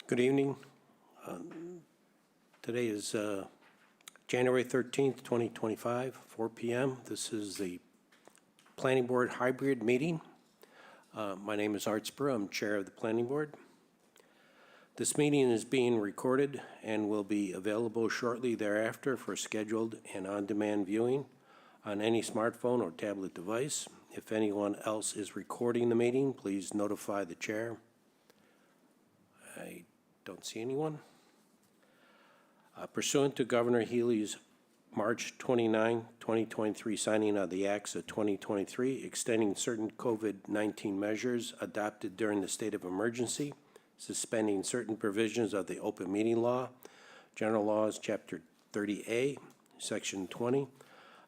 Good evening. Today is January 13th, 2025, 4 p.m. This is the Planning Board hybrid meeting. My name is Art Spur. I'm Chair of the Planning Board. This meeting is being recorded and will be available shortly thereafter for scheduled and on-demand viewing on any smartphone or tablet device. If anyone else is recording the meeting, please notify the chair. I don't see anyone. Pursuant to Governor Healy's March 29, 2023 signing of the Acts of 2023 extending certain COVID-19 measures adopted during the state of emergency, suspending certain provisions of the open meeting law, General Laws, Chapter 30A, Section 20,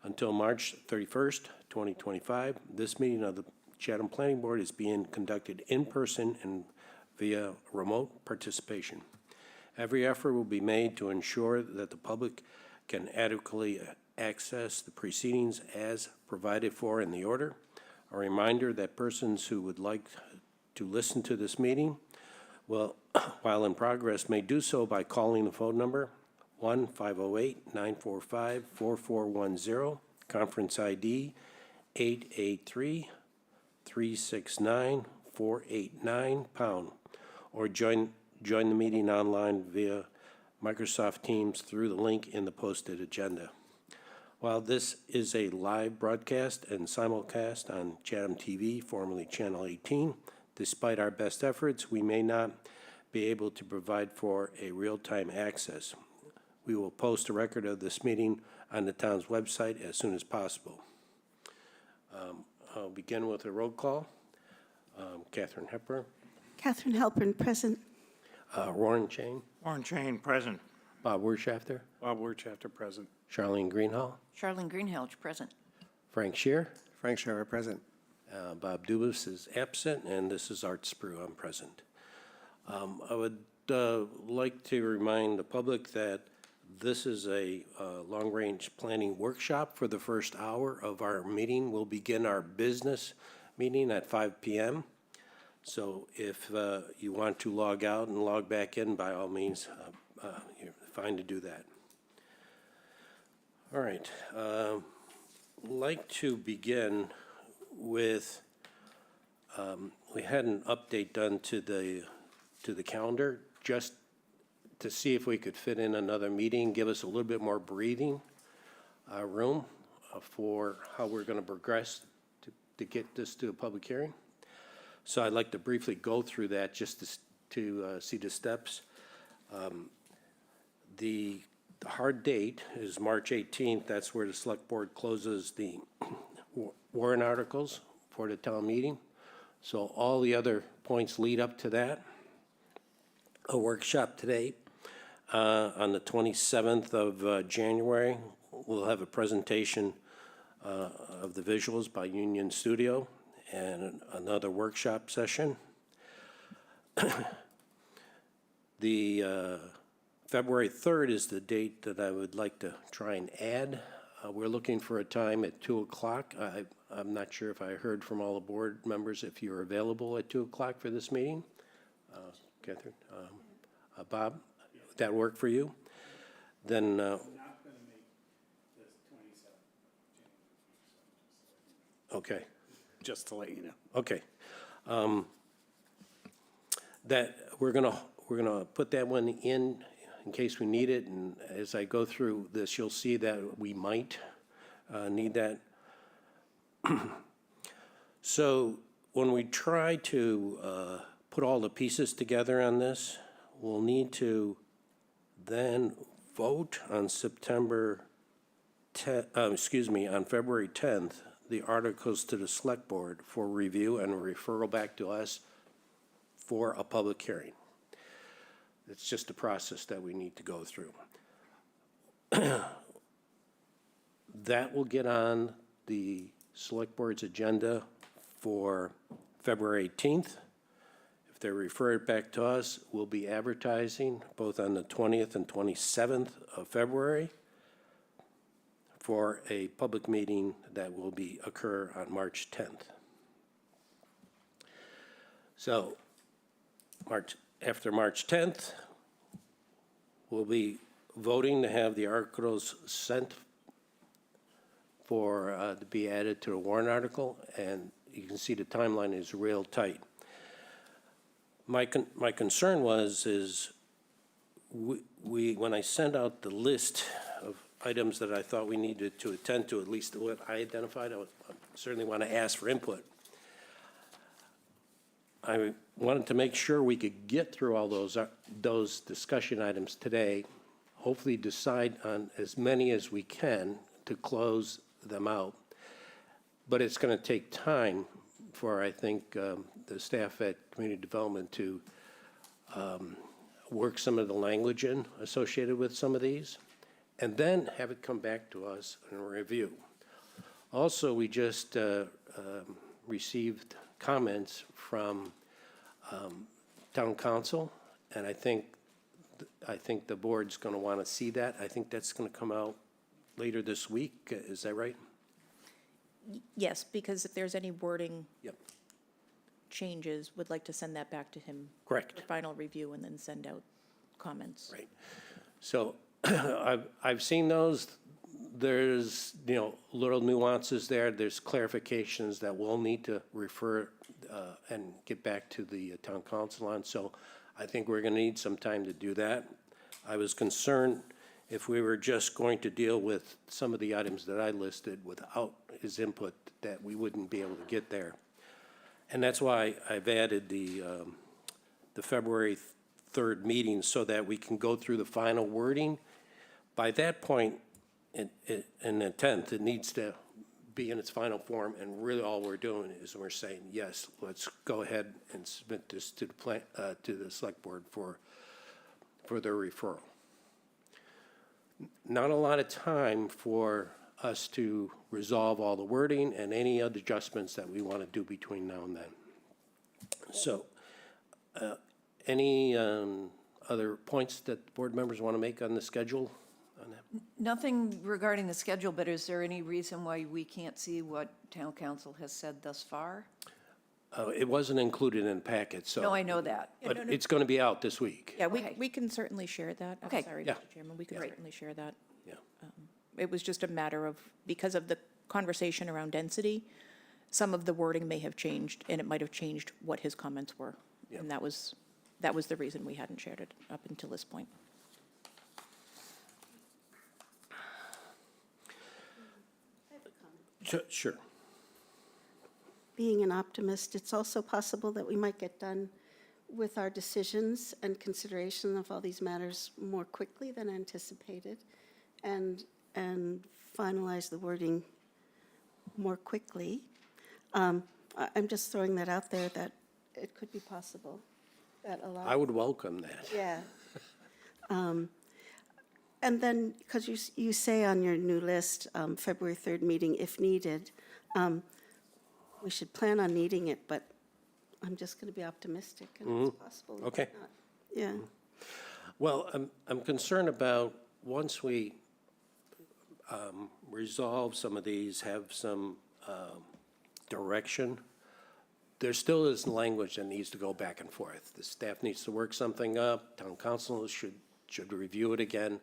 until March 31st, 2025. This meeting of the Chatham Planning Board is being conducted in person and via remote participation. Every effort will be made to ensure that the public can adequately access the proceedings as provided for in the order. A reminder that persons who would like to listen to this meeting will, while in progress, may do so by calling the phone number 1-508-945-4410, conference ID 883-369-489#, or join the meeting online via Microsoft Teams through the link in the posted agenda. While this is a live broadcast and simulcast on Chatham TV, formerly Channel 18, despite our best efforts, we may not be able to provide for a real-time access. We will post a record of this meeting on the town's website as soon as possible. I'll begin with a roll call. Catherine Hepburn. Catherine Halpern, present. Warren Chain. Warren Chain, present. Bob Wirtschafter. Bob Wirtschafter, present. Charlene Greenhall. Charlene Greenhalgh, present. Frank Scheer. Frank Scherer, present. Bob Dubus is absent, and this is Art Sprue. I'm present. I would like to remind the public that this is a long-range planning workshop for the first hour of our meeting. We'll begin our business meeting at 5 p.m. So if you want to log out and log back in, by all means, you're fine to do that. All right. I'd like to begin with, we had an update done to the calendar just to see if we could fit in another meeting, give us a little bit more breathing room for how we're going to progress to get this to a public hearing. So I'd like to briefly go through that just to see the steps. The hard date is March 18th. That's where the select board closes the warrant articles for the town meeting. So all the other points lead up to that. A workshop today on the 27th of January. We'll have a presentation of the visuals by Union Studio and another workshop session. The February 3rd is the date that I would like to try and add. We're looking for a time at 2 o'clock. I'm not sure if I heard from all the board members if you're available at 2 o'clock for this meeting. Catherine, Bob, would that work for you? Then I'm not going to make this 27th. Okay. Just to let you know. Okay. That we're gonna put that one in case we need it, and as I go through this, you'll see that we might need that. So when we try to put all the pieces together on this, we'll need to then vote on on February 10th, the articles to the select board for review and referral back to us for a public hearing. It's just a process that we need to go through. That will get on the select board's agenda for February 18th. If they refer it back to us, we'll be advertising both on the 20th and 27th of February for a public meeting that will occur on March 10th. So March after March 10th, we'll be voting to have the articles sent for, to be added to a warrant article, and you can see the timeline is real tight. My concern is when I sent out the list of items that I thought we needed to attend to, at least what I identified, I certainly want to ask for input. I wanted to make sure we could get through all those discussion items today, hopefully decide on as many as we can to close them out. But it's going to take time for, I think, the staff at Community Development to work some of the language in associated with some of these, and then have it come back to us in a review. Also, we just received comments from town council, and I think the board's going to want to see that. I think that's going to come out later this week. Is that right? Yes, because if there's any wording Yep. changes, would like to send that back to him. Correct. For final review and then send out comments. Right. So I've seen those. There's, little nuances there. There's clarifications that we'll need to refer and get back to the town council on. So I think we're going to need some time to do that. I was concerned if we were just going to deal with some of the items that I listed without his input, that we wouldn't be able to get there. And that's why I've added the February 3rd meeting so that we can go through the final wording. By that point, in the 10th, it needs to be in its final form, and really all we're doing is we're saying, yes, let's go ahead and submit this to the select board for their referral. Not a lot of time for us to resolve all the wording and any other adjustments that we want to do between now and then. So, any other points that board members want to make on the schedule on that? Nothing regarding the schedule, but is there any reason why we can't see what town council has said thus far? It wasn't included in the packet, so. No, I know that. But it's going to be out this week. Yeah, Okay. we can certainly share that. I'm Okay. sorry, Yeah. Mr. Chairman, we can Great. certainly share that. Yeah. It was just a matter of, because of the conversation around density, some of the wording may have changed, and it might have changed what his comments were. Yeah. And that was the reason we hadn't shared it up until this point. Sure. Being an optimist, it's also possible that we might get done with our decisions and consideration of all these matters more quickly than anticipated, and finalize the wording more quickly. I'm just throwing that out there, that it could be possible, that a lot. I would welcome that. Yeah. And then, because you say on your new list, February 3rd meeting, if needed, we should plan on needing it, but I'm just going to be optimistic, and it's possible. we Okay. might not. Yeah. Well, I'm concerned about, once we resolve some of these, have some direction, there still is language that needs to go back and forth. The staff needs to work something up, town council should review it again.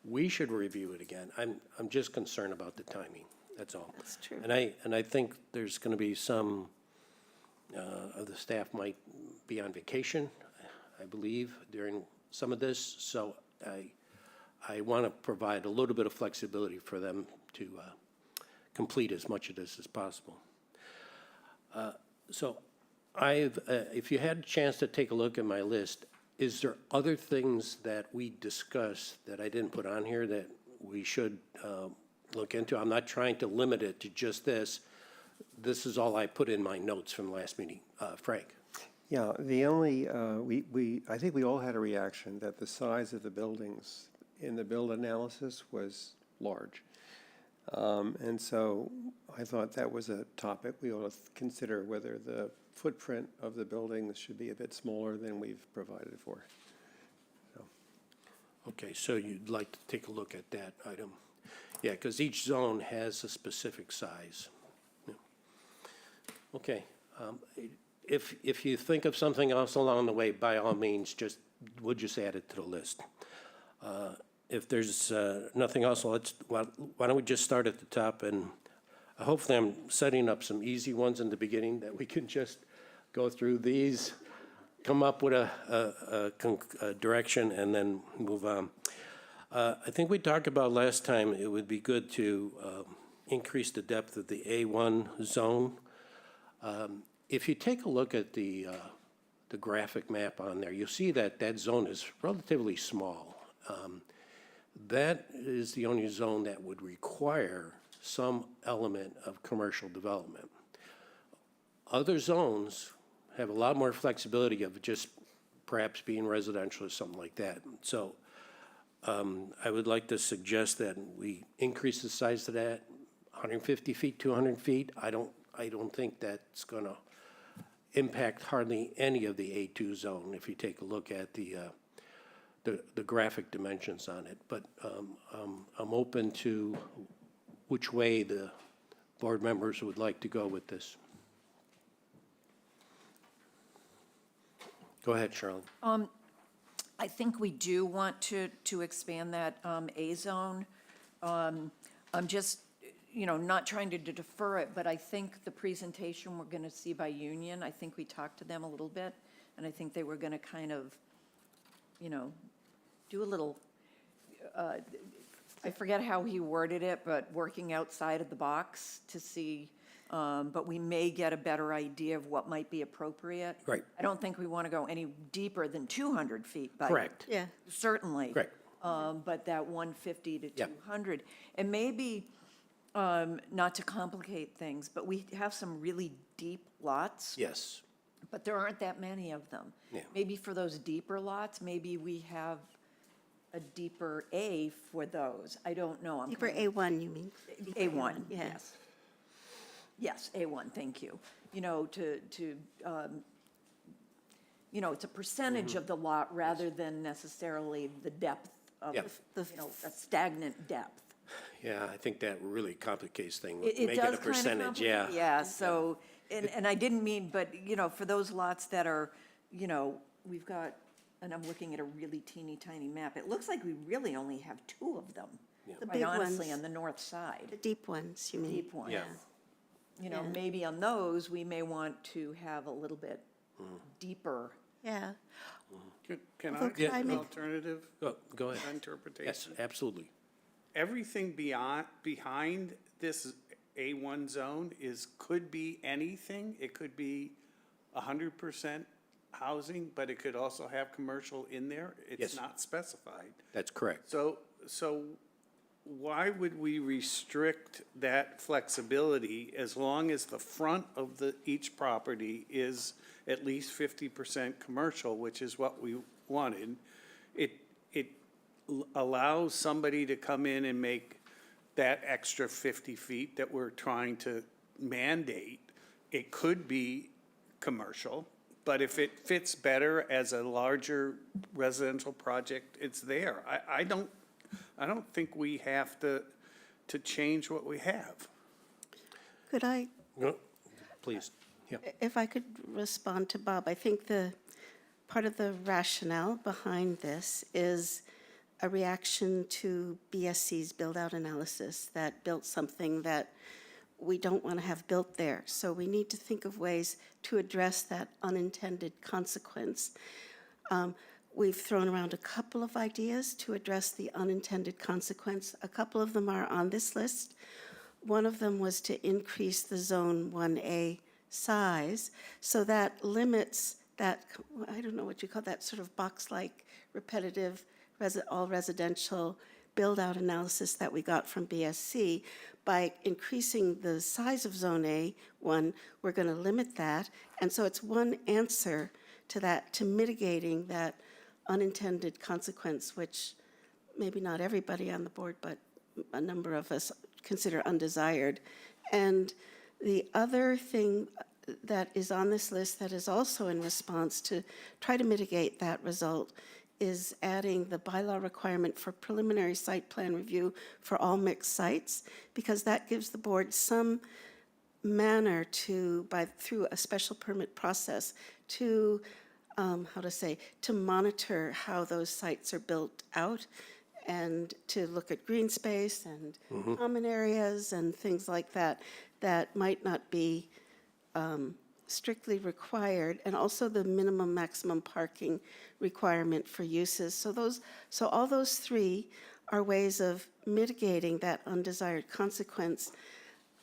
We should review it again. I'm just concerned about the timing, that's all. That's true. And I think there's going to be some of the staff might be on vacation, I believe, during some of this. So I want to provide a little bit of flexibility for them to complete as much of this as possible. So if you had a chance to take a look at my list, is there other things that we discussed that I didn't put on here that we should look into? I'm not trying to limit it to just this. This is all I put in my notes from last meeting. Frank? Yeah, the only, I think we all had a reaction that the size of the buildings in the build analysis was large. And so I thought that was a topic we ought to consider, whether the footprint of the buildings should be a bit smaller than we've provided for. Okay, so you'd like to take a look at that item? Yeah, because each zone has a specific size. Yeah. Okay. if you think of something else along the way, by all means, we'll just add it to the list. If there's nothing else, why don't we just start at the top, and hopefully I'm setting up some easy ones in the beginning that we can just go through these, come up with a direction, and then move on. I think we talked about last time, it would be good to increase the depth of the A1 zone. If you take a look at the graphic map on there, you'll see that that zone is relatively small. That is the only zone that would require some element of commercial development. Other zones have a lot more flexibility of just perhaps being residential or something like that. So I would like to suggest that we increase the size of that, 150 feet, 200 feet. I don't think that's gonna impact hardly any of the A2 zone if you take a look at the graphic dimensions on it. But I'm open to which way the board members would like to go with this. Go ahead, Charlene. I think we do want to expand that A zone. I'm just, not trying to defer it, but I think the presentation we're going to see by Union, I think we talked to them a little bit, and I think they were going to kind of, do a little, I forget how he worded it, but working outside of the box to see, but we may get a better idea of what might be appropriate. Right. I don't think we want to go any deeper than 200 feet, but. Correct. Yeah. Certainly. Correct. But that 150 to Yep. 200. And maybe, not to complicate things, but we have some really deep lots. Yes. But there aren't that many of them. Yeah. Maybe for those deeper lots, maybe we have a deeper A for those. I don't know. I'm Deeper kind of- A1, you mean? A1, Yeah. yes. Yes, A1, thank you. It's a percentage of the lot rather than necessarily the depth of, Yep. a stagnant depth. Yeah, I think that really complicates things. It Make it does a kind of percentage, complicate. yeah. Yeah, so, and I didn't mean, but, for those lots that are, we've got, and I'm looking at a really teeny tiny map, it looks like we really only have two of them. The Quite big honestly, ones. on the north side, The deep ones, you mean? deep ones. Yeah. Yeah. Maybe on those, we may want to have a little bit deeper. Yeah. Can Although I could I get an make- alternative Go ahead. Yes, interpretation? absolutely. Everything behind this A1 zone could be anything. It could be 100% housing, but it could also have commercial in there. Yes. It's not specified. That's correct. So why would we restrict that flexibility as long as the front of each property is at least 50% commercial, which is what we wanted? It allows somebody to come in and make that extra 50 feet that we're trying to mandate. It could be commercial, but if it fits better as a larger residential project, it's there. I don't think we have to change what we have. Could I, No, please, yeah. if I could respond to Bob, I think part of the rationale behind this is a reaction to BSC's build-out analysis that built something that we don't want to have built there. So we need to think of ways to address that unintended consequence. We've thrown around a couple of ideas to address the unintended consequence. A couple of them are on this list. One of them was to increase the Zone 1A size, so that limits that, I don't know what you call that, sort of box-like repetitive all residential build-out analysis that we got from BSC. By increasing the size of Zone A1, we're going to limit that. And so it's one answer to that, to mitigating that unintended consequence, which maybe not everybody on the board, but a number of us consider undesired. And the other thing that is on this list that is also in response to try to mitigate that result is adding the bylaw requirement for preliminary site plan review for all mixed sites, because that gives the board some manner through a special permit process to, to monitor how those sites are built out and to look at green space and common areas and things like that, that might not be strictly required, and also the minimum maximum parking requirement for uses. So all those three are ways of mitigating that undesired consequence.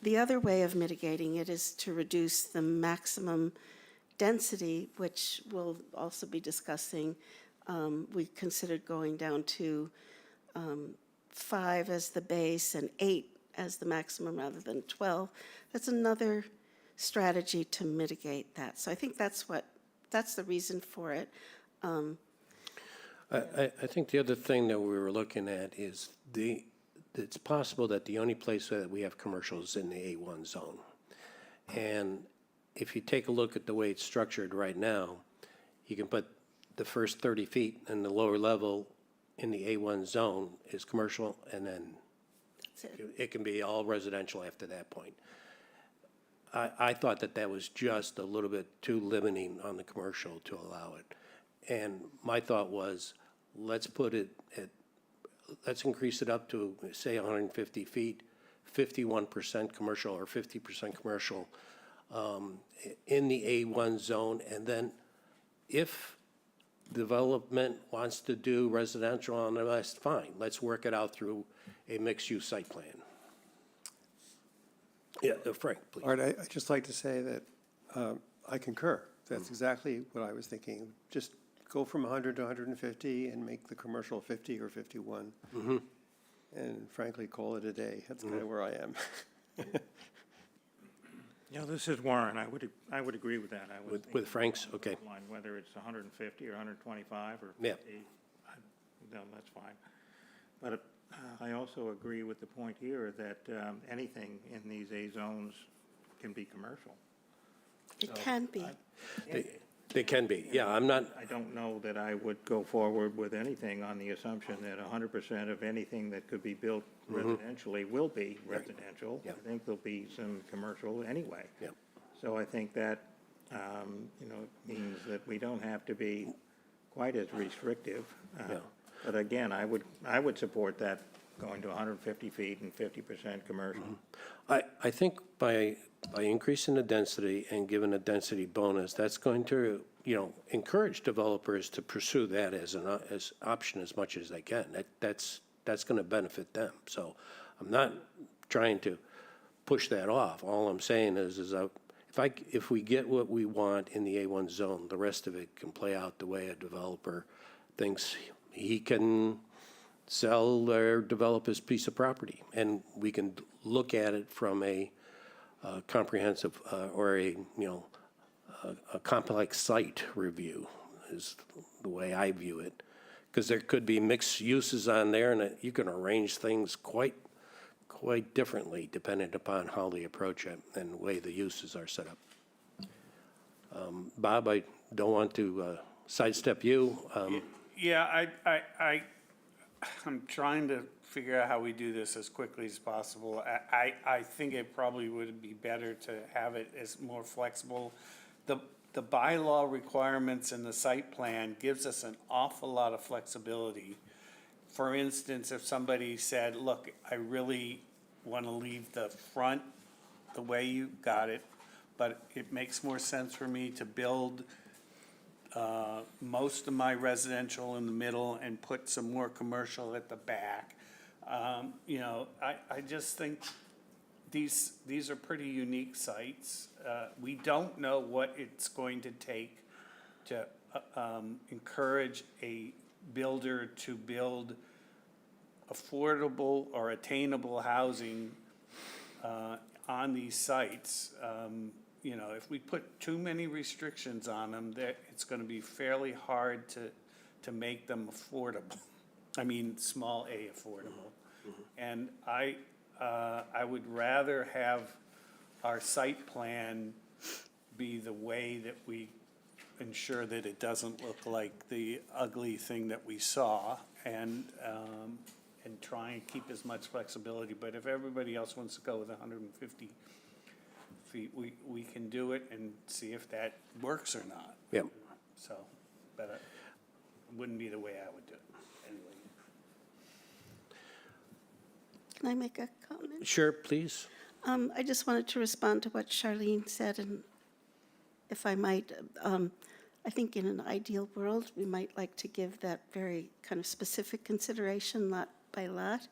The other way of mitigating it is to reduce the maximum density, which we'll also be discussing. We considered going down to 5 as the base and 8 as the maximum rather than 12. That's another strategy to mitigate that. So I think that's the reason for it. I think the other thing that we were looking at is it's possible that the only place that we have commercials is in the A1 zone. And if you take a look at the way it's structured right now, you can put the first 30 feet and the lower level in the A1 zone is commercial, and then it can be all residential after that point. I thought that was just a little bit too limiting on the commercial to allow it. And my thought was, let's increase it up to, say, 150 feet, 51% commercial or 50% commercial in the A1 zone. And then if development wants to do residential on the west, fine. Let's work it out through a mixed-use site plan. Yeah, Frank, please. Art, I'd just like to say that I concur. That's exactly what I was thinking. Just go from 100 to 150 and make the commercial 50 or 51. And frankly, call it a day. That's kind of where I am. Yeah, this is Warren. I would agree with that. I was With Frank's, okay. line, whether it's 150 or 125 or 50. Yeah. No, that's fine. But I also agree with the point here that anything in these A zones can be commercial. It can be. They can be, yeah, I'm not, I don't know that I would go forward with anything on the assumption that 100% of anything that could be built residentially will be residential. Yep. I think there'll be some commercial anyway. Yep. So I think that, means that we don't have to be quite as restrictive. Yeah. But again, I would support that going to 150 feet and 50% commercial. I think by increasing the density and giving a density bonus, that's going to, encourage developers to pursue that as an option as much as they can. That's going to benefit them. So I'm not trying to push that off. All I'm saying is if we get what we want in the A1 zone, the rest of it can play out the way a developer thinks he can sell or develop his piece of property. And we can look at it from a comprehensive or a complex site review is the way I view it. Because there could be mixed uses on there, and you can arrange things quite differently depending upon how they approach it and the way the uses are set up. Bob, I don't want to sidestep you. Yeah, I'm trying to figure out how we do this as quickly as possible. I think it probably would be better to have it as more flexible. The bylaw requirements in the site plan gives us an awful lot of flexibility. For instance, if somebody said, look, I really want to leave the front the way you got it, but it makes more sense for me to build most of my residential in the middle and put some more commercial at the back. I just think these are pretty unique sites. We don't know what it's going to take to encourage a builder to build affordable or attainable housing on these sites. If we put too many restrictions on them, it's going to be fairly hard to make them affordable. I mean, small a affordable. And I would rather have our site plan be the way that we ensure that it doesn't look like the ugly thing that we saw, and try and keep as much flexibility. But if everybody else wants to go with 150 we can do it and see if that works or not. Yep. So, but it wouldn't be the way I would do it anyway. Can I make a comment? Sure, please. I just wanted to respond to what Charlene said, and if I might, I think in an ideal world, we might like to give that very kind of specific consideration lot by lot,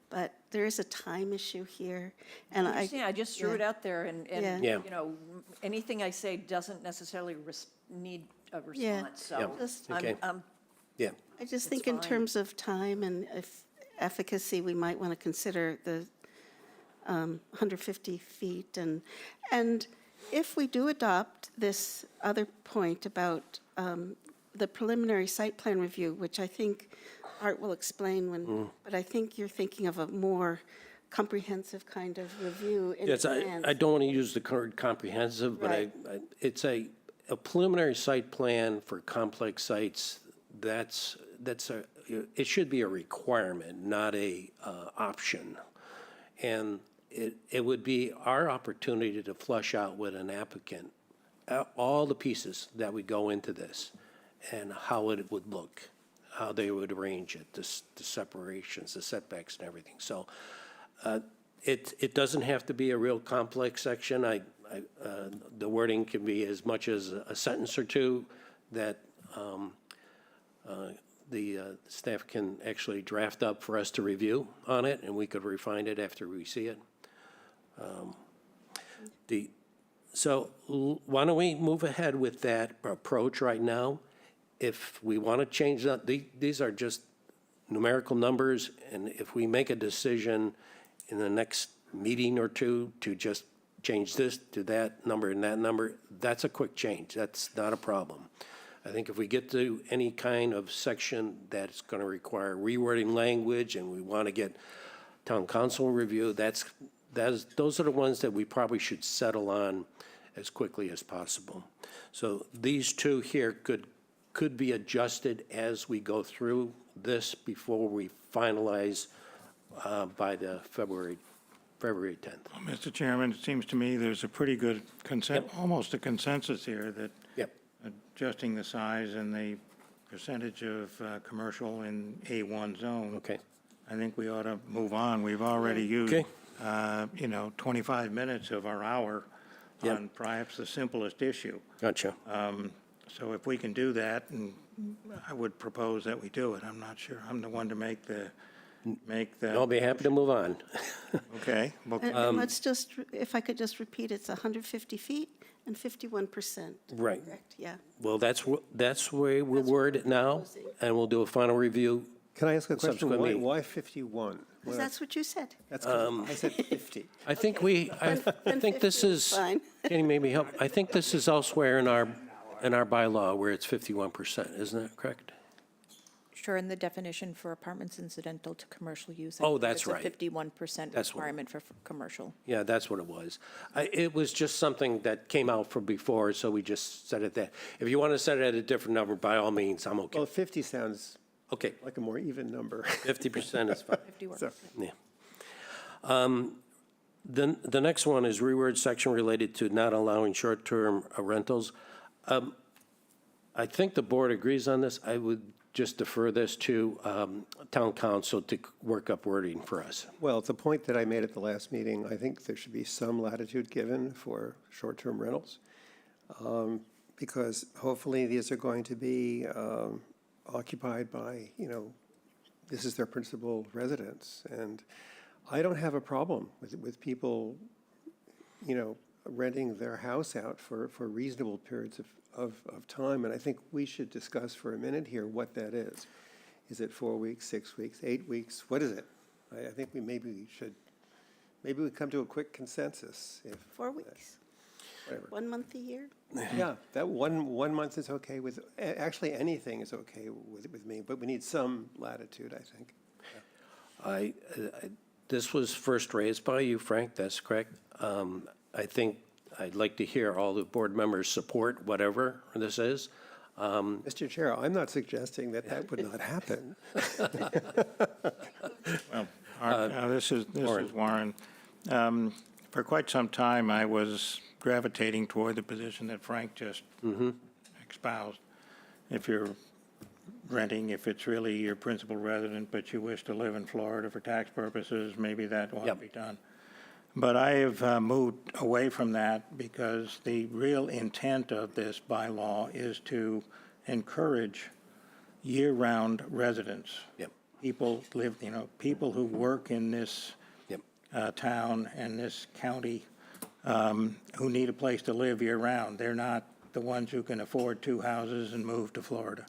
but there is a time issue here, and I. Understand, I just threw it yeah. out there, and, Yeah. you know, anything I say doesn't necessarily need a Yeah. response, so. Yep. Just- Okay. Yeah. I just It's think in fine. terms of time and if efficacy, we might want to consider the 150 feet. And if we do adopt this other point about the preliminary site plan review, which I think Art will explain when, but I think you're thinking of a more comprehensive kind of review in Yes, advance. I don't want to use the word comprehensive, but Right. it's a preliminary site plan for complex sites. It should be a requirement, not a option. And it would be our opportunity to flush out with an applicant all the pieces that would go into this and how it would look, how they would arrange it, the separations, the setbacks and everything. So it doesn't have to be a real complex section. The wording can be as much as a sentence or two that the staff can actually draft up for us to review on it, and we could refine it after we see it. So why don't we move ahead with that approach right now? If we want to change that, these are just numerical numbers, and if we make a decision in the next meeting or two to just change this to that number and that number, that's a quick change. That's not a problem. I think if we get to any kind of section that's going to require rewording language and we want to get town council review, those are the ones that we probably should settle on as quickly as possible. So these two here could be adjusted as we go through this before we finalize by the February 10th. Mr. Chairman, it seems to me there's a pretty good almost a consensus here that Yep. adjusting the size and the percentage of commercial in A1 zone. Okay. I think we ought to move on. We've already used, Okay. 25 minutes of our hour Yep. on perhaps the simplest issue. Gotcha. So if we can do that, and I would propose that we do it. I'm not sure. I'm the one to make the. I'll be happy to move on. Okay. Well, And let's just, if I could just repeat, it's 150 feet and 51%. Right. Correct, yeah. Well, that's where we'll word it now, proposing. and we'll do a final review. Can I ask a question? Subsequent meeting. Why 51? Because that's what you said. That's 'cause I said 50. I think I think this 50 is, fine. can you maybe help? I think this is elsewhere in our bylaw where it's 51%, isn't that correct? Sure, in the definition for apartments incidental to commercial use. Oh, that's right. It's a 51% That's what- requirement for commercial. Yeah, that's what it was. It was just something that came out from before, so we just set it there. If you want to set it at a different number, by all means, I'm okay. Well, 50 sounds Okay, like a more even number. 50% is fine. 50 works. So- Yeah. Then the next one is reword section related to not allowing short-term rentals. I think the board agrees on this. I would just defer this to town council to work up wording for us. Well, the point that I made at the last meeting, I think there should be some latitude given for short-term rentals, because hopefully these are going to be occupied by, this is their principal residence. And I don't have a problem with people, renting their house out for reasonable periods of time. And I think we should discuss for a minute here what that is. Is it 4 weeks, 6 weeks, 8 weeks? What is it? I think maybe we come to a quick consensus. 4 weeks, Whatever. 1 month a year. Yeah, that one month is okay with, actually, anything is okay with me, but we need some latitude, I think. This was first raised by you, Frank, that's correct. I think I'd like to hear all the board members support whatever this is. Mr. Chair, I'm not suggesting that would not happen. Well, this is Warren. For quite some time, I was gravitating toward the position that Frank just espoused. If you're renting, if it's really your principal residence, but you wish to live in Florida for tax purposes, maybe that ought to Yep. be done. But I have moved away from that because the real intent of this bylaw is to encourage year-round residents. Yep. People live, people who work in this Yep. town and this county who need a place to live year-round. They're not the ones who can afford 2 houses and move to Florida.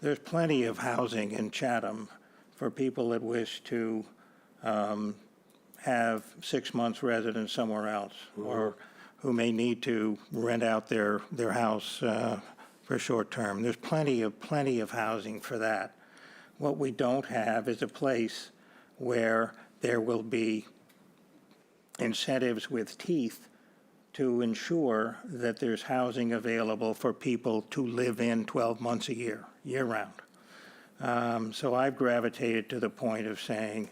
There's plenty of housing in Chatham for people that wish to have 6 months residence somewhere else, or who may need to rent out their house for short term. There's plenty of housing for that. What we don't have is a place where there will be incentives with teeth to ensure that there's housing available for people to live in 12 months a year, year-round. So I've gravitated to the point of saying,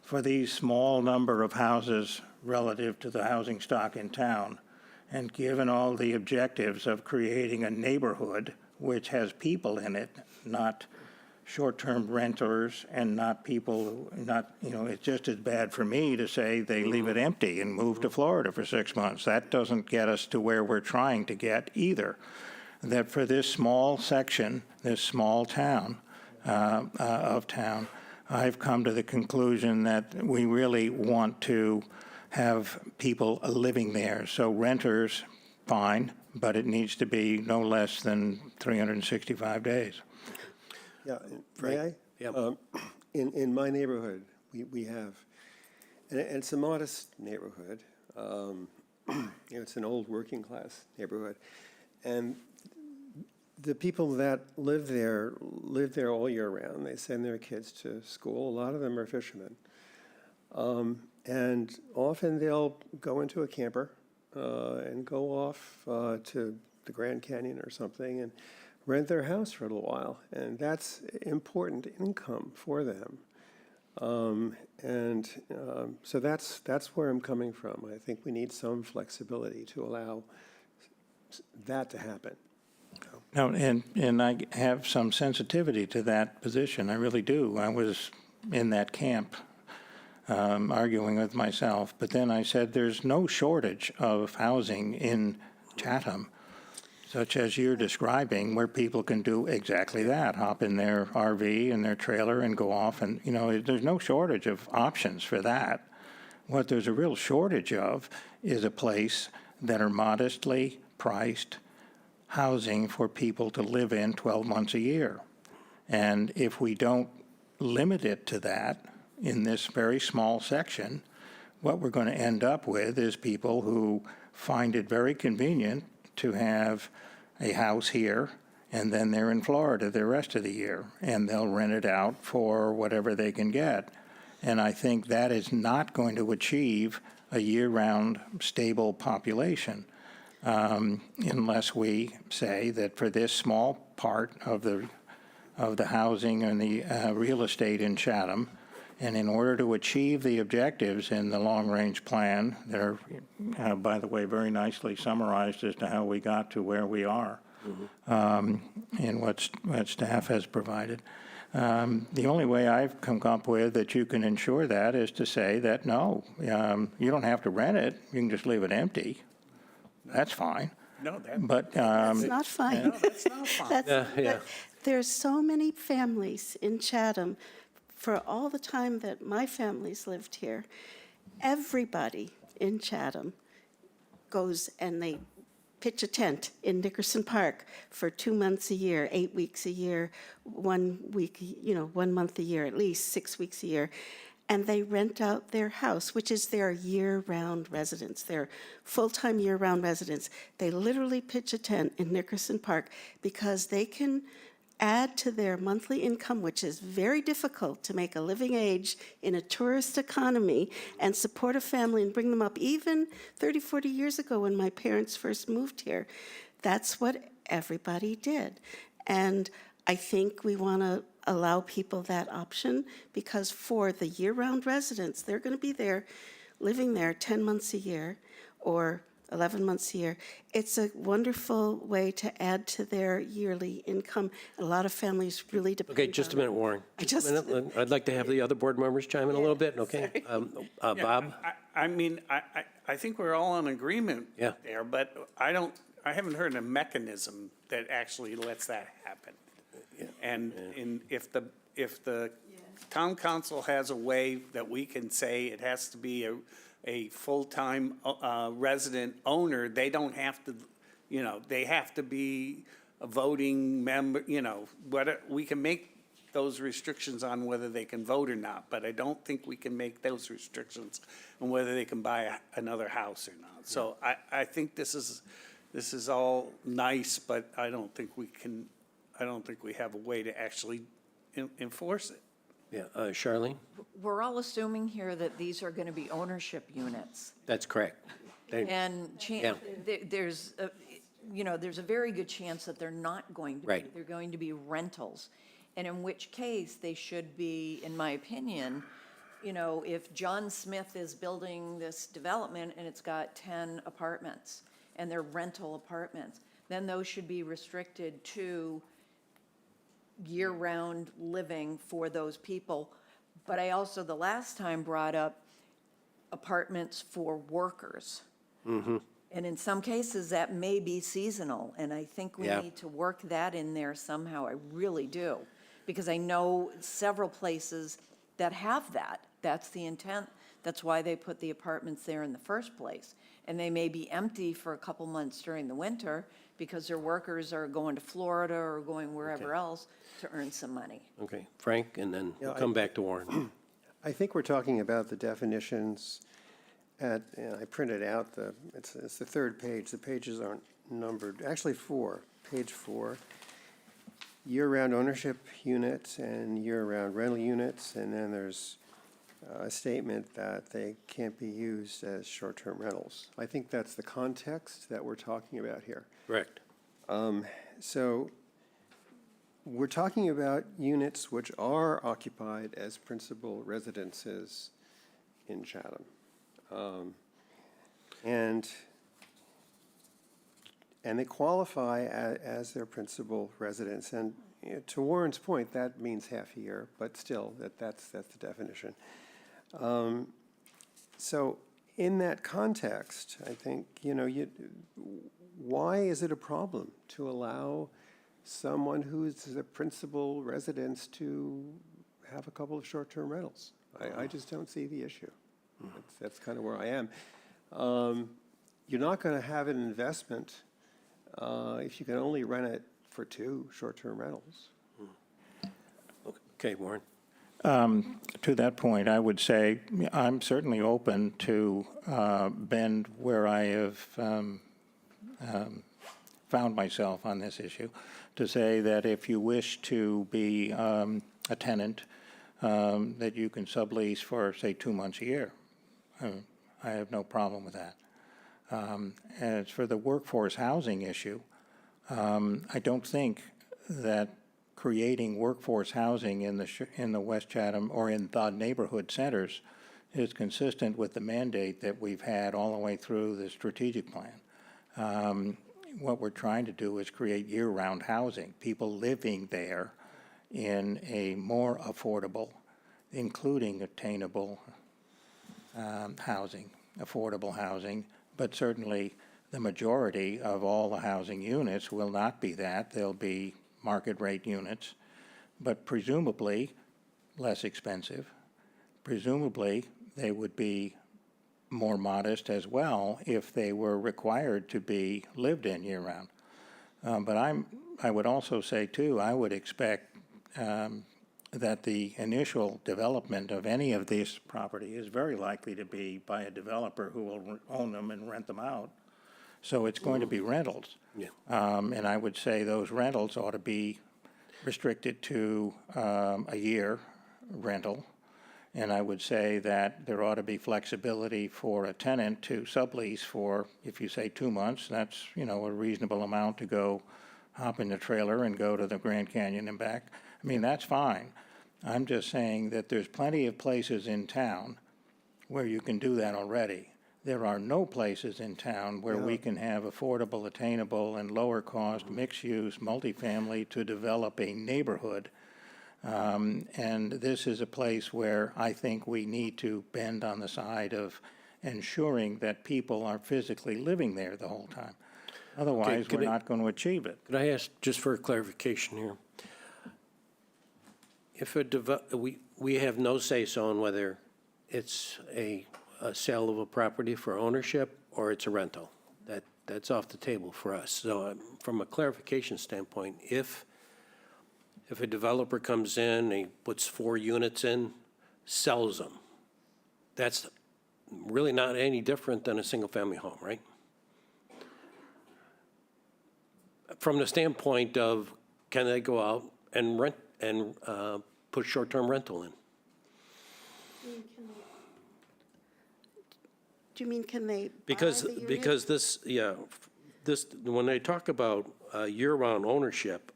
for these small number of houses relative to the housing stock in town, and given all the objectives of creating a neighborhood which has people in it, not short-term renters and not people, it's just as bad for me to say they leave it empty and move to Florida for 6 months. That doesn't get us to where we're trying to get either. That for this small section, this small town, of town, I've come to the conclusion that we really want to have people living there. So renters, fine, but it needs to be no less than 365 days. Yeah, may I? Yep. In my neighborhood, we have, and it's a modest neighborhood. It's an old working class neighborhood. And the people that live there all year round. They send their kids to school. A lot of them are fishermen. And often they'll go into a camper and go off to the Grand Canyon or something and rent their house for a little while. And that's important income for them. So that's where I'm coming from. I think we need some flexibility to allow that to happen. No, and I have some sensitivity to that position. I really do. I was in that camp arguing with myself, but then I said there's no shortage of housing in Chatham, such as you're describing, where people can do exactly that, hop in their RV and their trailer and go off. And, there's no shortage of options for that. What there's a real shortage of is a place that are modestly priced housing for people to live in 12 months a year. And if we don't limit it to that in this very small section, what we're going to end up with is people who find it very convenient to have a house here, and then they're in Florida the rest of the year, and they'll rent it out for whatever they can get. And I think that is not going to achieve a year-round stable population. Unless we say that for this small part of the housing and the real estate in Chatham, and in order to achieve the objectives in the long-range plan, that are, by the way, very nicely summarized as to how we got to where we are, and what staff has provided. The only way I've come up with that you can ensure that is to say that, no, you don't have to rent it, you can just leave it empty. That's fine. No, that, But, It's not fine. that's not fine. That's, there's so many families in Chatham, for all the time that my family's lived here, everybody in Chatham goes and they pitch a tent in Nickerson Park for 2 months a year, 8 weeks a year, 1 week, 1 month a year, at least 6 weeks a year. And they rent out their house, which is their year-round residence, their full-time year-round residence. They literally pitch a tent in Nickerson Park because they can add to their monthly income, which is very difficult to make a living age in a tourist economy and support a family and bring them up. Even 30, 40 years ago when my parents first moved here, that's what everybody did. And I think we want to allow people that option because for the year-round residents, they're going to be there living there 10 months a year or 11 months a year, it's a wonderful way to add to their yearly income. A lot of families really depend on Okay, just a minute, Warren. Just a minute. I'd like to have the other board members chime in a little bit, okay? Bob? I mean, I think we're all in agreement Yeah. there, but I haven't heard a mechanism that actually lets that happen. And if the town council has a way that we can say it has to be a full-time resident owner, they don't have to, they have to be a voting member, we can make those restrictions on whether they can vote or not, but I don't think we can make those restrictions on whether they can buy another house or not. So I think this is all nice, but I don't think we have a way to actually enforce it. Yeah, Charlene? We're all assuming here that these are going to be ownership units. That's correct. And Yeah. there's, there's a very good chance that they're not going to be. Right. They're going to be rentals. And in which case, they should be, in my opinion, if John Smith is building this development and it's got 10 apartments and they're rental apartments, then those should be restricted to year-round living for those people. But I also, the last time, brought up apartments for workers. And in some cases, that may be seasonal, and I think we Yeah. need to work that in there somehow. I really do. Because I know several places that have that. That's the intent. That's why they put the apartments there in the first place. And they may be empty for a couple months during the winter because their workers are going to Florida or going wherever else to earn some money. Okay, Frank, and then we'll Yeah, come back to Warren. I think we're talking about the definitions I printed out it's the third page. The pages aren't numbered, actually page 4. Year-round ownership units and year-round rental units, and then there's a statement that they can't be used as short-term rentals. I think that's the context that we're talking about here. Correct. So we're talking about units which are occupied as principal residences in Chatham. And they qualify as their principal residence. And to Warren's point, that means half a year, but still, that's the definition. So in that context, I think, why is it a problem to allow someone who's the principal residence to have a couple of short-term rentals? I just don't see the issue. That's kind of where I am. You're not going to have an investment if you can only rent it for 2 short-term rentals. Okay, Warren. To that point, I would say I'm certainly open to bend where I have found myself on this issue, to say that if you wish to be a tenant, that you can sublease for, say, 2 months a year. I have no problem with that. As for the workforce housing issue, I don't think that creating workforce housing in the West Chatham or in the neighborhood centers is consistent with the mandate that we've had all the way through the strategic plan. What we're trying to do is create year-round housing, people living there in a more affordable, including attainable housing, affordable housing, but certainly the majority of all the housing units will not be that. They'll be market rate units, but presumably less expensive. Presumably they would be more modest as well if they were required to be lived in year-round. But I would also say, too, I would expect that the initial development of any of this property is very likely to be by a developer who will own them and rent them out. So it's going to be rentals. Yeah. And I would say those rentals ought to be restricted to a year rental. And I would say that there ought to be flexibility for a tenant to sublease for, if you say 2 months, that's, a reasonable amount to go hop in the trailer and go to the Grand Canyon and back. I mean, that's fine. I'm just saying that there's plenty of places in town where you can do that already. There are no places in town where we can have affordable, attainable, and lower-cost, mixed-use, multifamily to develop a neighborhood. And this is a place where I think we need to bend on the side of ensuring that people are physically living there the whole time. Otherwise, can we're I- not going to achieve it. Could I ask, just for clarification here? If we have no say-so on whether it's a sale of a property for ownership or it's a rental. That's off the table for us. So from a clarification standpoint, if a developer comes in, he puts 4 units in, sells them, that's really not any different than a single-family home, right? From the standpoint of, can they go out and rent and put short-term rental in? Do you mean, can they buy Because, the unit? because this, when they talk about year-round ownership,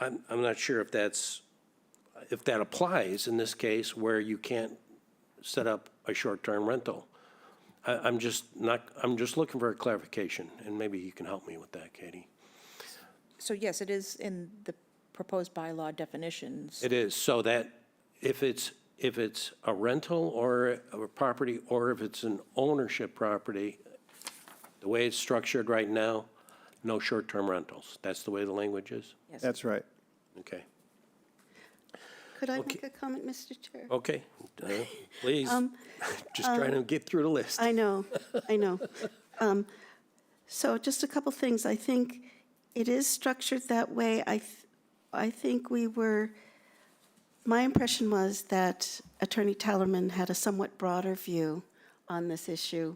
I'm not sure if that applies in this case where you can't set up a short-term rental. I'm just looking for a clarification, and maybe you can help me with that, Katie. So yes, it is in the proposed bylaw definitions. It is, so that if it's a rental or a property, or if it's an ownership property, the way it's structured right now, no short-term rentals. That's the way the language is? Yes. That's right. Okay. Could I make a comment, Mr. Chair? Okay, please. Just trying to get through the list. I know. So just a couple things. I think it is structured that way. I think my impression was that Attorney Tallerman had a somewhat broader view on this issue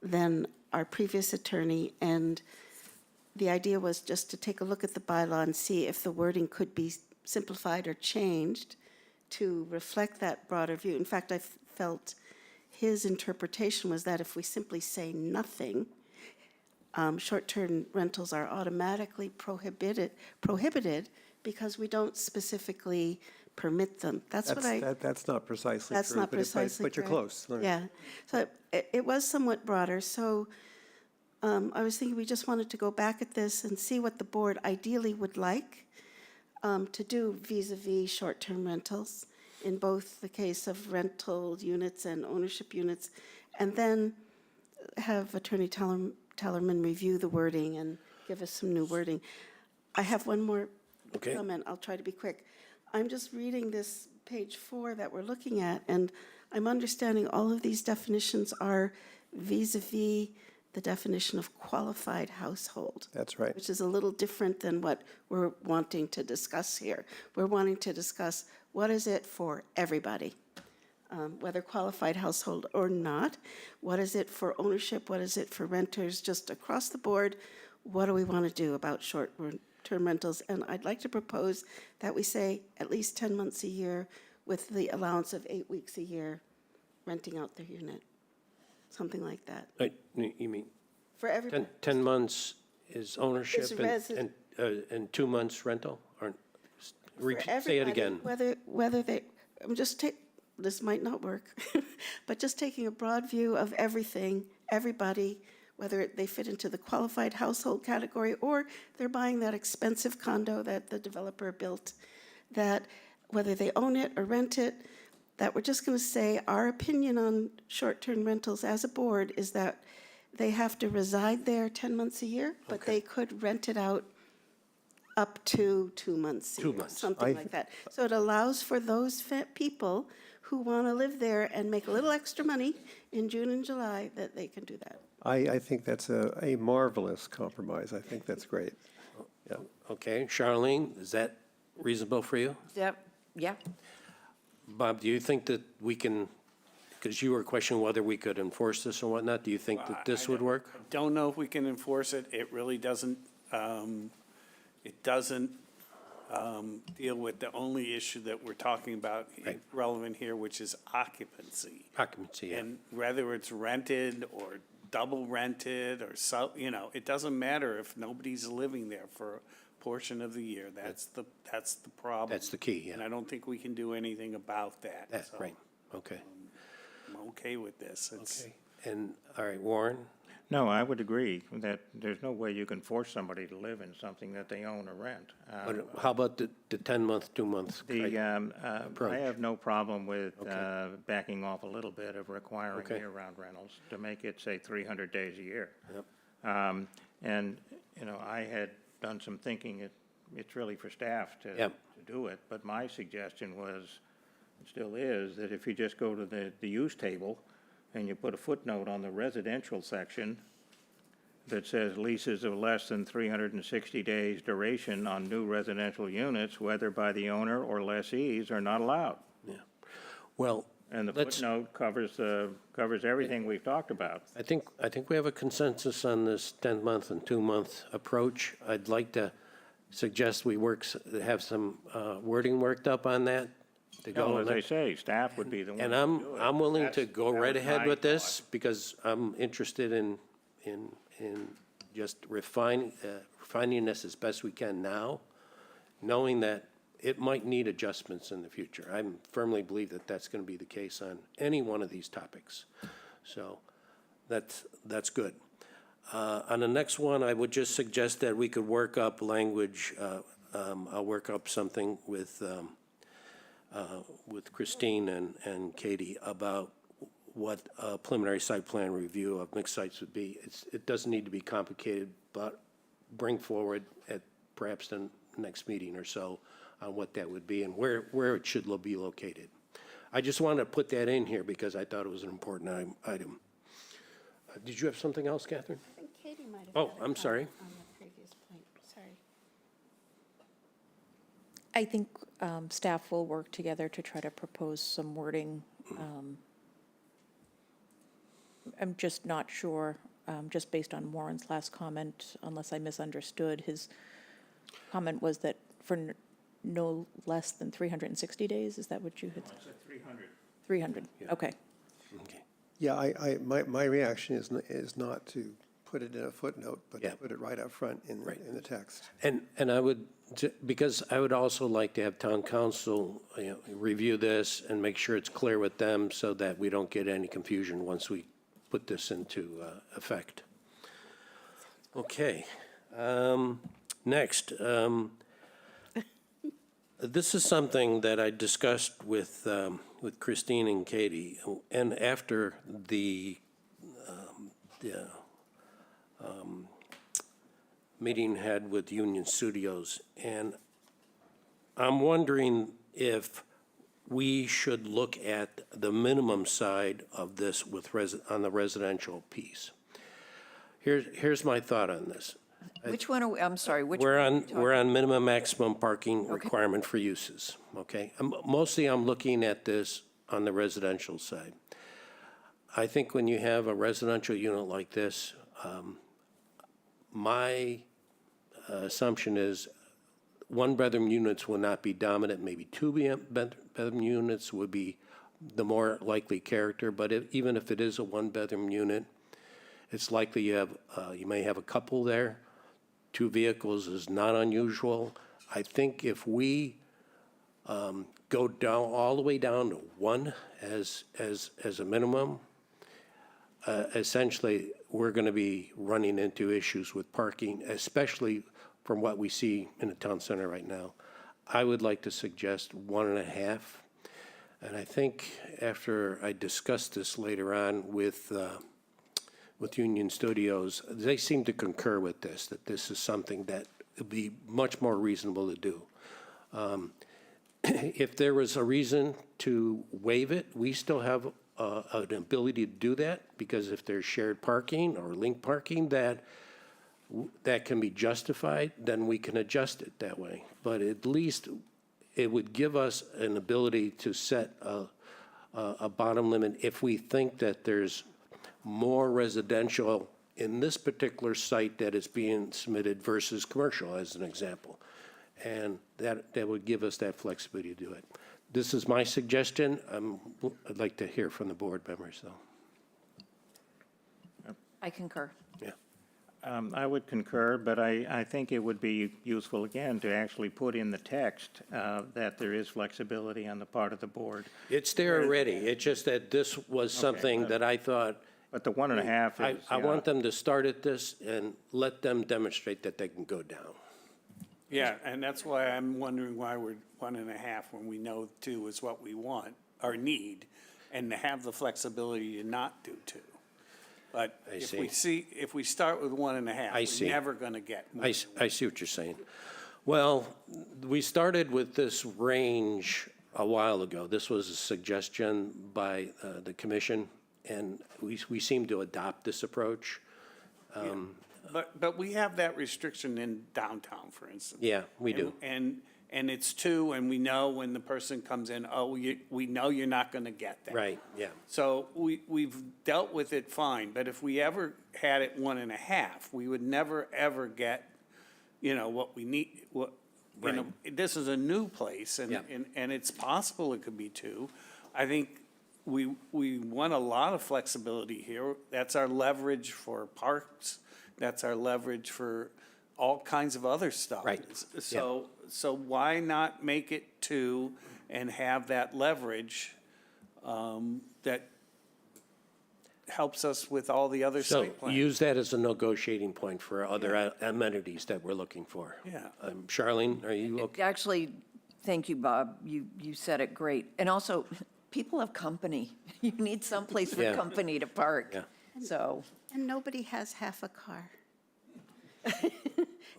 than our previous attorney, and the idea was just to take a look at the bylaw and see if the wording could be simplified or changed to reflect that broader view. In fact, I felt his interpretation was that if we simply say nothing, short-term rentals are automatically prohibited because we don't specifically permit them. That's not precisely That's true. not precisely But you're correct. close. Let me- Yeah, so it was somewhat broader, so I was thinking we just wanted to go back at this and see what the board ideally would like to do vis-à-vis short-term rentals in both the case of rental units and ownership units, and then have Attorney Tallerman review the wording and give us some new wording. I have one more Okay. comment. I'll try to be quick. I'm just reading this page 4 that we're looking at, and I'm understanding all of these definitions are vis-à-vis the definition of qualified household. That's right. Which is a little different than what we're wanting to discuss here. We're wanting to discuss what is it for everybody, whether qualified household or not. What is it for ownership? What is it for renters? Just across the board, what do we want to do about short-term rentals? And I'd like to propose that we say at least 10 months a year with the allowance of 8 weeks a year renting out their unit, something like that. You mean For everybody. 10 months is ownership Is resi- and 2 months rental? Or For say it everybody, again. Whether they, this might not work, but just taking a broad view of everything, everybody, whether they fit into the qualified household category or they're buying that expensive condo that the developer built, that whether they own it or rent it, that we're just going to say our opinion on short-term rentals as a board is that they have to reside there 10 months a year, but they could rent it out up to 2 months a 2 year, months. something like that. So it allows for those people who want to live there and make a little extra money in June and July, that they can do that. I think that's a marvelous compromise. I think that's great. Yeah. Okay, Charlene, is that reasonable for you? Yep, yeah. Bob, do you think that we can, because you were questioning whether we could enforce this or whatnot, do you think that this would work? Don't know if we can enforce it. It really doesn't, deal with the only issue that we're talking about Right. relevant here, which is occupancy. Occupancy, yeah. And whether it's rented or double rented or it doesn't matter if nobody's living there for a portion of the year. That's the problem. That's the key, yeah. And I don't think we can do anything about that. That, So, right, okay. okay with this. It's, Okay. And, all right, Warren? No, I would agree that there's no way you can force somebody to live in something that they own or rent. But how about the 10-month, 2-month? I have no problem with Okay. backing off a little bit of requiring Okay. year-round rentals to make it, say, 300 days a year. Yep. And, you know, I had done some thinking, it's really for staff to Yep. do it, but my suggestion was, and still is, that if you just go to the use table and you put a footnote on the residential section that says leases of less than 360 days duration on new residential units, whether by the owner or lessees, are not allowed. Yeah. Well, And the let's, footnote covers everything we've talked about. I think we have a consensus on this 10-month and 2-month approach. I'd like to suggest we have some wording worked up on that to go. No, on as that. I say, staff would be the one And to do it. I'm willing to That's- go that right was ahead my with this thought. because I'm interested in just refining this as best we can now, knowing that it might need adjustments in the future. I firmly believe that that's going to be the case on any one of these topics. So that's good. On the next one, I would just suggest that we could work up language. I'll work up something with Christine and Katie about what a preliminary site plan review of mixed sites would be. It doesn't need to be complicated, but bring forward at perhaps the next meeting or so on what that would be and where it should be located. I just wanted to put that in here because I thought it was an important item. Did you have something else, Catherine? I think Katie might have. Oh, had a I'm sorry. comment on the previous point, sorry. I think staff will work together to try to propose some wording. I'm just not sure, just based on Warren's last comment, unless I misunderstood, his comment was that for no less than 360 days, is that what you had said? 300. 300, okay. Okay. Yeah, my reaction is not to put it in a footnote, but to Yeah. put it right up front in the text. And I would, because I would also like to have town council, review this and make sure it's clear with them so that we don't get any confusion once we put this into effect. Okay. Next, this is something that I discussed with Christine and Katie, and after the meeting had with Union Studios, and I'm wondering if we should look at the minimum side of this on the residential piece. Here's my thought on this. Which one are we, I'm sorry, which? We're one are on, we talking- we're on minimum maximum parking requirement for uses, okay? Mostly I'm looking at this on the residential side. I think when you have a residential unit like this, my assumption is one-bedroom units will not be dominant, maybe two-bedroom units would be the more likely character, but even if it is a one-bedroom unit, it's likely you may have a couple there. 2 vehicles is not unusual. I think if we go down, all the way down to 1 as a minimum, essentially, we're going to be running into issues with parking, especially from what we see in the town center right now. I would like to suggest 1.5. And I think after I discuss this later on with Union Studios, they seem to concur with this, that this is something that would be much more reasonable to do. If there was a reason to waive it, we still have an ability to do that, because if there's shared parking or link parking that can be justified, then we can adjust it that way. But at least it would give us an ability to set a bottom limit if we think that there's more residential in this particular site that is being submitted versus commercial, as an example. And that would give us that flexibility to do it. This is my suggestion. I'd like to hear from the board members, though. I concur. Yeah. I would concur, but I think it would be useful, again, to actually put in the text that there is flexibility on the part of the board. It's there already. It's just that this was something that I thought, But the 1.5 is. I want them to start at this and let them demonstrate that they can go down. Yeah, and that's why I'm wondering why we're 1.5 when we know 2 is what we want or need, and to have the flexibility to not do 2. But I if we start with 1.5, see. we're never gonna get more. I see what you're saying. Well, we started with this range a while ago. This was a suggestion by the commission, and we seem to adopt this approach. But we have that restriction in downtown, for instance. Yeah, we do. And it's 2, and we know when the person comes in, we know you're not gonna get that. Right, yeah. So we've dealt with it fine, but if we ever had it 1.5, we would never, ever get, what we need, this is a new place, Yeah. and it's possible it could be 2. I think we want a lot of flexibility here. That's our leverage for parks, that's our leverage for all kinds of other stuff. Right. So why not make it 2 and have that leverage that helps us with all the other So site plans? use that as a negotiating point for other amenities that we're looking for. Yeah. Charlene, are you okay? Actually, thank you, Bob. You said it great. And also, people have company. You need someplace for Yeah. company to park. Yeah. So, And nobody has half a car.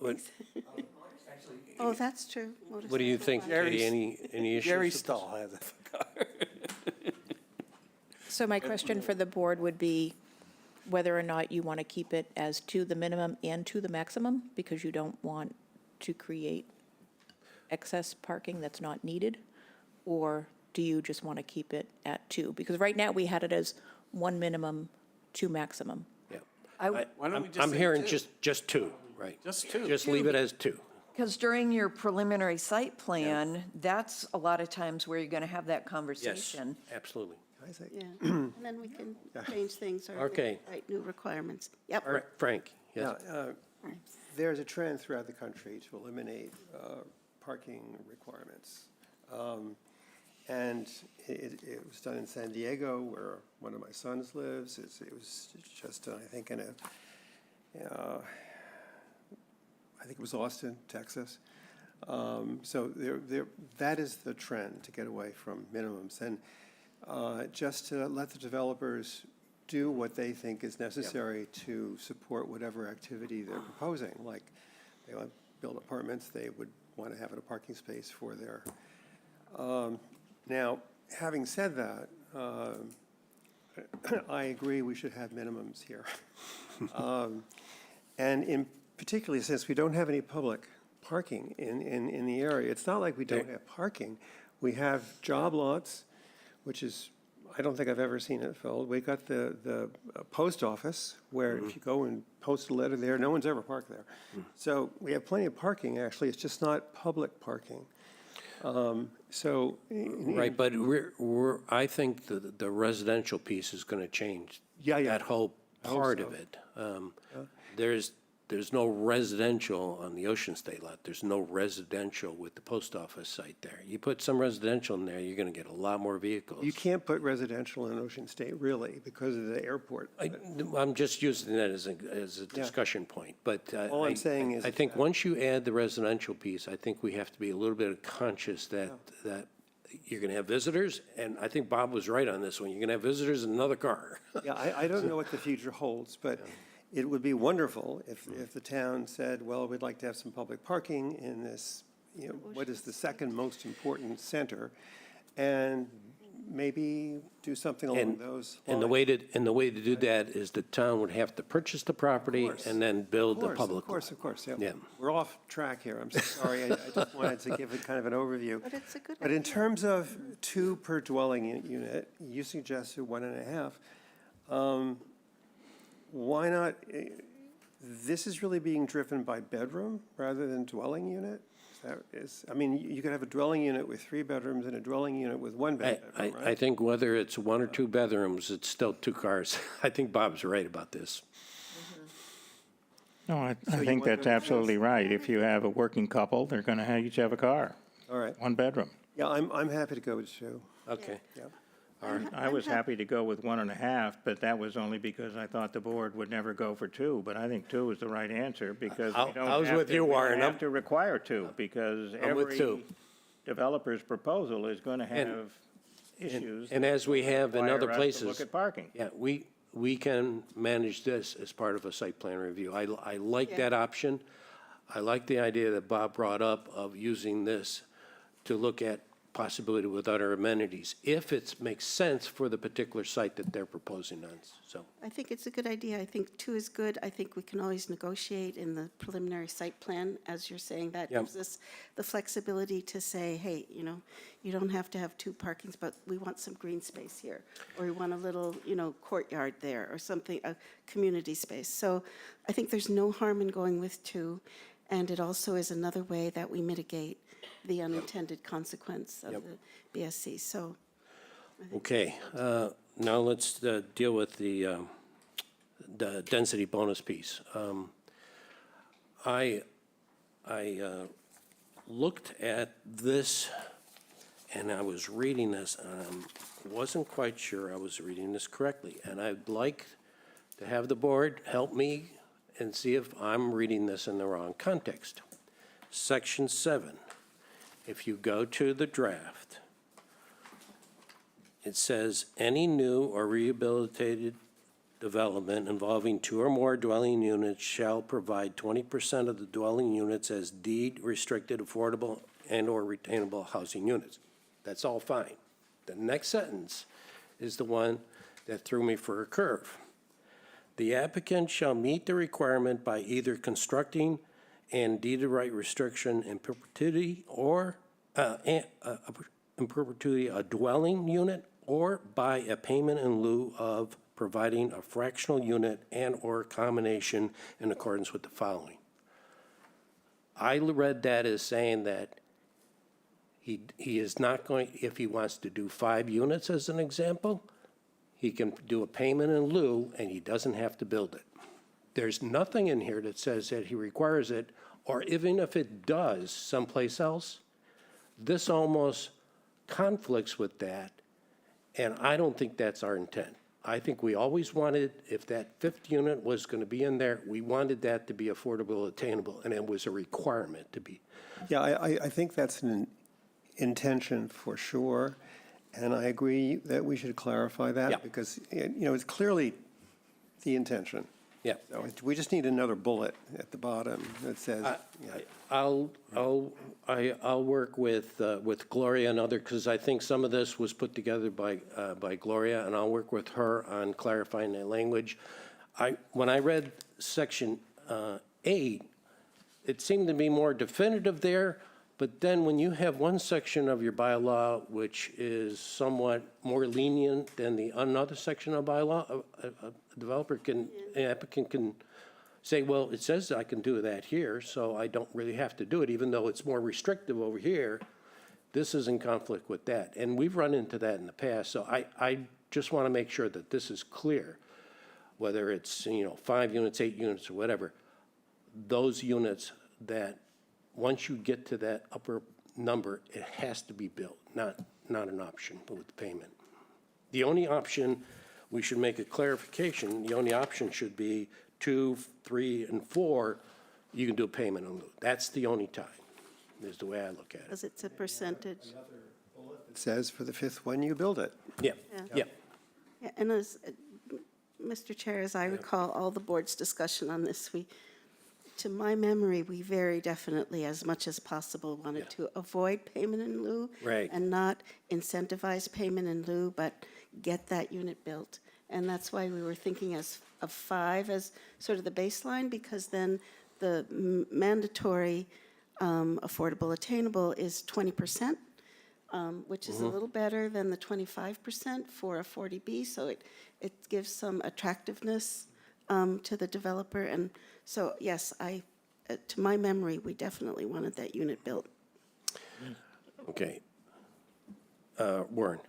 What Oh, that's true. what do you think, Katie? Any issues? Jerry with this? Stahl has a car. So my question for the board would be whether or not you want to keep it as to the minimum and to the maximum, because you don't want to create excess parking that's not needed? Or do you just want to keep it at 2? Because right now, we had it as 1 minimum, 2 maximum. Yeah. I, Why don't we just I'm say hearing 2? just 2, right? Just 2. Just leave it as 2. because during your preliminary site plan, that's a lot of times where you're going to have that Yes, conversation. absolutely. I say, Yeah, and then we can change things or Okay. write new requirements. Yep. Frank, yes. yeah, there's a trend throughout the country to eliminate parking requirements. And it was done in San Diego, where one of my sons lives. It was just, I think, I think it was Austin, Texas. So that is the trend, to get away from minimums. And just to let the developers do what they think is necessary to support whatever activity they're proposing. Like, they want to build apartments, they would want to have a parking space for their. Now, having said that, I agree we should have minimums here. And in particularly, since we don't have any public parking in the area, it's not like we don't have parking. We have job lots, which is, I don't think I've ever seen it filled. We got the post office, where if you go and post a letter there, no one's ever parked there. So we have plenty of parking, actually, it's just not public parking. So. Right, but I think the residential piece is going to change. Yeah. That whole I hope part so. of it. There's no residential on the Ocean State lot. There's no residential with the post office site there. You put some residential in there, you're going to get a lot more vehicles. You can't put residential in Ocean State, really, because of the airport. I'm just using that as a discussion point, but All I'm saying is I think once you add the residential piece, I think we have to be a little bit conscious that you're going to have visitors, and I think Bob was right on this one. You're going to have visitors and another car. Yeah, I don't know what the future holds, but it would be wonderful if the town said, well, we'd like to have some public parking in this, what is the second most important center, and maybe do something along those lines. And the way to do that is the town would have to purchase the property and then build the public. Of course, yeah. Yeah. We're off track here, I'm so sorry, I just wanted to give it kind of an overview. But it's a good But in idea. terms of 2 per dwelling unit, you suggested 1.5. Why not, this is really being driven by bedroom rather than dwelling unit? You could have a dwelling unit with 3 bedrooms and a dwelling unit with 1 bedroom, I right? think whether it's 1 or 2 bedrooms, it's still 2 cars. I think Bob's right about this. No, I So you think want that's them- absolutely right. If you have a working couple, they're going to each have a car, All right. one bedroom. Yeah, I'm happy to go with two. Okay. I was happy to go with 1.5, but that was only because I thought the board would never go for 2. But I think 2 is the right answer because I- we don't I was have with to- you, we don't Warren. have to require 2 because I'm with 2. every developer's proposal is going to have issues. And as we have in require other us to places. Look at parking. Yeah, we can manage this as part of a site plan review. I like Yeah. that option. I like the idea that Bob brought up of using this to look at possibility with other amenities, if it makes sense for the particular site that they're proposing on, so. I think it's a good idea. I think 2 is good. I think we can always negotiate in the preliminary site plan, as you're saying. That Yep. gives us the flexibility to say, hey, you don't have to have 2 parkings, but we want some green space here, or we want a little, courtyard there, or something, a community space. So I think there's no harm in going with 2, and it also is another way that we mitigate the unintended consequence of the BSC. So Okay, now let's deal with the density bonus piece. I looked at this, and I was reading this, and I wasn't quite sure I was reading this correctly. And I'd like to have the board help me and see if I'm reading this in the wrong context. Section 7, if you go to the draft, it says, any new or rehabilitated development involving 2 or more dwelling units shall provide 20% of the dwelling units as deed-restricted, affordable, and/or retainable housing units. That's all fine. The next sentence is the one that threw me for a curve. The applicant shall meet the requirement by either constructing and deeded right restriction in perpetuity or in perpetuity a dwelling unit, or by a payment in lieu of providing a fractional unit and/or combination in accordance with the following. I read that as saying that he is not going, if he wants to do 5 units as an example, he can do a payment in lieu and he doesn't have to build it. There's nothing in here that says that he requires it, or even if it does someplace else, this almost conflicts with that, and I don't think that's our intent. I think we always wanted, if that 5th unit was going to be in there, we wanted that to be affordable, attainable, and it was a requirement to be. Yeah, I think that's an intention for sure, and I agree that we should clarify that. Yeah. Because, it's clearly the intention. Yeah. So we just need another bullet at the bottom that says, I'll work with Gloria and other, because I think some of this was put together by Gloria, and I'll work with her on clarifying that language. When I read section 8, it seemed to be more definitive there, but then when you have one section of your bylaw which is somewhat more lenient than the another section of bylaw, a developer an applicant can say, well, it says I can do that here, so I don't really have to do it, even though it's more restrictive over here. This is in conflict with that. And we've run into that in the past, so I just want to make sure that this is clear, whether it's, 5 units, 8 units, or whatever. Those units that, once you get to that upper number, it has to be built, not an option with the payment. The only option, we should make a clarification, the only option should be 2, 3, and 4, you can do a payment in lieu. That's the only time, is the way I look at it. because it's a percentage. it says for the 5th one, you build it. Yeah, yeah. Yeah, and as, Mr. Chair, as I recall all the board's discussion on this, to my memory, we very definitely, as much as possible, wanted to avoid payment in lieu. Right. And not incentivize payment in lieu, but get that unit built. And that's why we were thinking of 5 as sort of the baseline, because then the mandatory affordable attainable is 20%, which is a little better than the 25% for a 40B. So it gives some attractiveness to the developer. And so, yes, to my memory, we definitely wanted that unit built. Okay. Warren?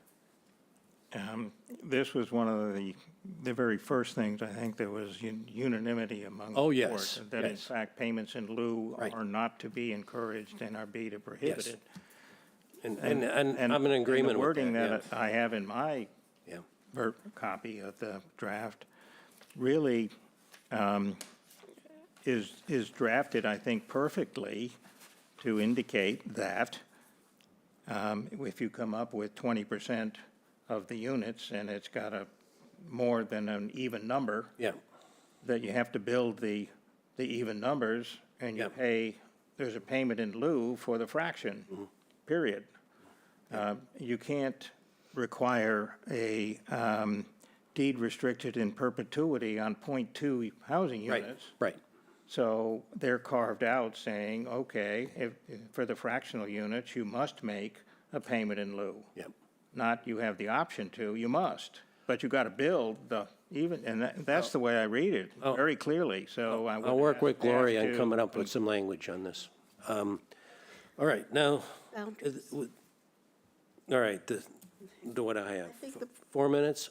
This was one of the very first things, I think there was unanimity among the Oh, board. yes, That in yes. fact, payments in lieu Right. are not to be encouraged and are be to prohibited. And I'm in agreement the with wording that, that I have in my yeah. copy of the draft really is drafted, I think, perfectly to indicate that if you come up with 20% of the units and it's got a more than an even number, Yeah, that you have to build the even numbers and you Yep. pay, there's a payment in lieu for the fraction, period. You can't require a deed restricted in perpetuity on .2 housing right, units. right. So they're carved out saying, okay, if, for the fractional units, you must make a payment in lieu. Yep. Not you have the option to, you must, but you got to build the even, and that's the way I read it, very clearly, so I would I'll work with ask Gloria on to- coming up with some language on this. All right, now, Boundaries. all right, what I have, I think the- 4 minutes?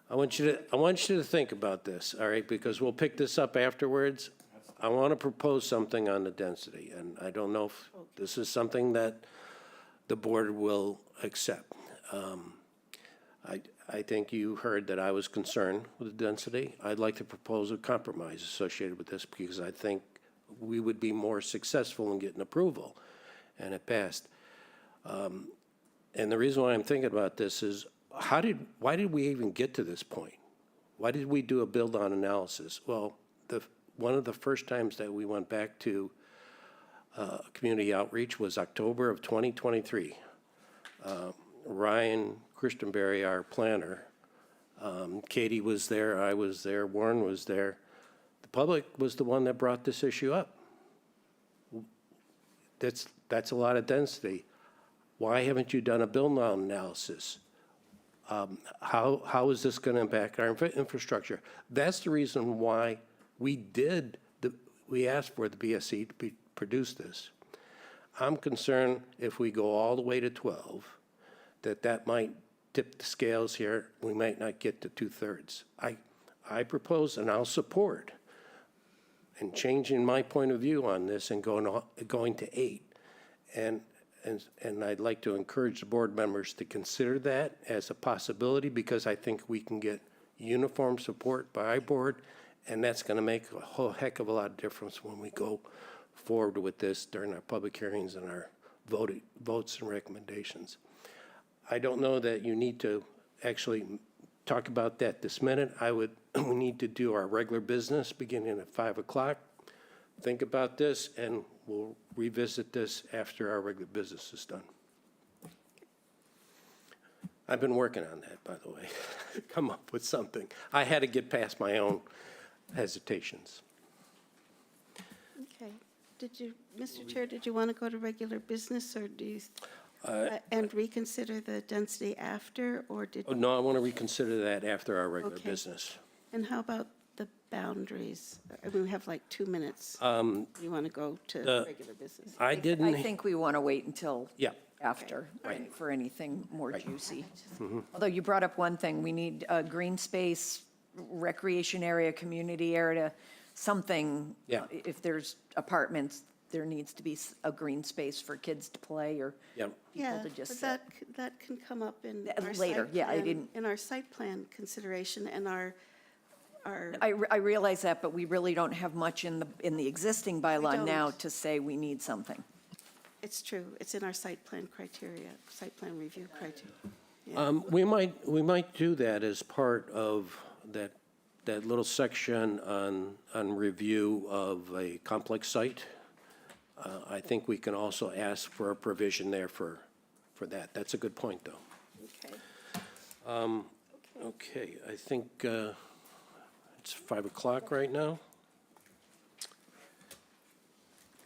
I want you to think about this, all right, because we'll pick this up afterwards. I want to propose something on the density, and I don't know if this is something that the board will accept. I think you heard that I was concerned with the density. I'd like to propose a compromise associated with this because I think we would be more successful in getting approval, and it passed. And the reason why I'm thinking about this is, why did we even get to this point? Why did we do a build-on analysis? Well, one of the first times that we went back to community outreach was October of 2023. Ryan Christenberry, our planner, Katie was there, I was there, Warren was there. The public was the one that brought this issue up. That's a lot of density. Why haven't you done a build-out analysis? How is this going to impact our infrastructure? That's the reason why we asked for the BSC to produce this. I'm concerned if we go all the way to 12, that might tip the scales here. We might not get to 2/3. I propose, and I'll support, and changing my point of view on this and going to 8. And I'd like to encourage the board members to consider that as a possibility, because I think we can get uniform support by our board, and that's going to make a whole heck of a lot of difference when we go forward with this during our public hearings and our votes and recommendations. I don't know that you need to actually talk about that this minute. We need to do our regular business beginning at 5 o'clock. Think about this, and we'll revisit this after our regular business is done. I've been working on that, by the way. Come up with something. I had to get past my own hesitations. Okay. Mr. Chair, did you want to go to regular business, or do you, and reconsider the density after, or did? Oh, no, I want to reconsider that after our regular Okay. business. And how about the boundaries? I mean, we have like 2 minutes. You want to go to regular business? I I didn't, think we want to wait until yeah, after for anything more juicy. Mm-hmm. Although you brought up one thing, we need a green space, recreation area, community area, something. Yeah. If there's apartments, there needs to be a green space for kids to play or yeah. Yeah, people to just but sit. that can come up in our Later, site yeah, I plan- didn't- In our site plan consideration and our, I realize that, but we really don't have much in the existing bylaw now don't. to say we need something. it's true, it's in our site plan criteria, site plan review criteria. We might do that as part of that little section on review of a complex site. I think we can also ask for a provision there for that. That's a good point, though. Okay. Okay, I think it's 5 o'clock right now.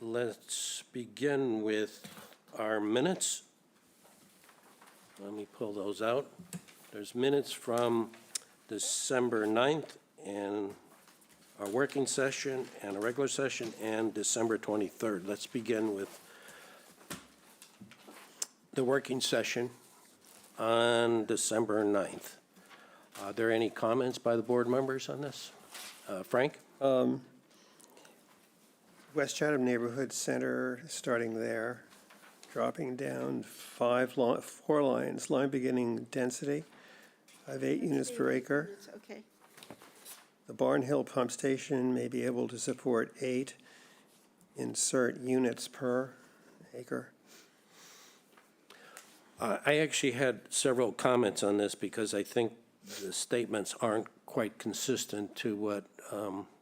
Let's begin with our minutes. Let me pull those out. There's minutes from December 9th and our working session and a regular session, and December 23rd. Let's begin with the working session on December 9th. Are there any comments by the board members on this? Frank? West Chatham Neighborhood Center, starting there, dropping down 4 lines, line beginning density of 8 units per acre. Okay. The Barn Hill Pump Station may be able to support 8, insert units per acre. I actually had several comments on this because I think the statements aren't quite consistent to what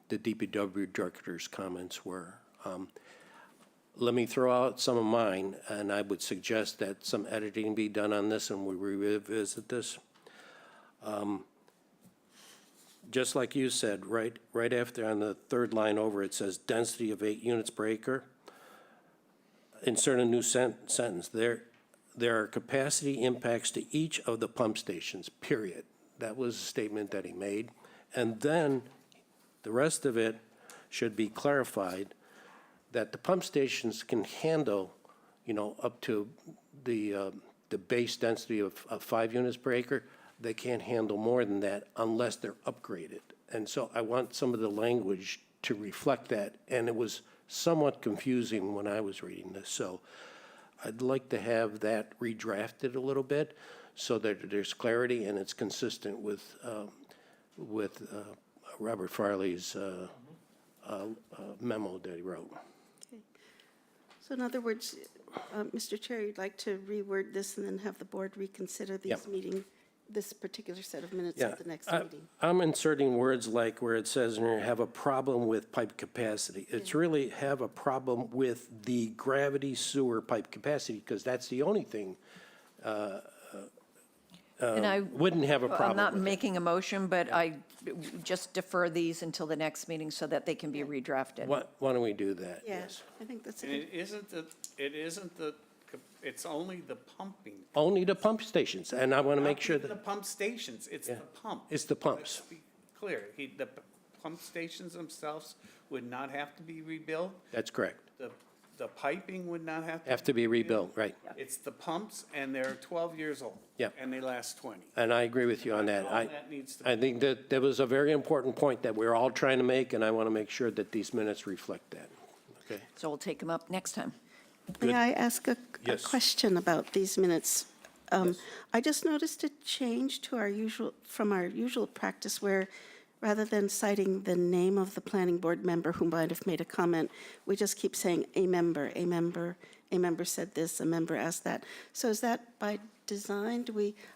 the DPW director's comments were. Let me throw out some of mine, and I would suggest that some editing be done on this and we revisit this. Just like you said, right after on the third line over, it says density of 8 units per acre. Insert a new sentence. There are capacity impacts to each of the pump stations, period. That was a statement that he made. And then the rest of it should be clarified that the pump stations can handle, up to the base density of 5 units per acre. They can't handle more than that unless they're upgraded. And so I want some of the language to reflect that. And it was somewhat confusing when I was reading this. So I'd like to have that redrafted a little bit so that there's clarity and it's consistent with Robert Farley's memo that he wrote. Okay. So in other words, Mr. Chair, you'd like to reword this and then have the board reconsider these this particular set of minutes at the next meeting? I'm inserting words like where it says, have a problem with pipe capacity. It's really have a problem with the gravity sewer pipe capacity, because that's the only thing And I, wouldn't have a problem I'm not with it. making a motion, but I just defer these until the next meeting so that they can be redrafted. Why don't we do that? Yeah, Yes. I think that's a And good, it's only the pumping. Only the pump stations, and I want to make Not sure even that the pump stations, it's the pump. it's the pumps. Let's be clear, the pump stations themselves would not have to be rebuilt. That's correct. The piping would not have to. Have to be rebuilt, right. It's the pumps, and they're 12 years old. Yep. And they last 20. And I agree with you on that. All that needs to be. I think that there was a very important point that we're all trying to make, and I want to make sure that these minutes reflect that. Okay? So we'll take them up next time. may I ask a Yes. question about these minutes? I just noticed a change to from our usual practice where rather than citing the name of the planning board member who might have made a comment, we just keep saying a member said this, a member asked that. So is that by design?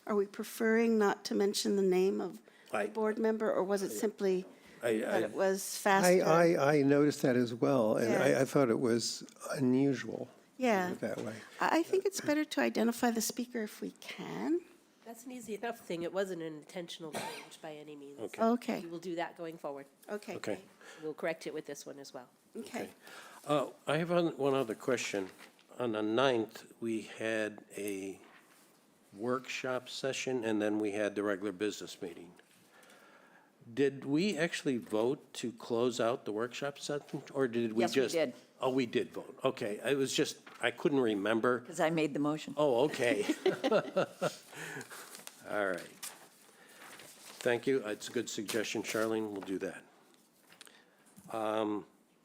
Are we preferring not to mention the name of the board member, or was it simply that it was faster? I noticed that as well, and Yeah. I thought it was unusual Yeah. that way. I think it's better to identify the speaker if we can. That's an easy enough thing. It wasn't an intentional change by any means. Okay, We will do that going forward. okay. Okay. We'll correct it with this one as well. Okay. I have one other question. On the 9th, we had a workshop session, and then we had the regular business meeting. Did we actually vote to close out the workshop session, or did we just? Yes, we did. Oh, we did vote. Okay. It was just, I couldn't remember. Because I made the motion. Oh, okay. All right. Thank you. It's a good suggestion, Charlene. We'll do that.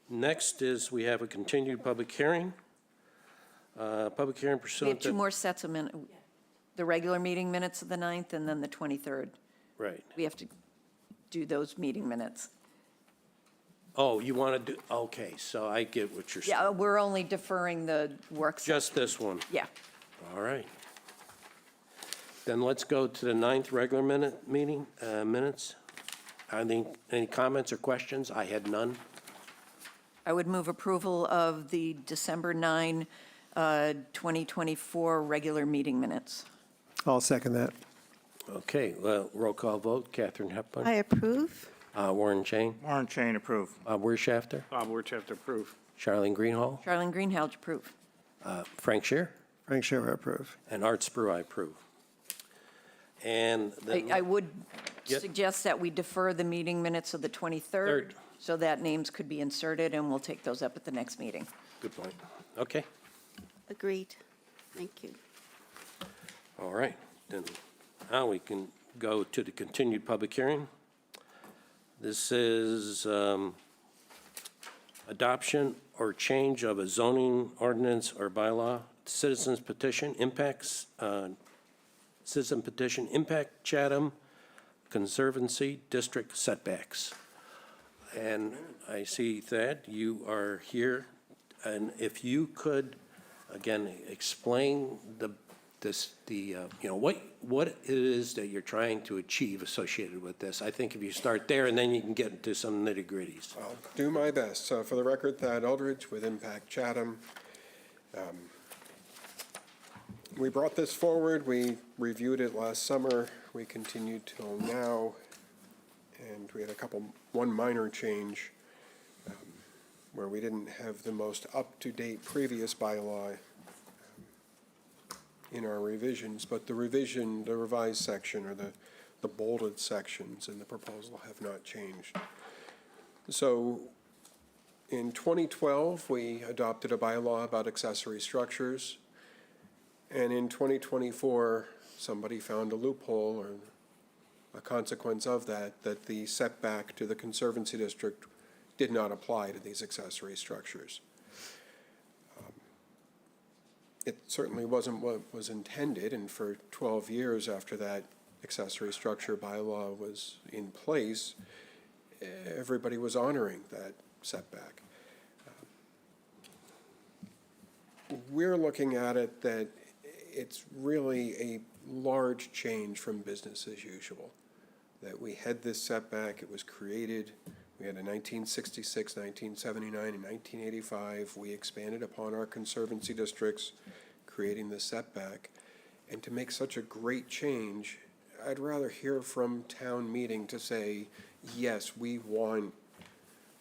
Next is we have a continued public hearing. Public hearing We have pursuant two to. more sets of minutes, the regular meeting minutes of the 9th and then the 23rd. Right. We have to do those meeting minutes. Oh, you want to do, okay, so I get what you're saying. Yeah, we're only deferring the work session. Just this one. Yeah. All right. Then let's go to the 9th regular minutes. Any comments or questions? I had none. I would move approval of the December 9, 2024 regular meeting minutes. I'll second that. Okay, well, roll call vote. Catherine I Hepburn. approve. Warren Chain. Warren Chain, approve. Bob Werschafter. Bob Wirtschafter, approve. Charlene Greenhall. Charlene Greenhalgh, approve. Frank Scheer. Frank Scherer, approve. And Art Spru, I approve. And then. I would Yep. suggest that we defer the meeting minutes of the 23rd, Third. so that names could be inserted, and we'll take those up at the next meeting. Good point. Okay, Agreed. Thank you. all right. Then now we can go to the continued public hearing. This is adoption or change of a zoning ordinance or bylaw, citizens petition impacts, citizen petition impact Chatham Conservancy District setbacks. And I see that you are here, and if you could, again, explain what it is that you're trying to achieve associated with this. I think if you start there, and then you can get into some nitty-gritties. I'll do my best. So for the record, Thad Eldridge with Impact Chatham. We brought this forward. We reviewed it last summer. We continued till now. And we had one minor change where we didn't have the most up-to-date previous bylaw in our revisions, but the revised section, or the bolded sections in the proposal have not changed. So in 2012, we adopted a bylaw about accessory structures, and in 2024, somebody found a loophole or a consequence of that the setback to the Conservancy District did not apply to these accessory structures. It certainly wasn't what was intended, and for 12 years after that accessory structure bylaw was in place, everybody was honoring that setback. We're looking at it that it's really a large change from business as usual, that we had this setback, it was created, we had a 1966, 1979, and 1985. We expanded upon our conservancy districts, creating the setback. And to make such a great change, I'd rather hear from town meeting to say, yes, we want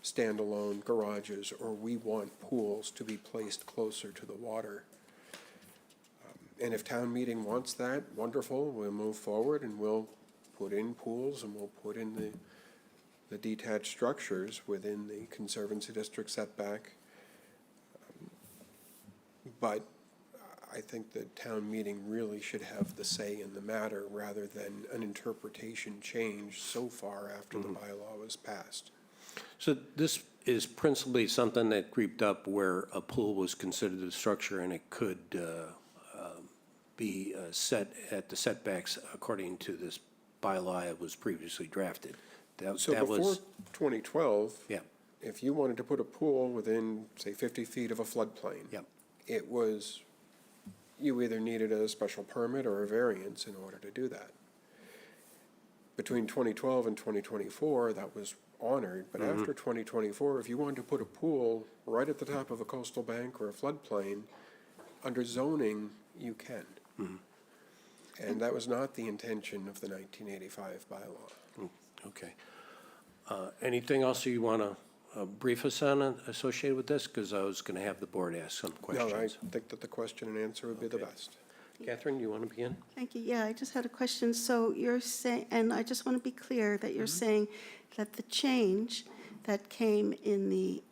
standalone garages, or we want pools to be placed closer to the water. And if town meeting wants that, wonderful, we'll move forward and we'll put in pools and we'll put in the detached structures within the Conservancy District setback. But I think the town meeting really should have the say in the matter rather than an interpretation change so far after the bylaw was passed. So this is principally something that creeped up where a pool was considered a structure and it could be set at the setbacks according to this bylaw that was previously drafted. So before 2012, yeah, if you wanted to put a pool within, say, 50 feet of a floodplain, yeah. it was, you either needed a special permit or a variance in order to do that. Between 2012 and 2024, that was honored, but after 2024, if you wanted to put a pool right at the top of a coastal bank or a floodplain, under zoning, you can. And that was not the intention of the 1985 bylaw. Okay. Anything else you want to brief us on associated with this? Because I was going to have the board ask some questions. No, I think that the question and answer would be the best. Catherine, you want to begin? Thank you. Yeah, I just had a question. So you're saying, and I just want to be clear that you're saying that the change that came in the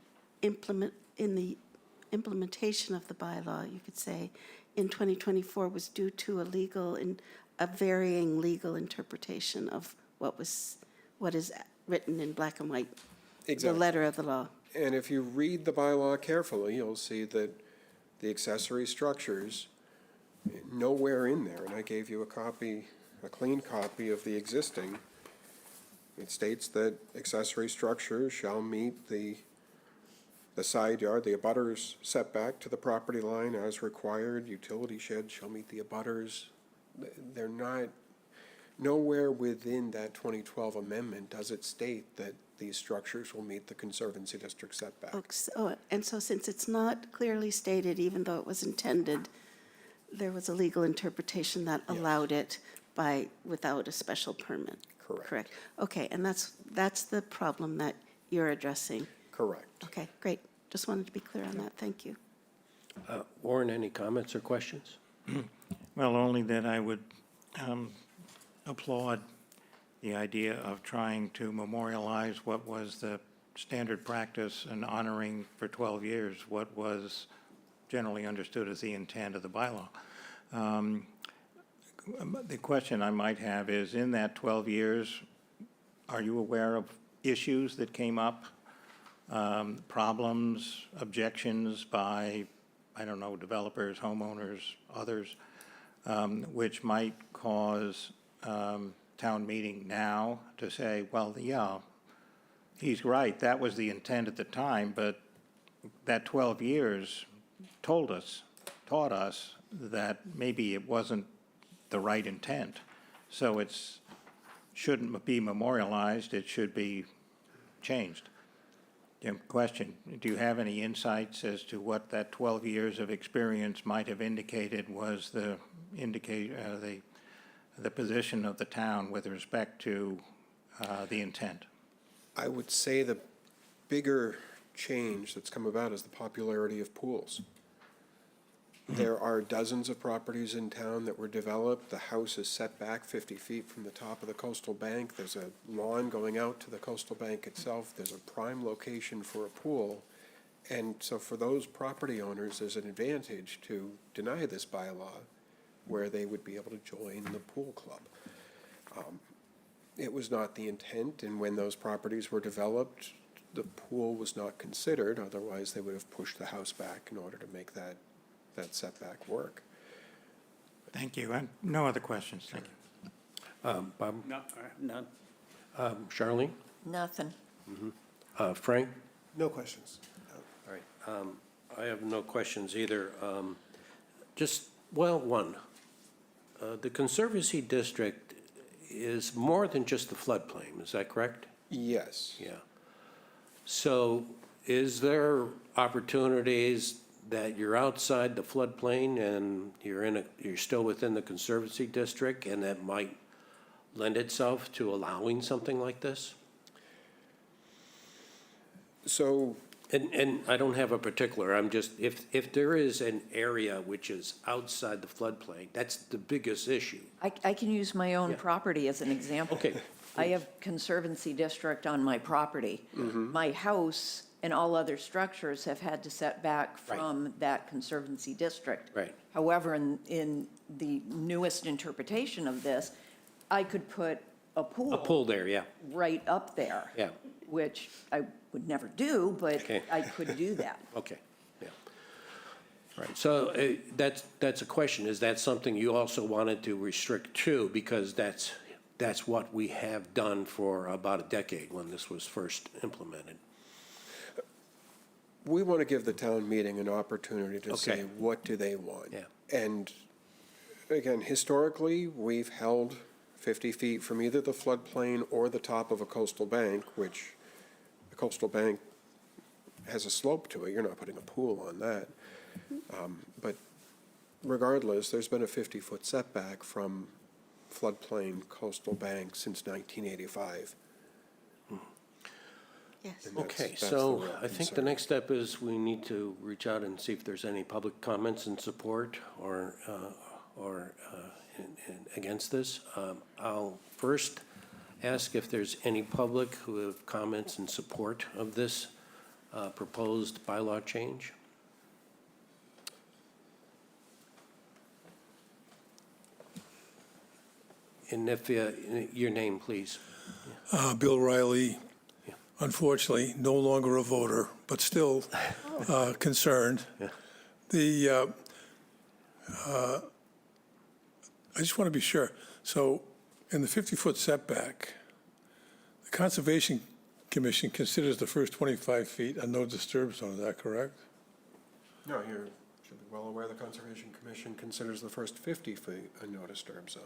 implementation of the bylaw, you could say, in 2024 was due to a varying legal interpretation of what is written in black and white, Exactly. the letter of the law. And if you read the bylaw carefully, you'll see that the accessory structures, nowhere in there, and I gave you a clean copy of the existing, it states that accessory structures shall meet the side yard, the abutters setback to the property line as required. Utility sheds shall meet the abutters. They're not, nowhere within that 2012 amendment does it state that these structures will meet the Conservancy District setback. And so since it's not clearly stated, even though it was intended, there was a legal interpretation that allowed it without a special permit. Correct. Okay, and that's the problem that you're addressing. Correct. Okay, great. Just wanted to be clear on that. Thank you. Warren, any comments or questions? Well, only that I would applaud the idea of trying to memorialize what was the standard practice and honoring for 12 years what was generally understood as the intent of the bylaw. The question I might have is, in that 12 years, are you aware of issues that came up, problems, objections by, I don't know, developers, homeowners, others, which might cause town meeting now to say, well, yeah, he's right, that was the intent at the time, but that 12 years taught us that maybe it wasn't the right intent. So it's, shouldn't be memorialized, it should be changed. Question, do you have any insights as to what that 12 years of experience might have indicated was the position of the town with respect to the intent? I would say the bigger change that's come about is the popularity of pools. There are dozens of properties in town that were developed. The house is set back 50 feet from the top of the coastal bank. There's a lawn going out to the coastal bank itself. There's a prime location for a pool. And so for those property owners, there's an advantage to deny this bylaw where they would be able to join the pool club. It was not the intent, and when those properties were developed, the pool was not considered. Otherwise, they would have pushed the house back in order to make that setback work. Thank you. And no other questions. Thank you. Bob? No, none. Charlene? Nothing. Frank? No questions. All right. I have no questions either. One. The Conservancy District is more than just the floodplain, is that correct? Yes. Yeah. So is there opportunities that you're outside the floodplain and you're still within the Conservancy District, and that might lend itself to allowing something like this? So, And I don't have a particular, I'm just, if there is an area which is outside the floodplain, that's the biggest issue. I can use my own Yeah. property as an example. Okay. I have Conservancy District on my property. My house and all other structures have had to set back Right. from that Conservancy District. Right. However, in the newest interpretation of this, I could put a A pool pool there, yeah, right up there. yeah, Which I would never do, but Okay. I could do that. okay, yeah. All right, so that's a question, is that something you also wanted to restrict to? Because that's what we have done for about a decade when this was first implemented. we want to give the town meeting an opportunity to Okay. say, what do they want? Yeah. And again, historically, we've held 50 feet from either the floodplain or the top of a coastal bank, which the coastal bank has a slope to it. You're not putting a pool on that. But regardless, there's been a 50-foot setback from floodplain coastal bank since 1985. Yes. And that's- Okay, that's the so real I think the concern. next step is we need to reach out and see if there's any public comments in support or against this. I'll first ask if there's any public who have comments in support of this proposed bylaw change. And if, your name, please. Bill Riley, Yeah. unfortunately, no longer a voter, but still concerned. The, I just want to be sure. So in the 50-foot setback, the Conservation Commission considers the first 25 feet a no-disturb zone, is that correct? No, you should be well aware the Conservation Commission considers the first 50 feet a no-disturb zone.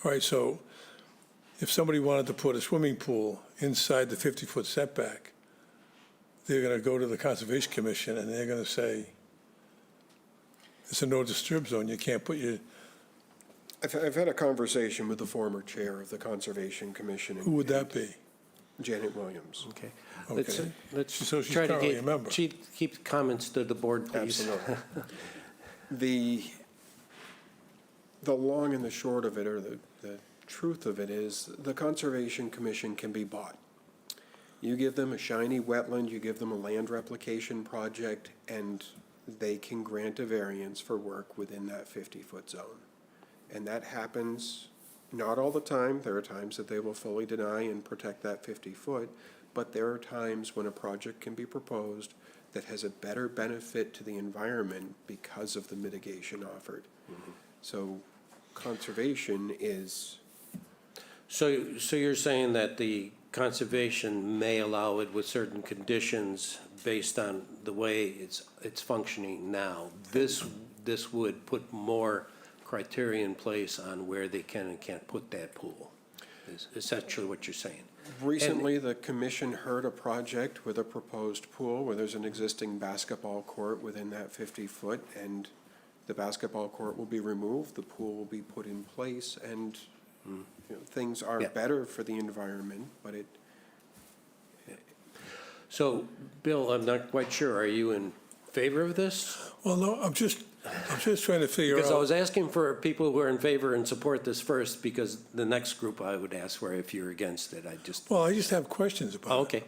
All right, so if somebody wanted to put a swimming pool inside the 50-foot setback, they're going to go to the Conservation Commission and they're going to say, it's a no-disturb zone, you can't put your, I've had a conversation with the former chair of the Conservation Commission. who would that be? Janet Williams. Okay. Okay. Let's So she's try to currently a member. keep comments to the board, please. Absolutely. The long and the short of it, or the truth of it is, the Conservation Commission can be bought. You give them a shiny wetland, you give them a land replication project, and they can grant a variance for work within that 50-foot zone. And that happens not all the time. There are times that they will fully deny and protect that 50-foot, but there are times when a project can be proposed that has a better benefit to the environment because of the mitigation offered. So conservation is, So you're saying that the conservation may allow it with certain conditions based on the way it's functioning now. This would put more criteria in place on where they can and can't put that pool, is essentially what you're saying. recently the commission heard a project with a proposed pool where there's an existing basketball court within that 50-foot, and the basketball court will be removed, the pool will be put in place, and you know, things are Yeah. better for the environment, but it, So, Bill, I'm not quite sure, are you in favor of this? Well, no, I'm just trying to figure Because I out, was asking for people who are in favor and support this first, because the next group I would ask for if you're against it, I just, well, I just have questions about it. oh, okay.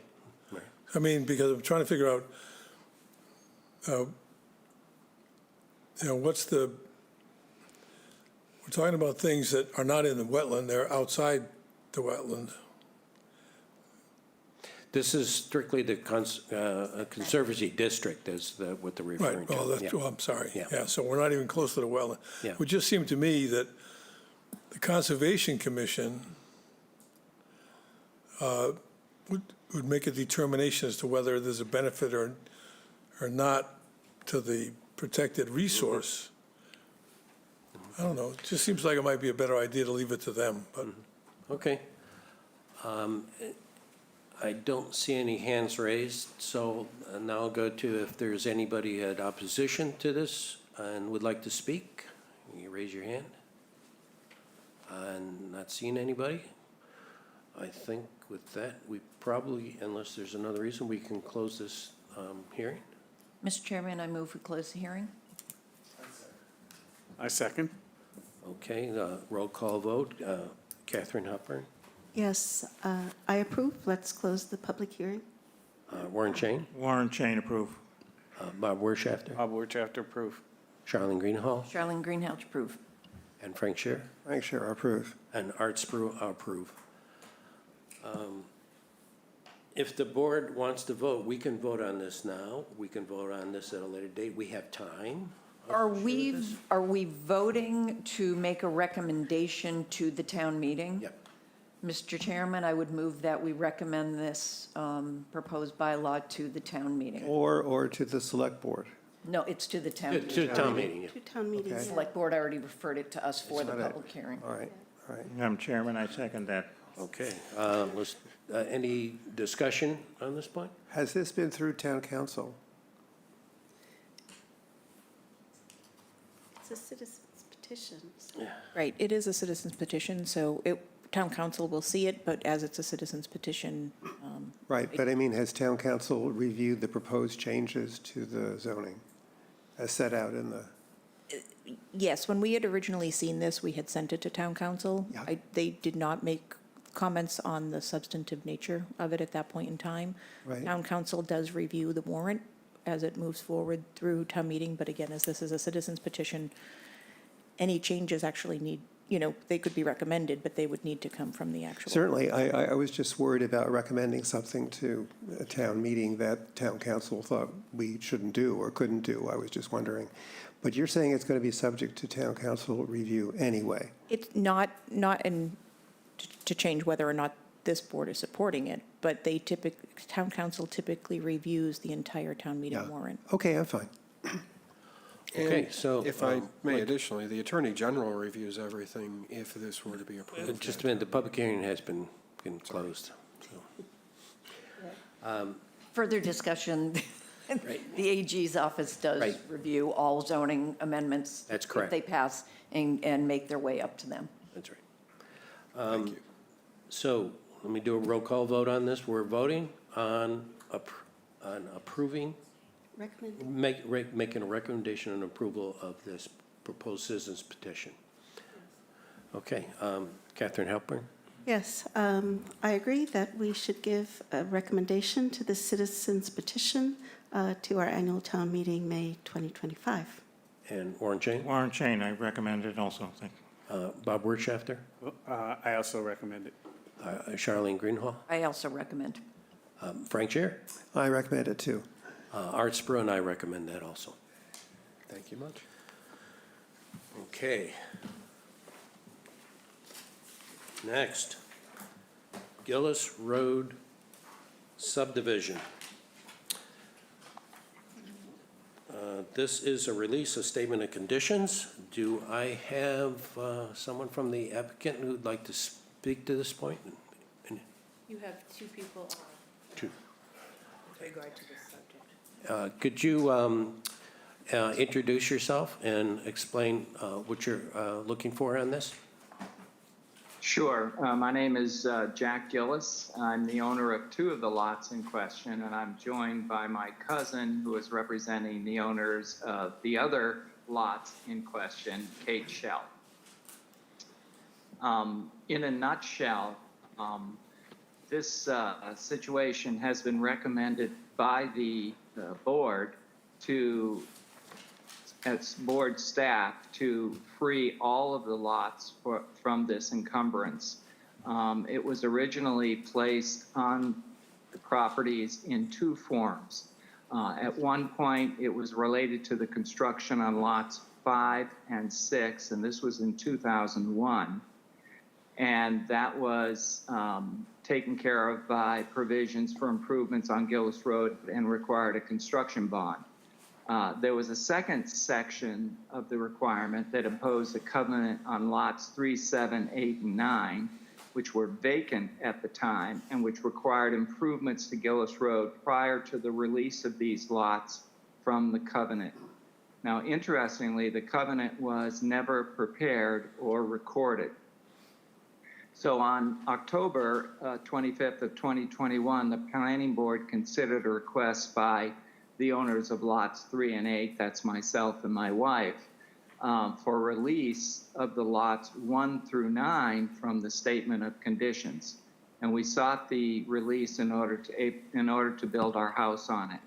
I mean, because I'm trying to figure out, what's the, we're talking about things that are not in the wetland, they're outside the wetland. This is strictly the Conservancy District, is what they're referring Right, to. well, that's, Yeah. well, I'm sorry. Yeah. Yeah, so we're not even close to the wetland. Yeah. It would just seem to me that the Conservation Commission would make a determination as to whether there's a benefit or not to the protected resource. I don't know, it just seems like it might be a better idea to leave it to them, but Okay. I don't see any hands raised, so now I'll go to if there's anybody at opposition to this and would like to speak. You raise your hand. I'm not seeing anybody. I think with that, we probably, unless there's another reason, we can close this hearing. Mr. Chairman, I move we close the hearing. I second. Okay, roll call vote. Catherine Hopper, Yes, I approve. Let's close the public hearing. Warren Chain, Warren Chain, approve. Bob Werschafter, Bob Wirtschafter, approve. Charlene Greenhall, Charlene Greenhouse, approve. and Frank Scher. Frank Scher, approve. And Art Spru, approve. If the board wants to vote, we can vote on this now. We can vote on this at a later date. We have time. Are we voting to make a recommendation to the town meeting? Yep. Mr. Chairman, I would move that we recommend this proposed bylaw to the town meeting. Or to the select board. No, it's to the town To meeting. the town meeting, yeah. Two town meetings. Okay. yeah. Select Board already referred it to us for the not it. public hearing. All right, all right. Madam Chairman, I second that. Okay. Any discussion on this point? Has this been through town council? It's a citizen's petition. so- Right, it is a citizen's petition, so town council will see it, but as it's a citizen's petition, Right, but I mean, has town council reviewed the proposed changes to the zoning as set out in the? yes, when we had originally seen this, we had sent it to town council. Yeah. They did not make comments on the substantive nature of it at that point in time. Right. Town council does review the warrant as it moves forward through town meeting, but again, as this is a citizen's petition, any changes actually need, they could be recommended, but they would need to come from the actual. Certainly, I was just worried about recommending something to a town meeting that town council thought we shouldn't do or couldn't do. I was just wondering. But you're saying it's going to be subject to town council review anyway? It's not to change whether or not this board is supporting it, but town council typically reviews the entire town meeting Yeah. warrant. Okay, I'm fine. Okay, And so. if I may additionally, the Attorney General reviews everything if this were to be approved. Just a minute, the public hearing has been closed. Further discussion, the AG's office does Right. review all zoning amendments. That's correct. That they pass and make their way up to them. That's right. Thank you. So let me do a roll call vote on this. We're voting on approving, Recommend. making a recommendation and approval of this proposed citizens petition. Okay, Catherine Halpern, Yes, I agree that we should give a recommendation to the citizens petition to our annual town meeting, May 2025. and Warren Chain, Warren Chain, I recommend it also. Thank Bob Wirtschafter, I also recommend it. Charlene Greenhall, I also recommend. Frank Chair, I recommend it too. Art Spru, and I recommend that also. Thank you much. Okay. Next, Gillis Road subdivision. This is a release of statement of conditions. Do I have someone from the applicant who'd like to speak to this point? You have two people Two. with regard to this subject. Could you introduce yourself and explain what you're looking for on this? Sure. My name is Jack Gillis. I'm the owner of two of the lots in question, and I'm joined by my cousin, who is representing the owners of the other lots in question, Kate Shell. In a nutshell, this situation has been recommended by the board to as board staff to free all of the lots from this encumbrance. It was originally placed on the properties in two forms. At one point, it was related to the construction on lots 5 and 6, and this was in 2001. And that was taken care of by provisions for improvements on Gillis Road and required a construction bond. There was a second section of the requirement that imposed a covenant on lots 3, 7, 8, and 9, which were vacant at the time and which required improvements to Gillis Road prior to the release of these lots from the covenant. Now, interestingly, the covenant was never prepared or recorded. So on October 25th of 2021, the Planning Board considered a request by the owners of lots 3 and 8, that's myself and my wife, for release of the lots 1 through 9 from the statement of conditions. And we sought the release in order to build our house on it.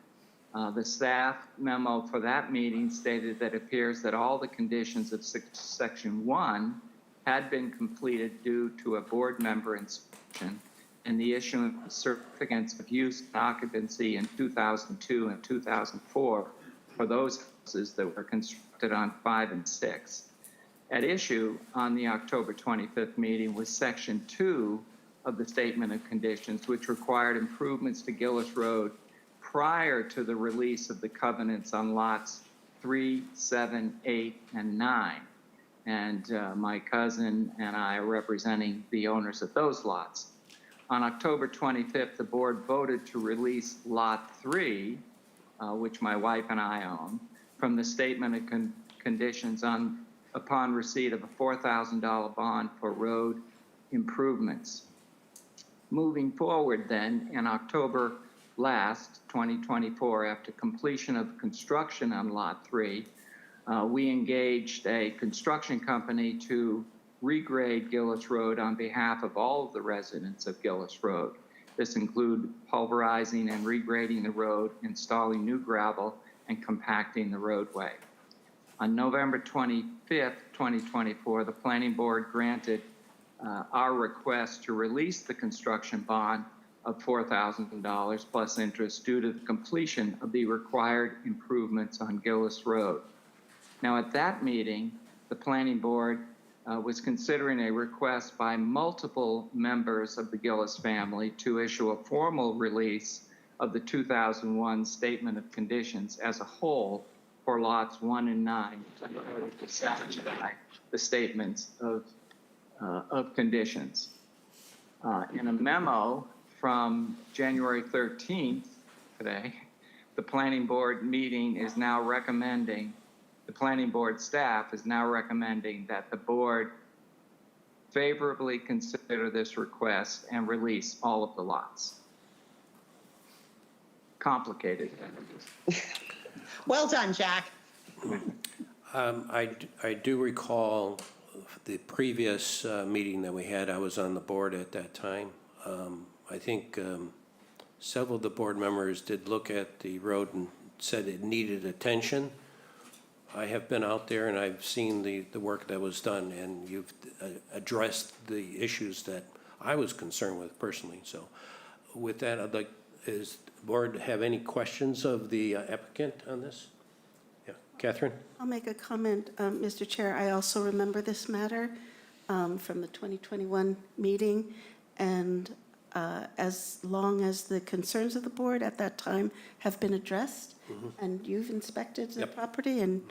The staff memo for that meeting stated that it appears that all the conditions of section 1 had been completed due to a board member inspection and the issuance of certificates of use and occupancy in 2002 and 2004 for those houses that were constructed on 5 and 6. At issue on the October 25th meeting was Section 2 of the Statement of Conditions, which required improvements to Gillis Road prior to the release of the covenants on lots 3, 7, 8, and 9. And my cousin and I are representing the owners of those lots. On October 25th, the board voted to release Lot 3, which my wife and I own, from the statement of conditions upon receipt of a $4,000 bond for road improvements. Moving forward then, in October last, 2024, after completion of construction on Lot 3, we engaged a construction company to regrade Gillis Road on behalf of all of the residents of Gillis Road. This included pulverizing and regrading the road, installing new gravel, and compacting the roadway. On November 25th, 2024, the Planning Board granted our request to release the construction bond of $4,000 plus interest due to the completion of the required improvements on Gillis Road. Now, at that meeting, the Planning Board was considering a request by multiple members of the Gillis family to issue a formal release of the 2001 Statement of Conditions as a whole for lots 1 and 9 to satisfy the statements of conditions. In a memo from January 13th, today, the Planning Board meeting is now recommending the Planning Board staff is now recommending that the board favorably consider this request and release all of the lots. Complicated. Well done, Jack. I do recall the previous meeting that we had. I was on the board at that time. I think several of the board members did look at the road and said it needed attention. I have been out there and I've seen the work that was done, and you've addressed the issues that I was concerned with personally. So with that, I'd like, is the board have any questions of the applicant on this? Yeah, Catherine? I'll make a comment, Mr. Chair. I also remember this matter from the 2021 meeting, and as long as the concerns of the board at that time have been addressed, and you've inspected the Yep. property and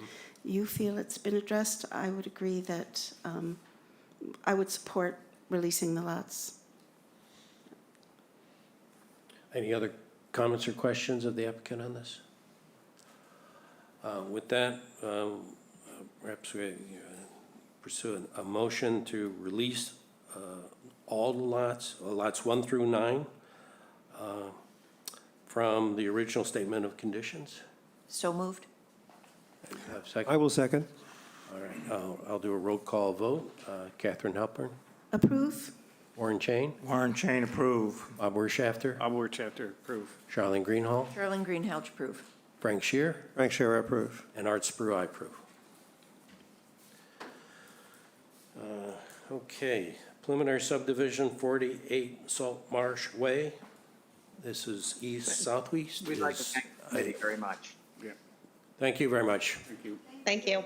you feel it's been addressed, I would agree that I would support releasing the lots. Any other comments or questions of the applicant on this? With that, perhaps we pursue a motion to release all the lots, lots 1 through 9, from the original statement of conditions. So moved? Have a second? I will second. All right, I'll do a roll call vote. Catherine Halpern, Approve? Warren Chain, Warren Chain, approve. Bob Werschafter, Bob Werschafter, approve. Charlene Greenhall, Charlene Greenhalgh, approve. Frank Shear, Frank Scherer, approve. and Art Spru, I approve. Okay, preliminary subdivision 48 Salt Marsh Way. This is east southwest. We'd like to thank the committee very much. Thank you very much. Thank you. Thank you.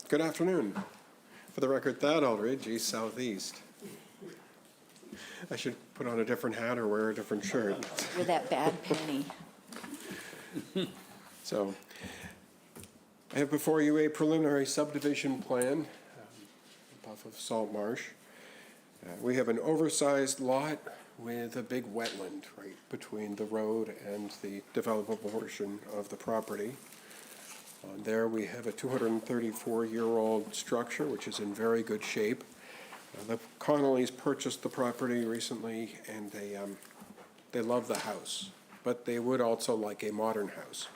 Good afternoon. For the record, Thad Aldridge, East Southeast. I should put on a different hat or wear a different shirt. With that bad penny. So, I have before you a preliminary subdivision plan off of Salt Marsh. We have an oversized lot with a big wetland right between the road and the developable portion of the property. On there, we have a 234-year-old structure, which is in very good shape. The Connollys purchased the property recently, and they love the house, but they would also like a modern house.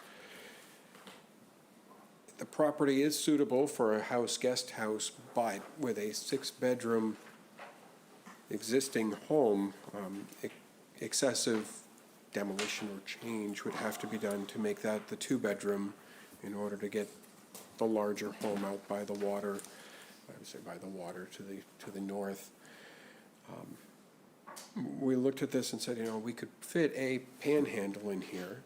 The property is suitable for a guest house, but with a 6-bedroom existing home, excessive demolition or change would have to be done to make that the 2-bedroom in order to get the larger home out by the water, I would say by the water to the north. We looked at this and said, we could fit a panhandle in here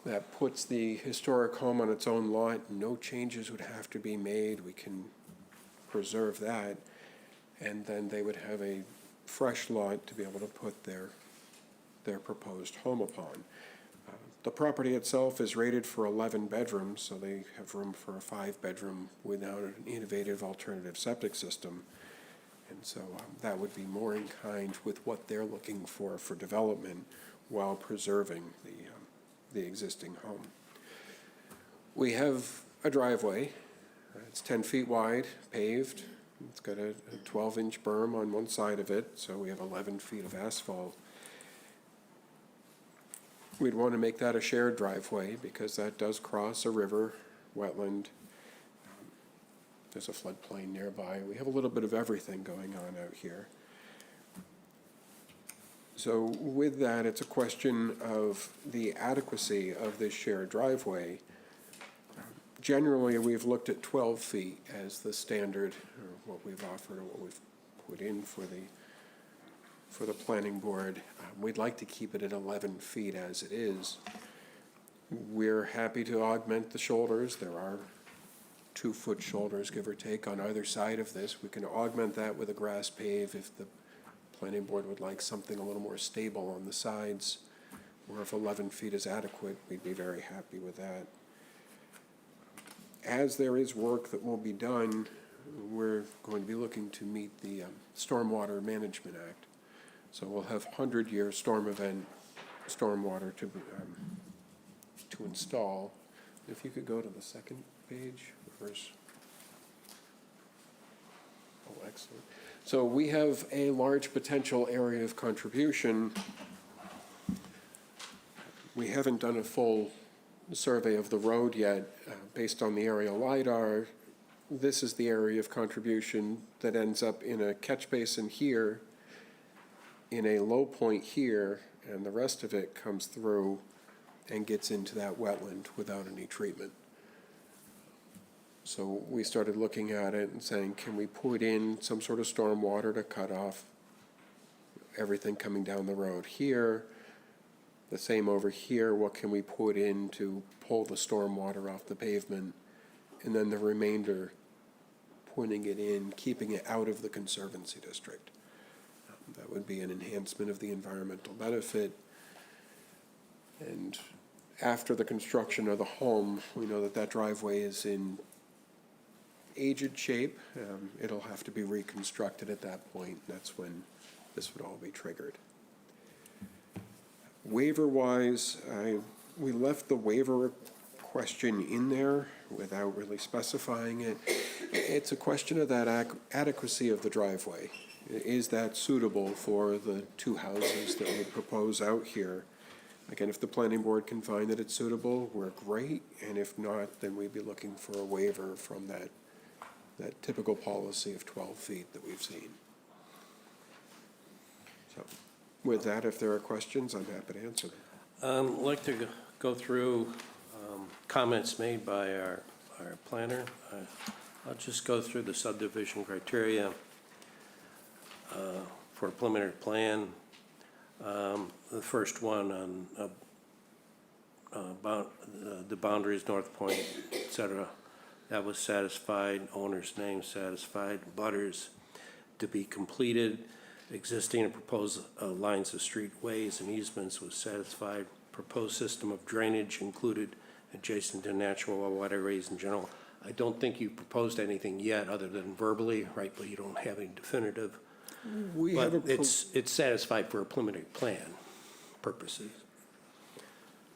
that puts the historic home on its own lot. No changes would have to be made. We can preserve that. And then they would have a fresh lot to be able to put their proposed home upon. The property itself is rated for 11 bedrooms, so they have room for a 5-bedroom without an innovative alternative septic system. And so that would be more in kind with what they're looking for development while preserving the existing home. We have a driveway. It's 10 feet wide, paved. It's got a 12-inch berm on one side of it, so we have 11 feet of asphalt. We'd want to make that a shared driveway because that does cross a river, wetland. There's a floodplain nearby. We have a little bit of everything going on out here. So with that, it's a question of the adequacy of this shared driveway. Generally, we've looked at 12 feet as the standard, or what we've offered, or what we've put in for the planning board. We'd like to keep it at 11 feet as it is. We're happy to augment the shoulders. There are 2-foot shoulders, give or take, on either side of this. We can augment that with a grass pave if the planning board would like something a little more stable on the sides, or if 11 feet is adequate, we'd be very happy with that. As there is work that will be done, we're going to be looking to meet the Stormwater Management Act. So we'll have 100-year storm event stormwater to install. If you could go to the second page, reverse. Oh, excellent. So we have a large potential area of contribution. We haven't done a full survey of the road yet. Based on the aerial LiDAR, this is the area of contribution that ends up in a catch basin here, in a low point here, and the rest of it comes through and gets into that wetland without any treatment. So we started looking at it and saying, can we put in some sort of stormwater to cut off everything coming down the road here? The same over here, what can we put in to pull the stormwater off the pavement? And then the remainder, putting it in, keeping it out of the Conservancy District. That would be an enhancement of the environmental benefit. And after the construction of the home, we know that that driveway is in aged shape. It'll have to be reconstructed at that point. That's when this would all be triggered. Waiver-wise, we left the waiver question in there without really specifying it. It's a question of that adequacy of the driveway. Is that suitable for the two houses that we propose out here? Again, if the planning board can find that it's suitable, we're great, and if not, then we'd be looking for a waiver from that typical policy of 12 feet that we've seen. So, with that, if there are questions, I'm happy to answer them. I'd like to go through comments made by our planner. I'll just go through the subdivision criteria for a preliminary plan. The first one on about the boundaries, North Point, et cetera, that was satisfied. Owner's name satisfied. Butters to be completed. Existing and proposed lines of streetways and easements was satisfied. Proposed system of drainage included adjacent to natural waterways in general. I don't think you proposed anything yet other than verbally, right? But you don't have any definitive. But it's satisfied for a preliminary plan purposes.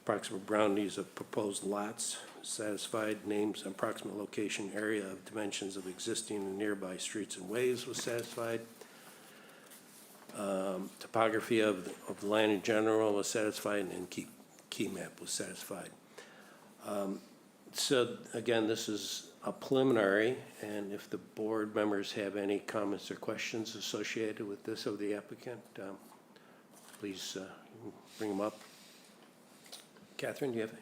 Approximate boundaries of proposed lots satisfied. Names, approximate location, area of dimensions of existing and nearby streets and ways was satisfied. Topography of the land in general was satisfied, and key map was satisfied. So again, this is a preliminary, and if the board members have any comments or questions associated with this of the applicant, please bring them up. Catherine, do you have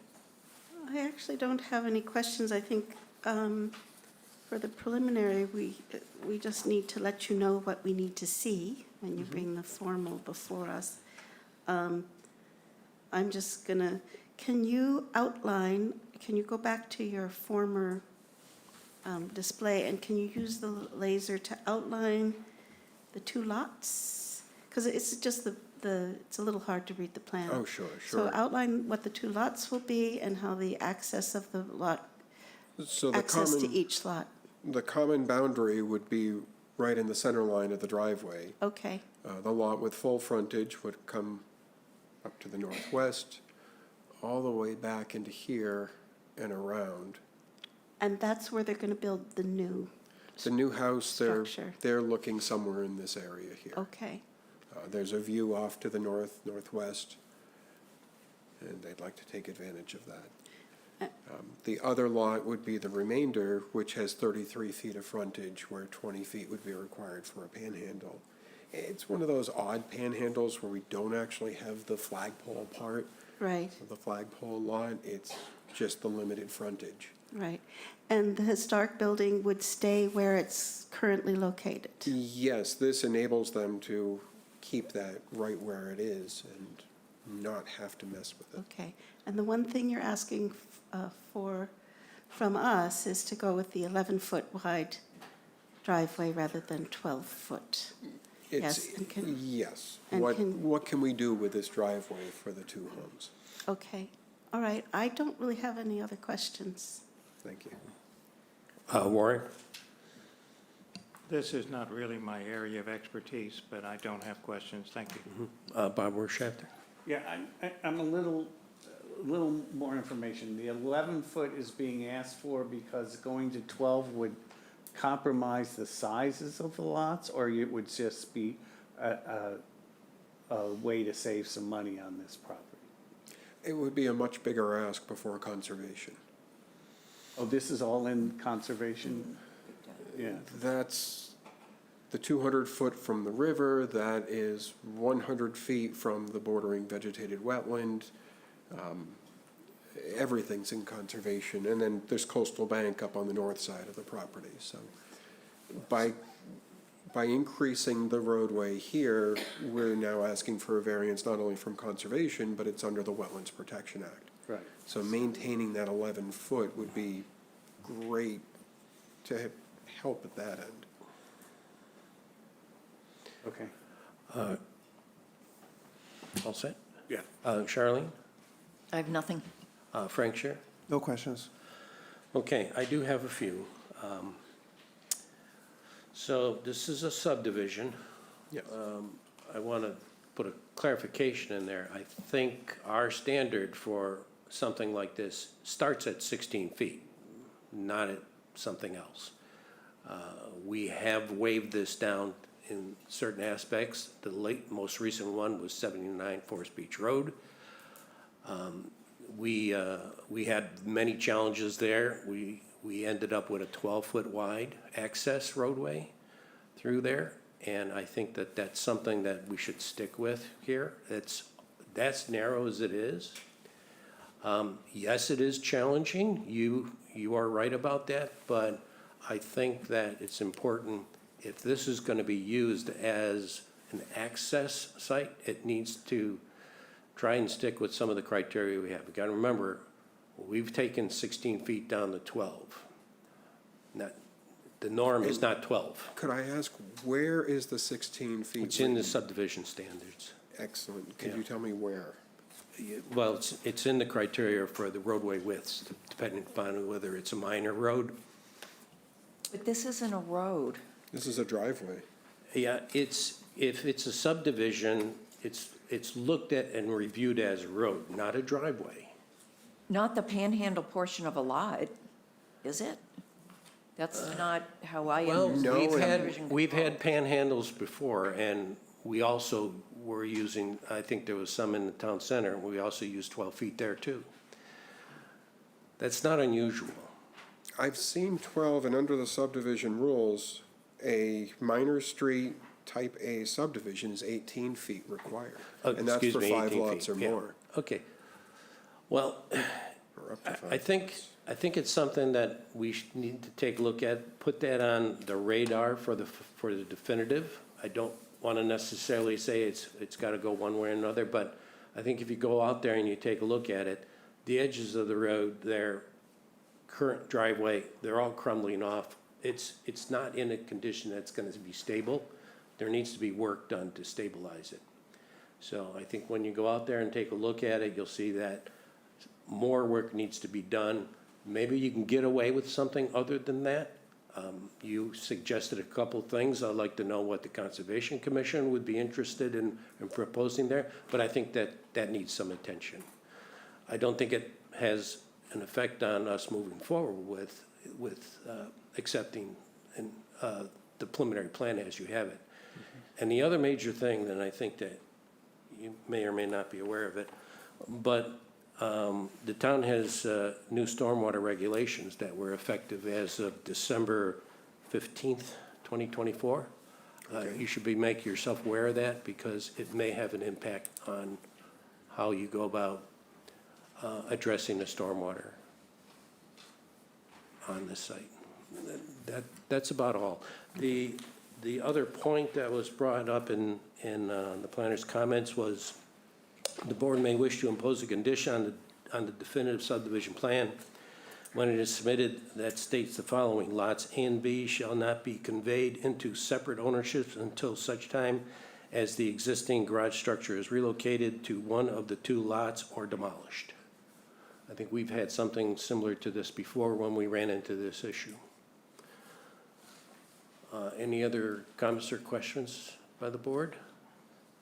any? I actually don't have any questions. I think for the preliminary, we just need to let you know what we need to see when you bring the formal before us. I'm just gonna, can you go back to your former display, and can you use the laser to outline the two lots? Because it's just it's a little hard to read the plan. Oh, sure. So outline what the two lots will be and how the access of the lot, So access to each lot. the common boundary would be right in the center line of the driveway. Okay, The lot with full frontage would come up to the northwest, all the way back into here and around. and that's where they're going to build the new, The new house, Structure. they're looking somewhere in this area here. okay. There's a view off to the northwest, and they'd like to take advantage of that. The other lot would be the remainder, which has 33 feet of frontage, where 20 feet would be required for a panhandle. It's one of those odd panhandles where we don't actually have the flagpole part Right, of the flagpole lot. It's just the limited frontage. right. And the historic building would stay where it's currently located? Yes, this enables them to keep that right where it is and not have to mess with it. Okay. And the one thing you're asking from us is to go with the 11-foot wide driveway rather than 12-foot. Yes, and Yes. and What can we do with this driveway for the two homes? Okay, all right. I don't really have any other questions. Thank you. Warren? This is not really my area of expertise, but I don't have questions. Thank you. Bob Werschafter? Yeah, I'm a little more information. The 11-foot is being asked for because going to 12 would compromise the sizes of the lots, or it would just be a way to save some money on this property? It would be a much bigger ask before conservation. Oh, this is all in conservation? Yeah. That's the 200-foot from the river, that is 100 feet from the bordering vegetated wetland. Everything's in conservation, and then there's coastal bank up on the north side of the property, so by increasing the roadway here, we're now asking for a variance not only from conservation, but it's under the Wetlands Protection Act. Right. So maintaining that 11-foot would be great to help at that end. Okay. All set? Yeah. Charlene? I have nothing. Frank, share? No questions. Okay, I do have a few. So this is a subdivision. Yes. I want to put a clarification in there. I think our standard for something like this starts at 16 feet, not at something else. We have waived this down in certain aspects. The most recent one was 79 Forest Beach Road. We had many challenges there. We ended up with a 12-foot wide access roadway through there, and I think that that's something that we should stick with here. That's narrow as it is. Yes, it is challenging. You are right about that, but I think that it's important, if this is going to be used as an access site, it needs to try and stick with some of the criteria we have. We've got to remember, we've taken 16 feet down to 12. The norm is not 12. Could I ask, where is the 16 feet? It's in the subdivision standards. Excellent. Could Yeah. you tell me where? Well, it's in the criteria for the roadway widths, depending upon whether it's a minor road. But this isn't a road. This is a driveway. Yeah, if it's a subdivision, it's looked at and reviewed as a road, not a driveway. Not the panhandle portion of a lot, is it? That's not how I Well, understand subdivision we've control. had panhandles before, and we also were using, I think there was some in the town center, and we also used 12 feet there too. That's not unusual. I've seen 12, and under the subdivision rules, a minor street type A subdivision is 18 feet required. And that's Excuse for me, 5 18 lots feet, or yeah. more. Okay. Well, Or up to 5 I think, lots. I think it's something that we need to take a look at, put that on the radar for the definitive. I don't want to necessarily say it's got to go one way or another, but I think if you go out there and you take a look at it, the edges of the road, their current driveway, they're all crumbling off. It's not in a condition that's going to be stable. There needs to be work done to stabilize it. So I think when you go out there and take a look at it, you'll see that more work needs to be done. Maybe you can get away with something other than that. You suggested a couple things. I'd like to know what the Conservation Commission would be interested in proposing there, but I think that needs some attention. I don't think it has an effect on us moving forward with accepting the preliminary plan as you have it. And the other major thing that I think that you may or may not be aware of it, but the town has new stormwater regulations that were effective as of December 15th, 2024. You should make yourself aware of that because it may have an impact on how you go about addressing the stormwater on this site. That's about all. The other point that was brought up in the planner's comments was the board may wish to impose a condition on the definitive subdivision plan when it is submitted that states the following: lots A and B shall not be conveyed into separate ownerships until such time as the existing garage structure is relocated to one of the 2 lots or demolished. I think we've had something similar to this before when we ran into this issue. Any other comments or questions by the board?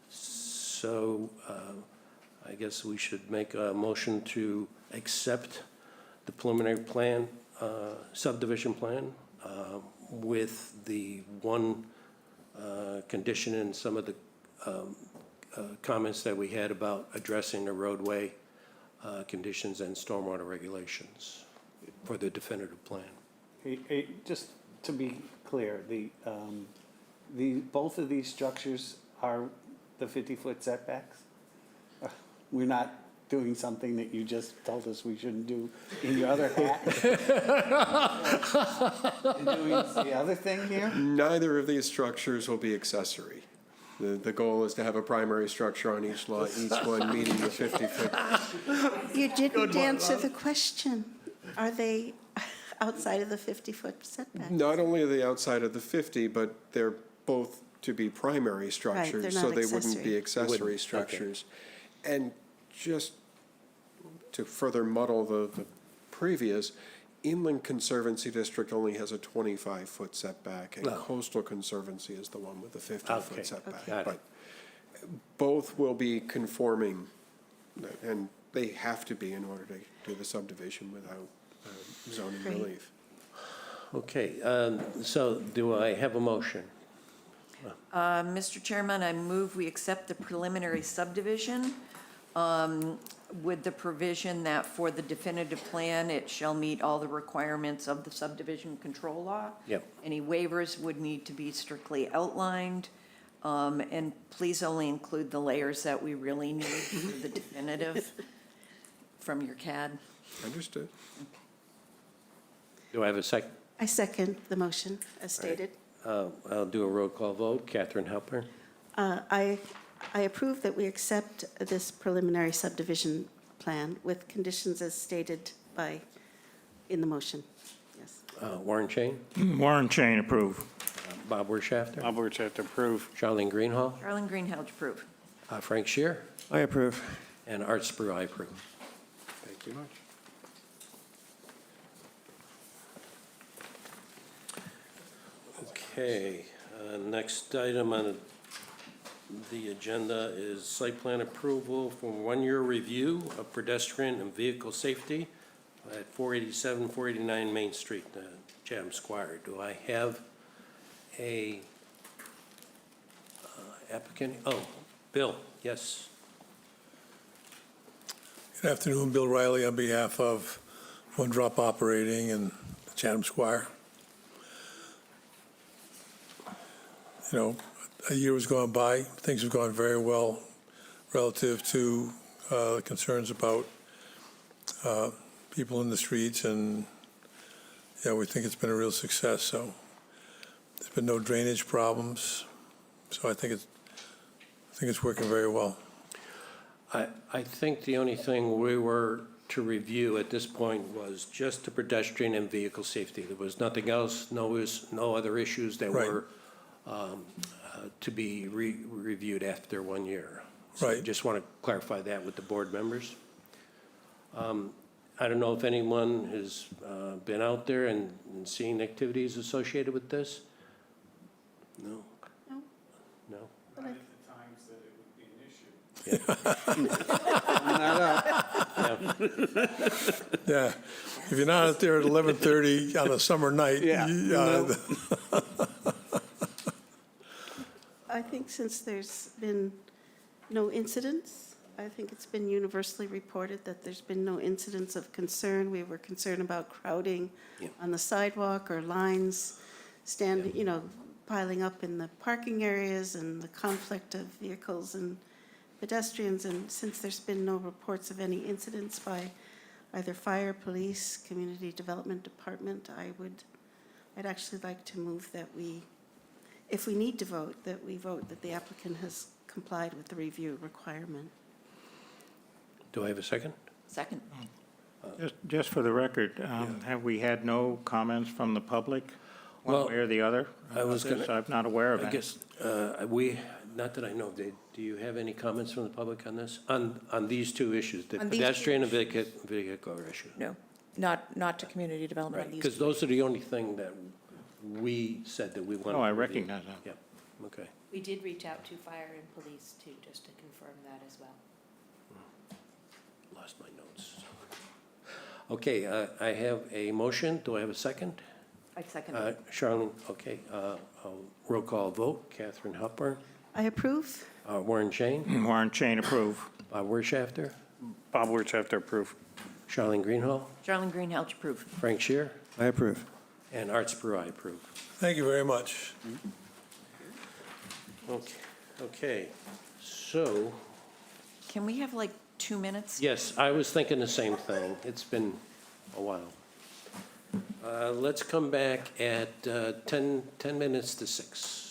So I guess we should make a motion to accept the preliminary plan, subdivision plan, with the one condition and some of the comments that we had about addressing the roadway conditions and stormwater regulations for the definitive plan. Just to be clear, both of these structures are the 50-foot setbacks? We're not doing something that you just told us we shouldn't do in your other hat? And doing the other thing here? Neither of these structures will be accessory. The goal is to have a primary structure on each lot, each one meeting the 50-foot. You didn't answer the question. Are they outside of the 50-foot setback? Not only are they outside of the 50, but they're both to be primary structures, they're so not they wouldn't accessory. be accessory Wouldn't, okay. structures. And just to further muddle the previous, Inland Conservancy District only has a 25-foot setback, and No. Coastal Conservancy is the one with the Okay, 50-foot setback. got it. But both will be conforming, and they have to be in order to do the subdivision without zoning Great. relief. Okay, so do I have a motion? Mr. Chairman, I move we accept the preliminary subdivision with the provision that for the definitive plan, it shall meet all the requirements of the subdivision control law. Yep. Any waivers would need to be strictly outlined. And please only include the layers that we really need for the definitive from your CAD. Understood? Do I have a second? I second the motion as stated. I'll do a roll call vote. Catherine Hepburn? I approve that we accept this preliminary subdivision plan with conditions as stated in the motion. Yes. Warren Chain? Warren Chain, approve. Bob Wertheimer? Bob Wertheimer, approve. Charlene Greenhall? Charlene Greenhalgh, approve. Frank Shear? I approve. And Art Spru, I approve. Thank you much. Okay, next item on the agenda is site plan approval for one-year review of pedestrian and vehicle safety at 487, 489 Main Street, Chatham Square. Do I have a applicant? Oh, Bill, yes. Good afternoon, Bill Riley on behalf of One Drop Operating and Chatham Square. You know, a year has gone by, things have gone very well relative to concerns about people in the streets, and yeah, we think it's been a real success. So there's been no drainage problems, so I think it's working very well. I think the only thing we were to review at this point was just the pedestrian and vehicle safety. There was nothing else, no other issues that Right. were to be reviewed after 1 year. So I Right. just want to clarify that with the board members. I don't know if anyone has been out there and seen activities associated with this? No? No. No? Right at the times that it would be an issue. Yeah, if you're not out there at 11:30 on a summer night, Yeah. I think since there's been no incidents, I think it's been universally reported that there's been no incidents of concern. We were concerned about crowding Yeah. on the sidewalk or lines piling up in the parking areas and the conflict of vehicles and pedestrians. And since there's been no reports of any incidents by either fire, police, community development department, I'd actually like to move that if we need to vote, that we vote that the applicant has complied with the review requirement. Do I have a second? Second. Just for the record, have we had no comments from the public, Well, one way or the other? I was about this? gonna- I'm not aware of I it. guess, not that I know, do you have any comments from the public on this? On these two issues, the On these two pedestrian and vehicle issue? No, not to community development on Right, these. because those are the only thing that we said that we wanted. Oh, I to review. recognize that. Yeah, okay. We did reach out to fire and police too, just to confirm that as well. Lost my notes. Okay, I have a motion. Do I have a second? I second. Charlene, okay, roll call vote. Catherine Hepburn, I approve. Warren Chain, Warren Chain, approve. Bob Wertheimer, Bob Wertheimer, approve. Charlene Greenhall, Charlene Greenhalgh, approve. Frank Shear, I approve. And Arts Brew, I approve. Thank you very much. Okay, so, Can we have like 2 minutes? yes, I was thinking the same thing. It's been a while. Let's come back at 10 minutes to 6.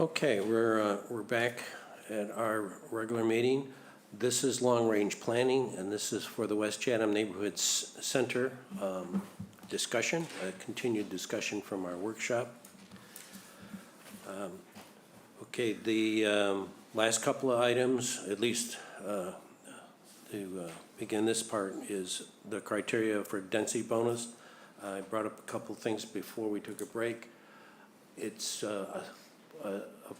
Okay, we're back at our regular meeting. This is long-range planning, and this is for the West Chatham Neighborhood Center discussion, a continued discussion from our workshop. Okay, the last couple of items, at least to begin this part, is the criteria for density bonus. I brought up a couple things before we took a break. It's a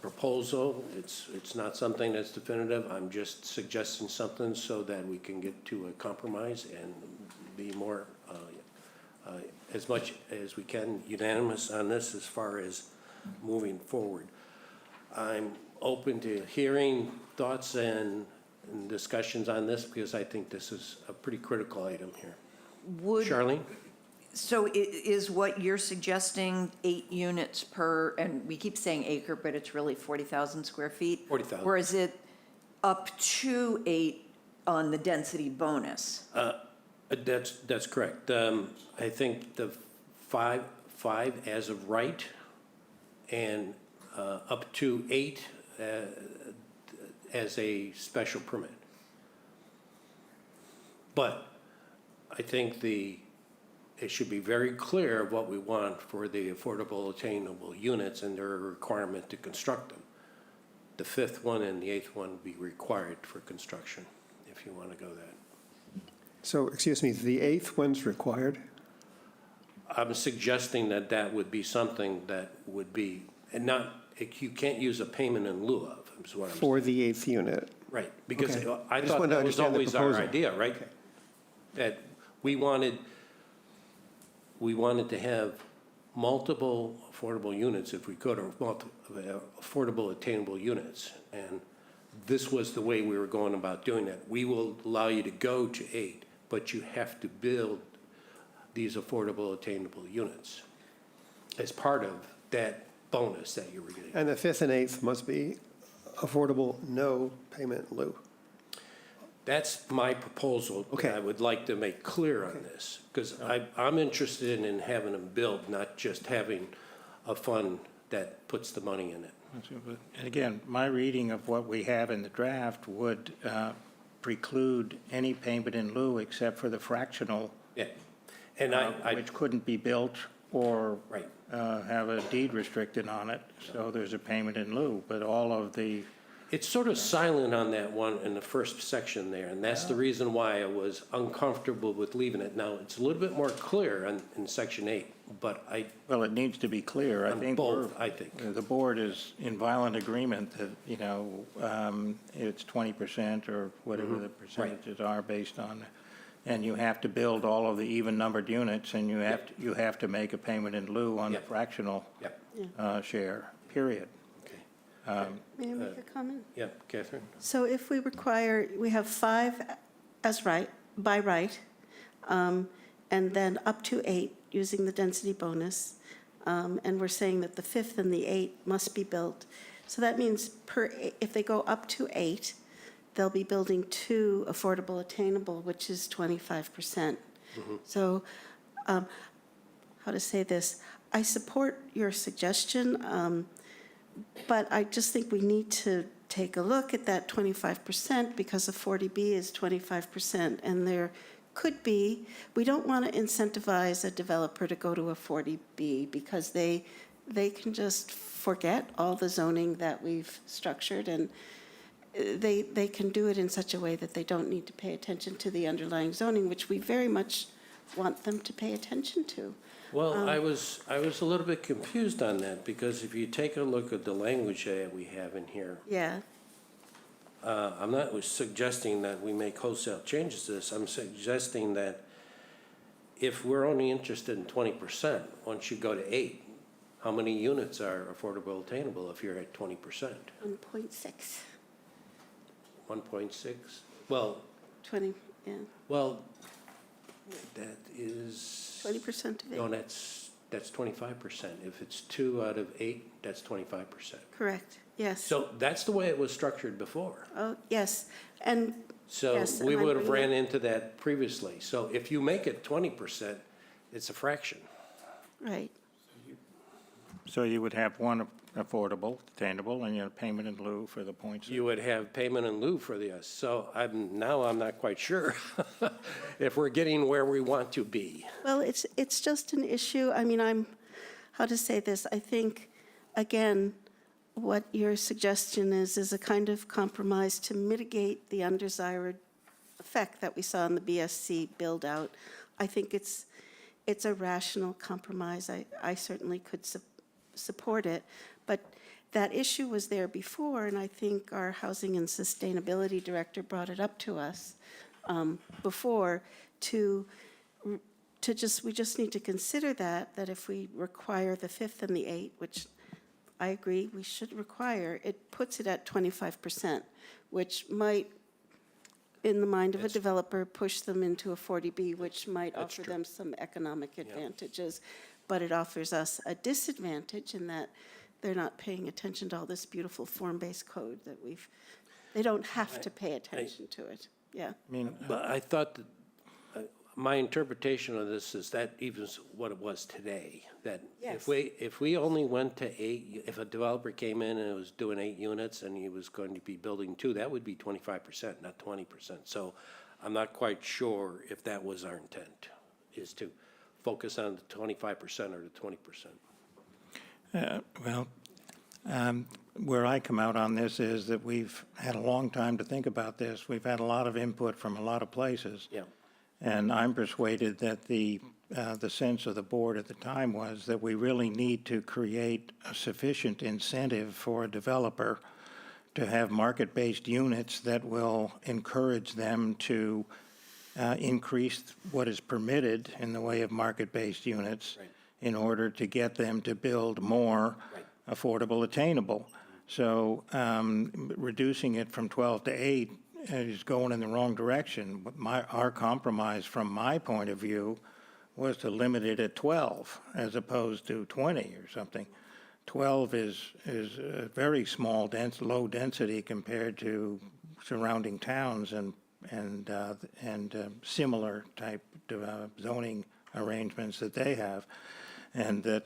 proposal. It's not something that's definitive. I'm just suggesting something so that we can get to a compromise and be more, as much as we can, unanimous on this as far as moving forward. I'm open to hearing thoughts and discussions on this because I think this is a pretty critical item here. Charlene? So is what you're suggesting 8 units per, and we keep saying acre, but it's really 40,000 square feet? 40,000. Or is it up to 8 on the density bonus? That's correct. I think the five as of right, and up to 8 as a special permit. But I think it should be very clear what we want for the affordable attainable units and their requirement to construct them. The 5th one and the 8th one will be required for construction, if you want to go that. So, excuse me, the 8th one's required? I'm suggesting that that would be something that would be, and not, you can't use a payment in lieu of, is what I'm saying. For the 8th unit? Right, because Okay. I just thought wanted to that was understand the always our proposal. idea, right? Okay. That we wanted to have multiple affordable units if we could, or affordable attainable units. And this was the way we were going about doing that. We will allow you to go to 8, but you have to build these affordable attainable units as part of that bonus that you were getting. And the 5th and 8th must be affordable, no payment in lieu. That's my proposal. Okay. I would like to make clear on this, because I'm interested in having them build, not just having a fund that puts the money in it. And again, my reading of what we have in the draft would preclude any payment in lieu except for the fractional, Yeah, and which couldn't be built or Right. Have a deed restricted on it, so there's a payment in lieu. But all of the, it's sort of silent on that one in the first section there, and that's the reason why I was uncomfortable with leaving it. Now, it's a little bit more clear in section 8, but well, it needs to be clear. I on think both, I think. the board is in violent agreement that, it's 20% or whatever the percentages are based on, and you have to build all of the even-numbered units, and you have to make a payment in lieu on the Yep. fractional Yep. share, period. May I make a comment? Yeah, Catherine? So if we require, we have 5 as right, by right, and then up to 8 using the density bonus, and we're saying that the 5th and the 8th must be built. So that means if they go up to 8, they'll be building 2 affordable attainable, which is 25%. So how to say this? I support your suggestion, but I just think we need to take a look at that 25% because a 40B is 25%. And there could be, we don't want to incentivize a developer to go to a 40B because they can just forget all the zoning that we've structured, and they can do it in such a way that they don't need to pay attention to the underlying zoning, which we very much want them to pay attention to. Well, I was a little bit confused on that, because if you take a look at the language that we have in here, Yeah, I'm not suggesting that we make wholesale changes to this. I'm suggesting that if we're only interested in 20%, once you go to 8, how many units are affordable attainable if you're at 20%? 1.6, 1.6? Well, 20, yeah, well, that is... 20% of No, it. that's 25%. If it's 2 out of 8, that's 25%. Correct, yes. So that's the way it was structured before. Oh, yes, and So Yes, we and I would have bring ran into that previously. So if you make it 20%, it's a fraction. right, So you would have one affordable, attainable, and, payment in lieu for the points. You would have payment in lieu for this. So I'm not quite sure if we're getting where we want to be. Well, it's just an issue. I mean, how to say this? I think, again, what your suggestion is a kind of compromise to mitigate the undesired effect that we saw in the BSC build-out. I think it's a rational compromise. I certainly could support it, but that issue was there before, and I think our Housing and Sustainability Director brought it up to us before we just need to consider that if we require the 5th and the 8th, which I agree we should require, it puts it at 25%, which might, in the mind of a developer, push them into a 40B, which might offer them some economic advantages. But it offers us a disadvantage in that they're not paying attention to all this beautiful form-based code that they don't have to pay attention to it. Yeah. I mean, But I thought that, my interpretation of this is that even what it was today, that Yes. if we only went to 8, if a developer came in and was doing 8 units and he was going to be building 2, that would be 25%, not 20%. So I'm not quite sure if that was our intent, is to focus on the 25% or the 20%. Where I come out on this is that we've had a long time to think about this. We've had a lot of input from a lot of places. Yeah. And I'm persuaded that the sense of the board at the time was that we really need to create a sufficient incentive for a developer to have market-based units that will encourage them to increase what is permitted in the way of market-based units in order to get them to build more affordable, attainable. So reducing it from 12 to 8 is going in the wrong direction. Our compromise, from my point of view, was to limit it at 12 as opposed to 20 or something. 12 is a very small, low density compared to surrounding towns and similar type zoning arrangements that they have. And that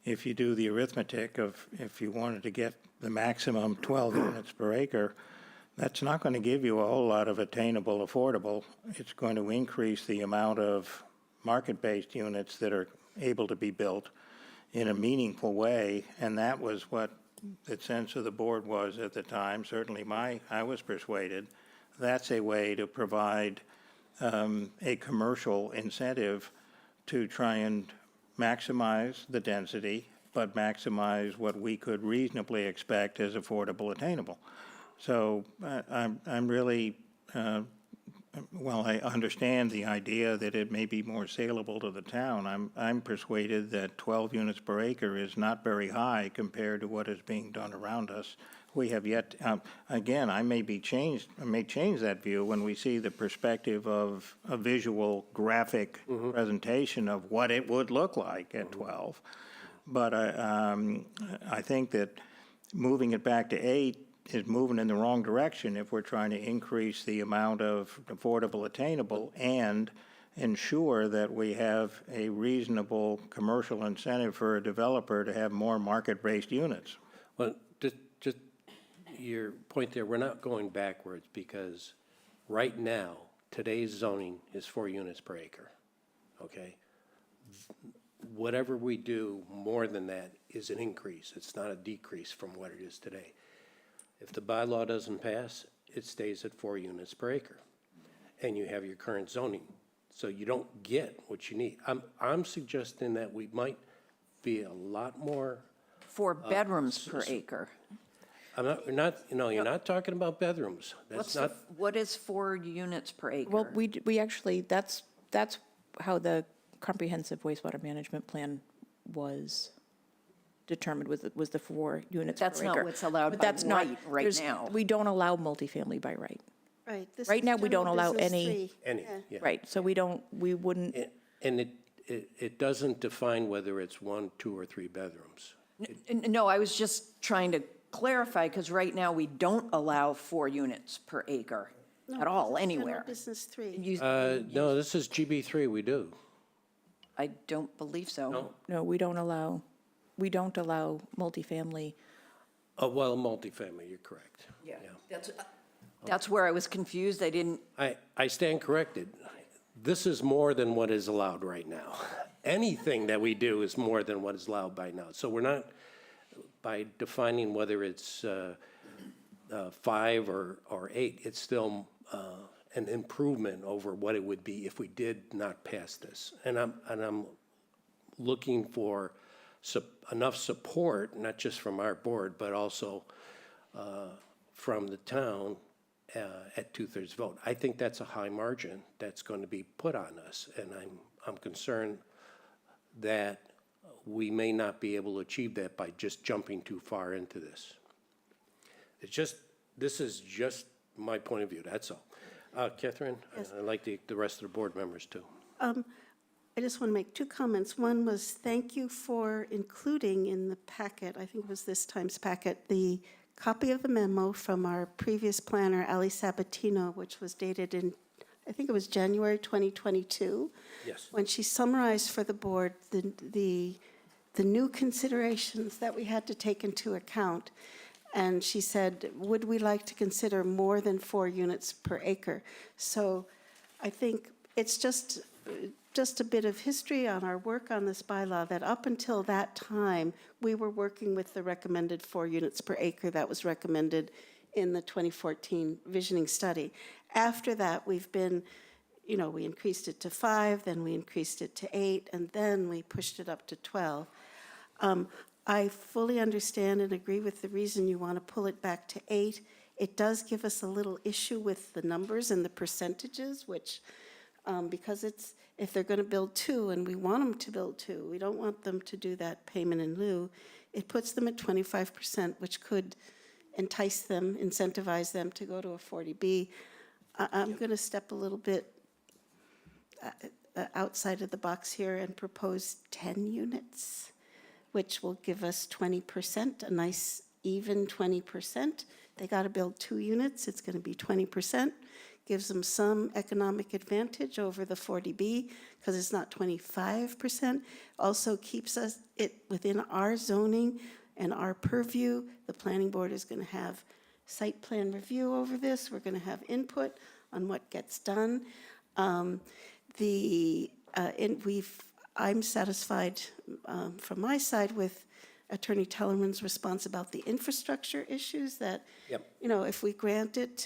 if you do the arithmetic of if you wanted to get the maximum 12 units per acre, that's not going to give you a whole lot of attainable, affordable. It's going to increase the amount of market-based units that are able to be built in a meaningful way, and that was what the sense of the board was at the time. Certainly I was persuaded that's a way to provide a commercial incentive to try and maximize the density, but maximize what we could reasonably expect as affordable, attainable. So I'm really, while I understand the idea that it may be more saleable to the town, I'm persuaded that 12 units per acre is not very high compared to what is being done around us. We have yet, again, I may change that view when we see the perspective of a visual graphic presentation of what it would look like at 12. But I think that moving it back to 8 is moving in the wrong direction if we're trying to increase the amount of affordable, attainable, and ensure that we have a reasonable commercial incentive for a developer to have more market-based units. Well, just your point there, we're not going backwards because right now, today's zoning is 4 units per acre, okay? Whatever we do more than that is an increase. It's not a decrease from what it is today. If the bylaw doesn't pass, it stays at 4 units per acre, and you have your current zoning. So you don't get what you need. I'm suggesting that we might be a lot more. 4 bedrooms per acre. You're not talking about bedrooms. That's not. What is 4 units per acre? Well, we actually, that's how the comprehensive wastewater management plan was determined, was the 4 units per acre. That's not what's allowed But by that's not- right there's- now. We don't allow multifamily by right. Right. This Right is now, we don't general allow business any- 3. Yeah. Right, so we wouldn't, And it doesn't define whether it's 1, 2, or 3 bedrooms. No, I was just trying to clarify, because right now we don't allow 4 units per acre at all, General anywhere. business 3. No, this is GB3, we do. I don't believe so. No? no, we don't allow multifamily Well, multifamily, you're correct. Yeah, that's where I was confused. I didn't, I stand corrected. This is more than what is allowed right now. Anything that we do is more than what is allowed by now. So we're not, by defining whether it's 5 or 8, it's still an improvement over what it would be if we did not pass this. And I'm looking for enough support, not just from our board, but also from the town at 2/3 vote. I think that's a high margin that's going to be put on us, and I'm concerned that we may not be able to achieve that by just jumping too far into this. This is just my point of view, that's all. Catherine, Yes. I'd like the rest of the board members too. I just want to make 2 comments. One was thank you for including in the packet, I think it was this time's packet, the copy of the memo from our previous planner, Ali Sabatino, which was dated in, I think it was January 2022. Yes. When she summarized for the board the new considerations that we had to take into account. And she said, would we like to consider more than 4 units per acre? So I think it's just a bit of history on our work on this bylaw, that up until that time, we were working with the recommended 4 units per acre that was recommended in the 2014 visioning study. After that, we've been, we increased it to 5, then we increased it to 8, and then we pushed it up to 12. I fully understand and agree with the reason you want to pull it back to 8. It does give us a little issue with the numbers and the percentages, which, because if they're going to build 2 and we want them to build 2, we don't want them to do that payment in lieu, it puts them at 25%, which could entice them, incentivize them to go to a 40B. I'm going to step a little bit outside of the box here and propose 10 units, which will give us 20%, a nice even 20%. They got to build 2 units, it's going to be 20%. Gives them some economic advantage over the 40B because it's not 25%. Also keeps it within our zoning and our purview. The planning board is going to have site plan review over this. We're going to have input on what gets done. I'm satisfied from my side with Attorney Tellerman's response about the infrastructure issues that, if we grant it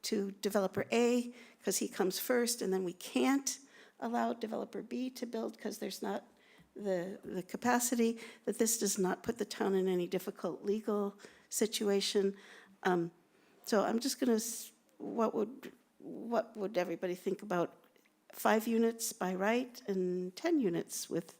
to developer A, because he comes first, and then we can't allow developer B to build because there's not the capacity, that this does not put the town in any difficult legal situation. So I'm just going to, what would everybody think about 5 units by right and 10 units with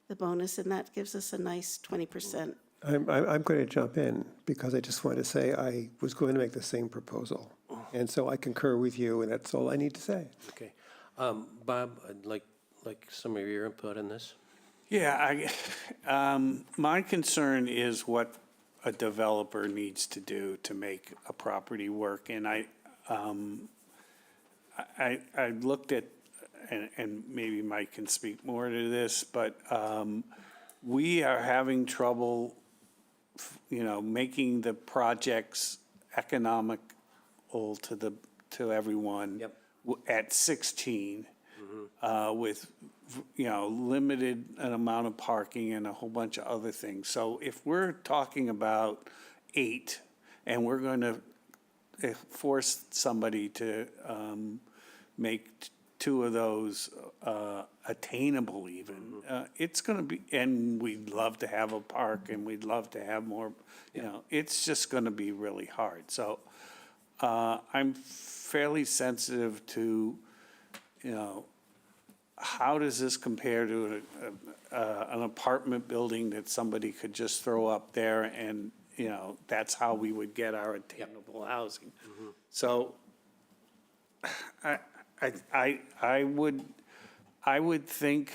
the bonus, and that gives us a nice 20%. I'm going to jump in because I just wanted to say I was going to make the same proposal. And so I concur with you, and that's all I need to say. Okay. Bob, I'd like some of your input on this. Yeah, my concern is what a developer needs to do to make a property work. And I looked at, and maybe Mike can speak more to this, but we are having trouble, making the projects economical to everyone at 16, with limited an amount of parking and a whole bunch of other things. So if we're talking about 8 and we're going to force somebody to make 2 of those attainable even, it's going to be, and we'd love to have a park and we'd love to have more, it's just going to be really hard. So I'm fairly sensitive to, how does this compare to an apartment building that somebody could just throw up there and, that's how we would get our attainable housing. So I would think,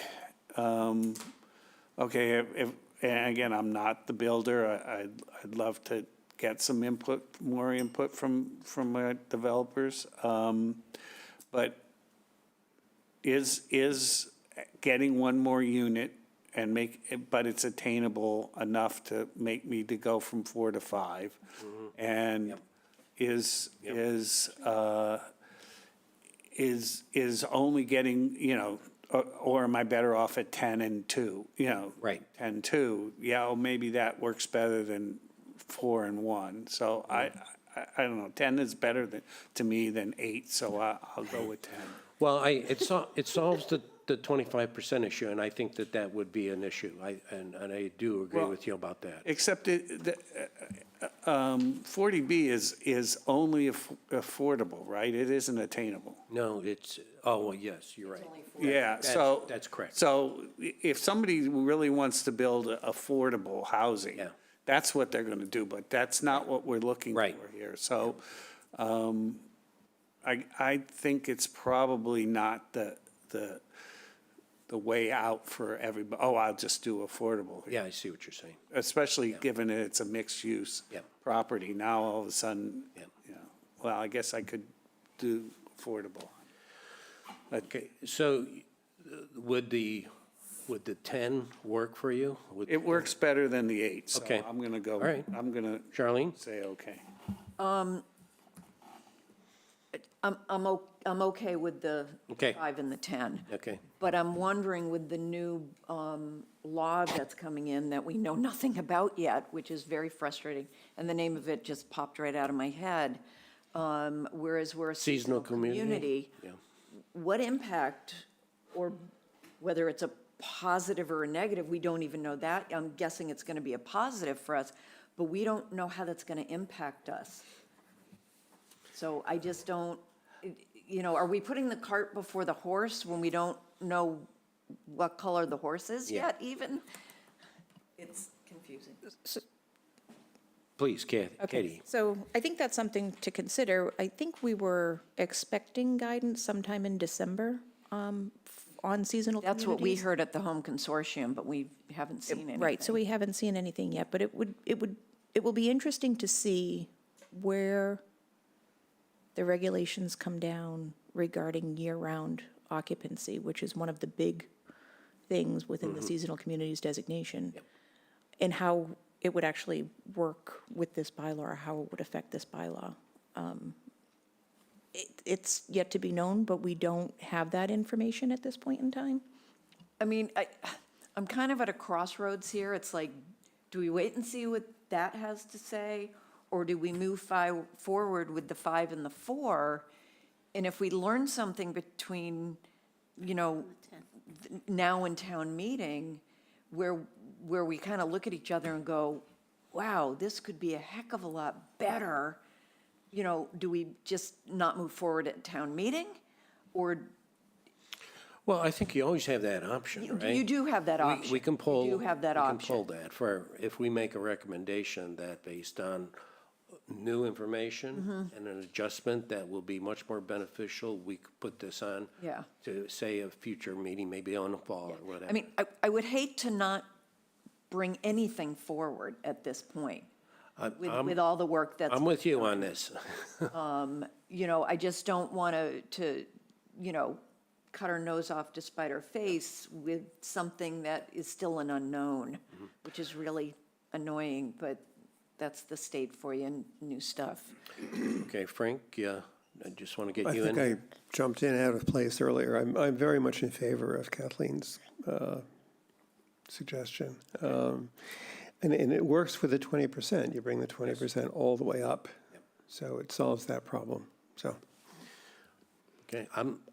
okay, and again, I'm not the builder. I'd love to get some more input from developers. But is getting 1 more unit and but it's attainable enough to make me to go from 4 to 5. And is only getting, or am I better off at 10 and 2, Right. 10, 2, maybe that works better than 4 and 1. So I don't know, 10 is better to me than 8, so I'll go with 10. Well, it solves the 25% issue, and I think that would be an issue. And I do agree with you about that. Except 40B is only affordable, right? It isn't attainable. No, well, yes, you're right. Yeah, so. That's correct. So if somebody really wants to build affordable housing, Yeah. that's what they're going to do, but that's not what we're looking for Right. here. So I think it's probably not the way out for everybody. Oh, I'll just do affordable here. Yeah, I see what you're saying. Especially given that it's a mixed-use Yeah. property. Now, all of a sudden, Yeah. well, I guess I could do affordable. Okay, so would the 10 work for you? It works better than the 8, so Okay. I'm going to go. All right. I'm going to Charlene? say okay. I'm okay with the Okay. 5 and the 10. Okay. But I'm wondering with the new law that's coming in that we know nothing about yet, which is very frustrating, and the name of it just popped right out of my head, whereas we're a Seasonal seasonal community? community, Yeah. what impact, or whether it's a positive or a negative, we don't even know that. I'm guessing it's going to be a positive for us, but we don't know how that's going to impact us. So I just don't, are we putting the cart before the horse when we don't know what color the horse is Yeah. yet even? It's confusing. Please, Okay, Katie. so I think that's something to consider. I think we were expecting guidance sometime in December on seasonal communities. That's what we heard at the Home Consortium, but we haven't seen anything. Right, so we haven't seen anything yet, but it will be interesting to see where the regulations come down regarding year-round occupancy, which is one of the big things within the seasonal communities designation, and how it would actually work with this bylaw, or how it would affect this bylaw. It's yet to be known, but we don't have that information at this point in time. I mean, I'm kind of at a crossroads here. It's like, do we wait and see what that has to say? Or do we move forward with the 5 and the 4? And if we learn something between, now and town meeting, where we kind of look at each other and go, wow, this could be a heck of a lot better, do we just not move forward at town meeting? Or Well, I think you always have that option, right? you do have that option. We can pull. You do have that option. We can pull that if we make a recommendation that based on new information and an adjustment that will be much more beneficial, we could put this on. Yeah. To say a future meeting, maybe on the fall or whatever. I mean, I would hate to not bring anything forward at this point with all the work that's. I'm with you on this. I just don't want to cut our nose off to spite our face with something that is still an unknown, which is really annoying, but that's the state for you, and new stuff. Okay, Frank, yeah, I just want to get I you think in. I jumped in out of place earlier. I'm very much in favor of Kathleen's suggestion. And it works with the 20%. You bring the 20% all the way up. So it solves that problem, so. Okay,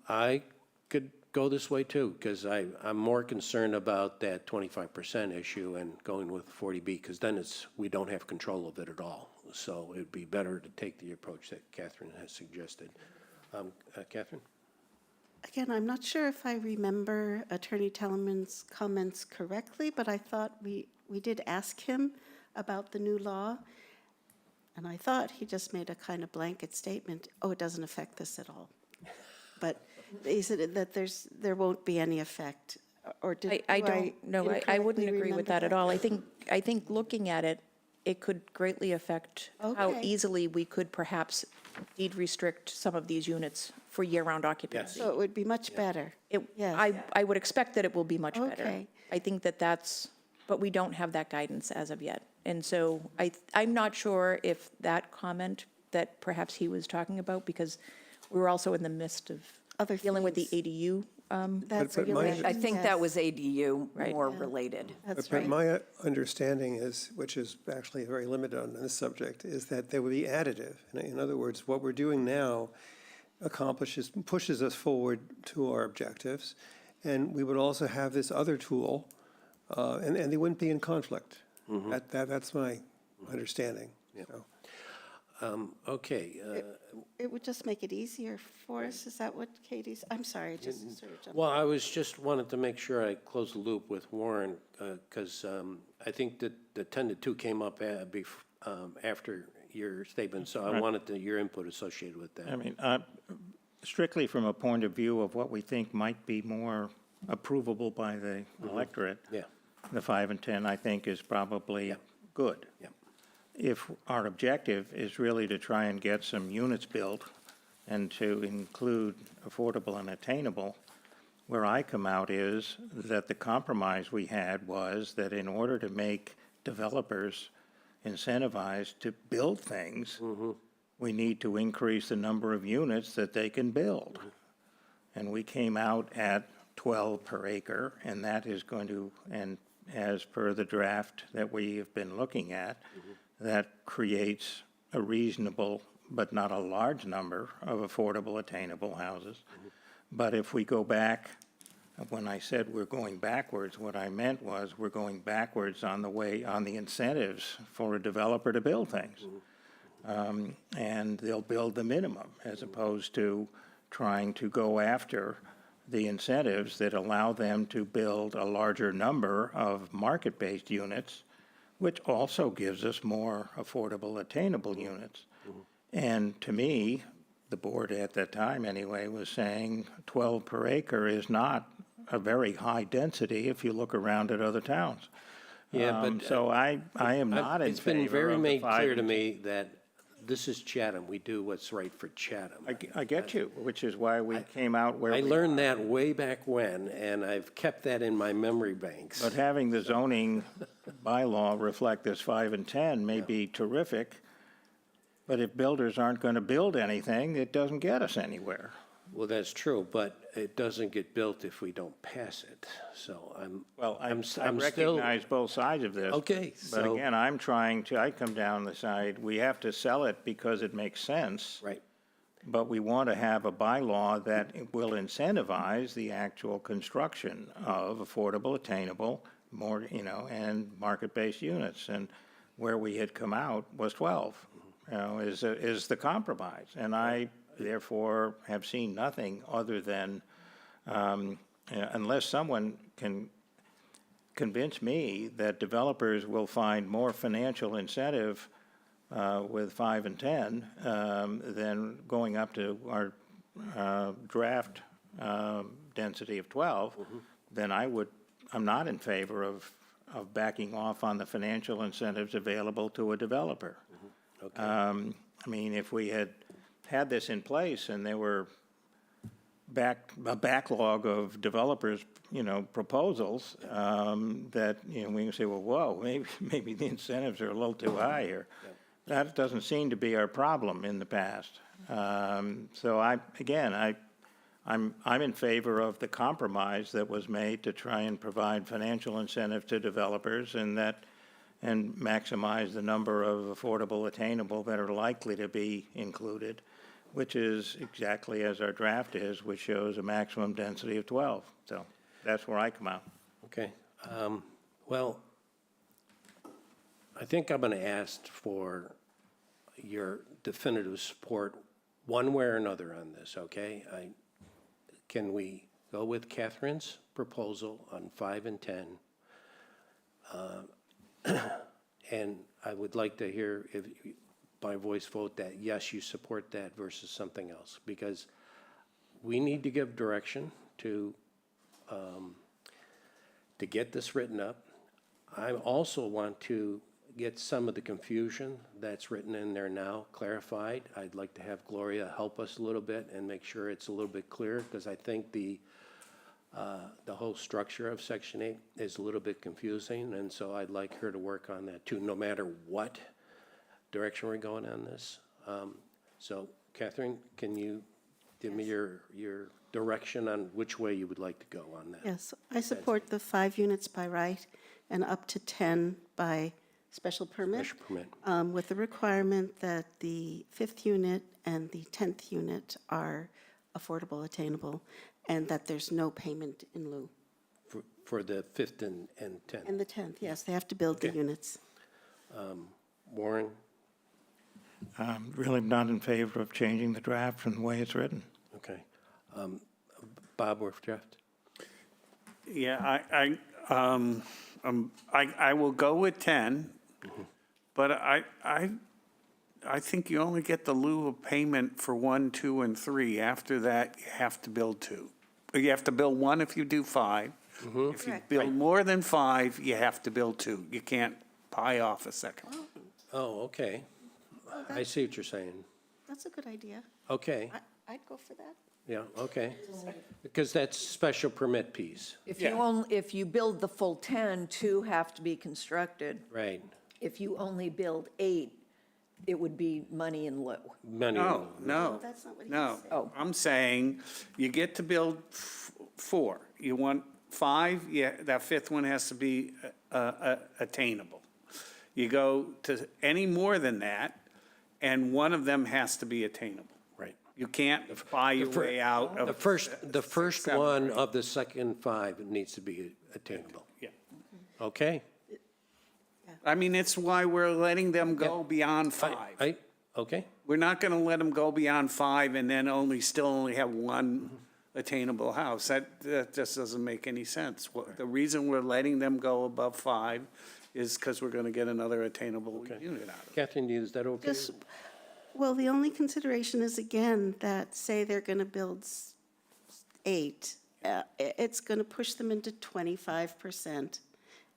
I could go this way too, because I'm more concerned about that 25% issue and going with 40B, because then we don't have control of it at all. So it'd be better to take the approach that Catherine has suggested. Catherine? Again, I'm not sure if I remember Attorney Tellerman's comments correctly, but I thought we did ask him about the new law, and I thought he just made a kind of blanket statement, it doesn't affect this at all. But he said that there won't be any effect, or did I don't know, I wouldn't incorrectly agree with remember that at all. I think looking at it, it could greatly affect how Okay. easily we could perhaps deed restrict some of these units for year-round occupancy. So it would be much better. It, Yes. I would expect that it will be much better. Okay. I think that but we don't have that guidance as of yet. And so I'm not sure if that comment that perhaps he was talking about, because we were also in the midst of Other dealing with the things. ADU That's but my- regulation, I think that yes. was ADU Right. more Yeah. related. That's But right. my understanding is, which is actually very limited on this subject, is that they would be additive. In other words, what we're doing now pushes us forward to our objectives, and we would also have this other tool, and they wouldn't be in conflict. That's my understanding. So. Okay, It would just make it easier for us, is that what Katie's, I'm sorry, I just sort of jumped. well, I was just wanted to make sure I closed the loop with Warren, because I think that the 10 to 2 came up after your statement, so I wanted your input associated with that. I mean, strictly from a point of view of what we think might be more approvable by the electorate, Yeah. the 5 and 10, I think, is probably good. Yeah. If our objective is really to try and get some units built and to include affordable and attainable, where I come out is that the compromise we had was that in order to make developers incentivized to build things, we need to increase the number of units that they can build. And we came out at 12 per acre, and that is going to, and as per the draft that we have been looking at, that creates a reasonable but not a large number of affordable, attainable houses. But if we go back, when I said we're going backwards, what I meant was we're going backwards on the incentives for a developer to build things. And they'll build the minimum as opposed to trying to go after the incentives that allow them to build a larger number of market-based units, which also gives us more affordable, attainable units. And to me, the board at that time anyway was saying 12 per acre is not a very high density if you look around at other towns. Yeah, but So I am not in it's been favor very of the made 5 clear to and me that this is Chatham. We do what's right for Chatham. I get you, which is why we came out where I we learned that way back when, and I've kept that in my memory banks. But having the zoning bylaw reflect this 5 and 10 may be terrific, but if builders aren't going to build anything, it doesn't get us anywhere. Well, that's true, but it doesn't get built if we don't pass it. So I still, recognize both sides of this. Okay, But so- again, I come down the side, we have to sell it because it makes sense. right. But we want to have a bylaw that will incentivize the actual construction of affordable, attainable, more, and market-based units. And where we had come out was 12, is the compromise. And I therefore have seen nothing other than, unless someone can convince me that developers will find more financial incentive with 5 and 10 than going up to our draft density of 12, then I'm not in favor of backing off on the financial incentives available to a developer. I mean, if we had this in place and there were a backlog of developers, proposals, that, we can say, well, whoa, maybe the incentives are a little too high here. That doesn't seem to be our problem in the past. So I'm in favor of the compromise that was made to try and provide financial incentive to developers and maximize the number of affordable, attainable that are likely to be included, which is exactly as our draft is, which shows a maximum density of 12. So that's where I come out. Okay. Well, I think I'm going to ask for your definitive support one way or another on this, okay? Can we go with Catherine's proposal on 5 and 10? And I would like to hear if by voice vote that yes, you support that versus something else, because we need to give direction to get this written up. I also want to get some of the confusion that's written in there now clarified. I'd like to have Gloria help us a little bit and make sure it's a little bit clearer, because I think the The whole structure of Section 8 is a little bit confusing, and so I'd like her to work on that too, no matter what direction we're going on this. So Catherine, can you give me your direction on which way you would like to go on that? Yes, I support the 5 units by right and up to 10 by special permit. Special permit. With the requirement that the 5th unit and the 10th unit are affordable, attainable, and that there's no payment in lieu. For the 5th and 10th. And the 10th, yes, they have to build the Okay. units. Warren? Really not in favor of changing the draft from the way it's written. Okay. Bob, Worth draft? Yeah, I will go with 10, but I think you only get the lieu of payment for 1, 2, and 3. After that, you have to build 2. You have to build 1 if you do 5. If you Correct. build more than 5, you have to build 2. You can't buy off a second. Oh, okay. I see what you're saying. That's a good idea. Okay, I'd go for that. yeah, okay. Because that's special permit piece, If you build the full 10, 2 have to be constructed. right? If you only build 8, it would be money in lieu. Money. No, That's not what he no. said. Oh. I'm saying you get to build 4. You want 5, yeah, that 5th one has to be attainable. You go to any more than that, and one of them has to be attainable. Right. You can't buy your way out of. The first seven, one right. of the second 5 needs to be attainable. Yeah. Okay? I mean, it's why we're letting them go beyond 5. Okay? We're not gonna let them go beyond 5 and then still only have 1 attainable house. That just doesn't make any sense. The reason we're letting them go above 5 is because we're gonna get another attainable unit out of it. Catherine, is that okay? Just, well, the only consideration is, again, that say they're going to build 8, it's going to push them into 25%.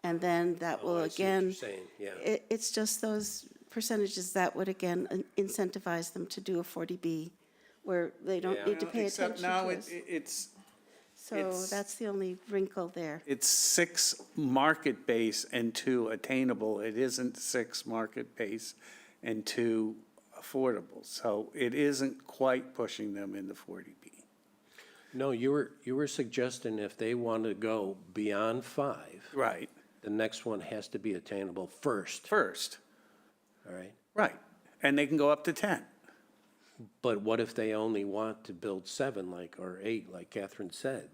And then that will, Oh, I see what again, you're saying, yeah. it's just those percentages that would, again, incentivize them to do a 40B, where they don't need to pay Except attention now to us. So it's- that's the only wrinkle there. it's 6 market base and 2 attainable. It isn't 6 market base and 2 affordable. So it isn't quite pushing them into 40B. No, you were suggesting if they want to go beyond 5, Right. the next one has to be attainable first, First, all right? right. And they can go up to 10. But what if they only want to build 7, or 8, like Catherine said?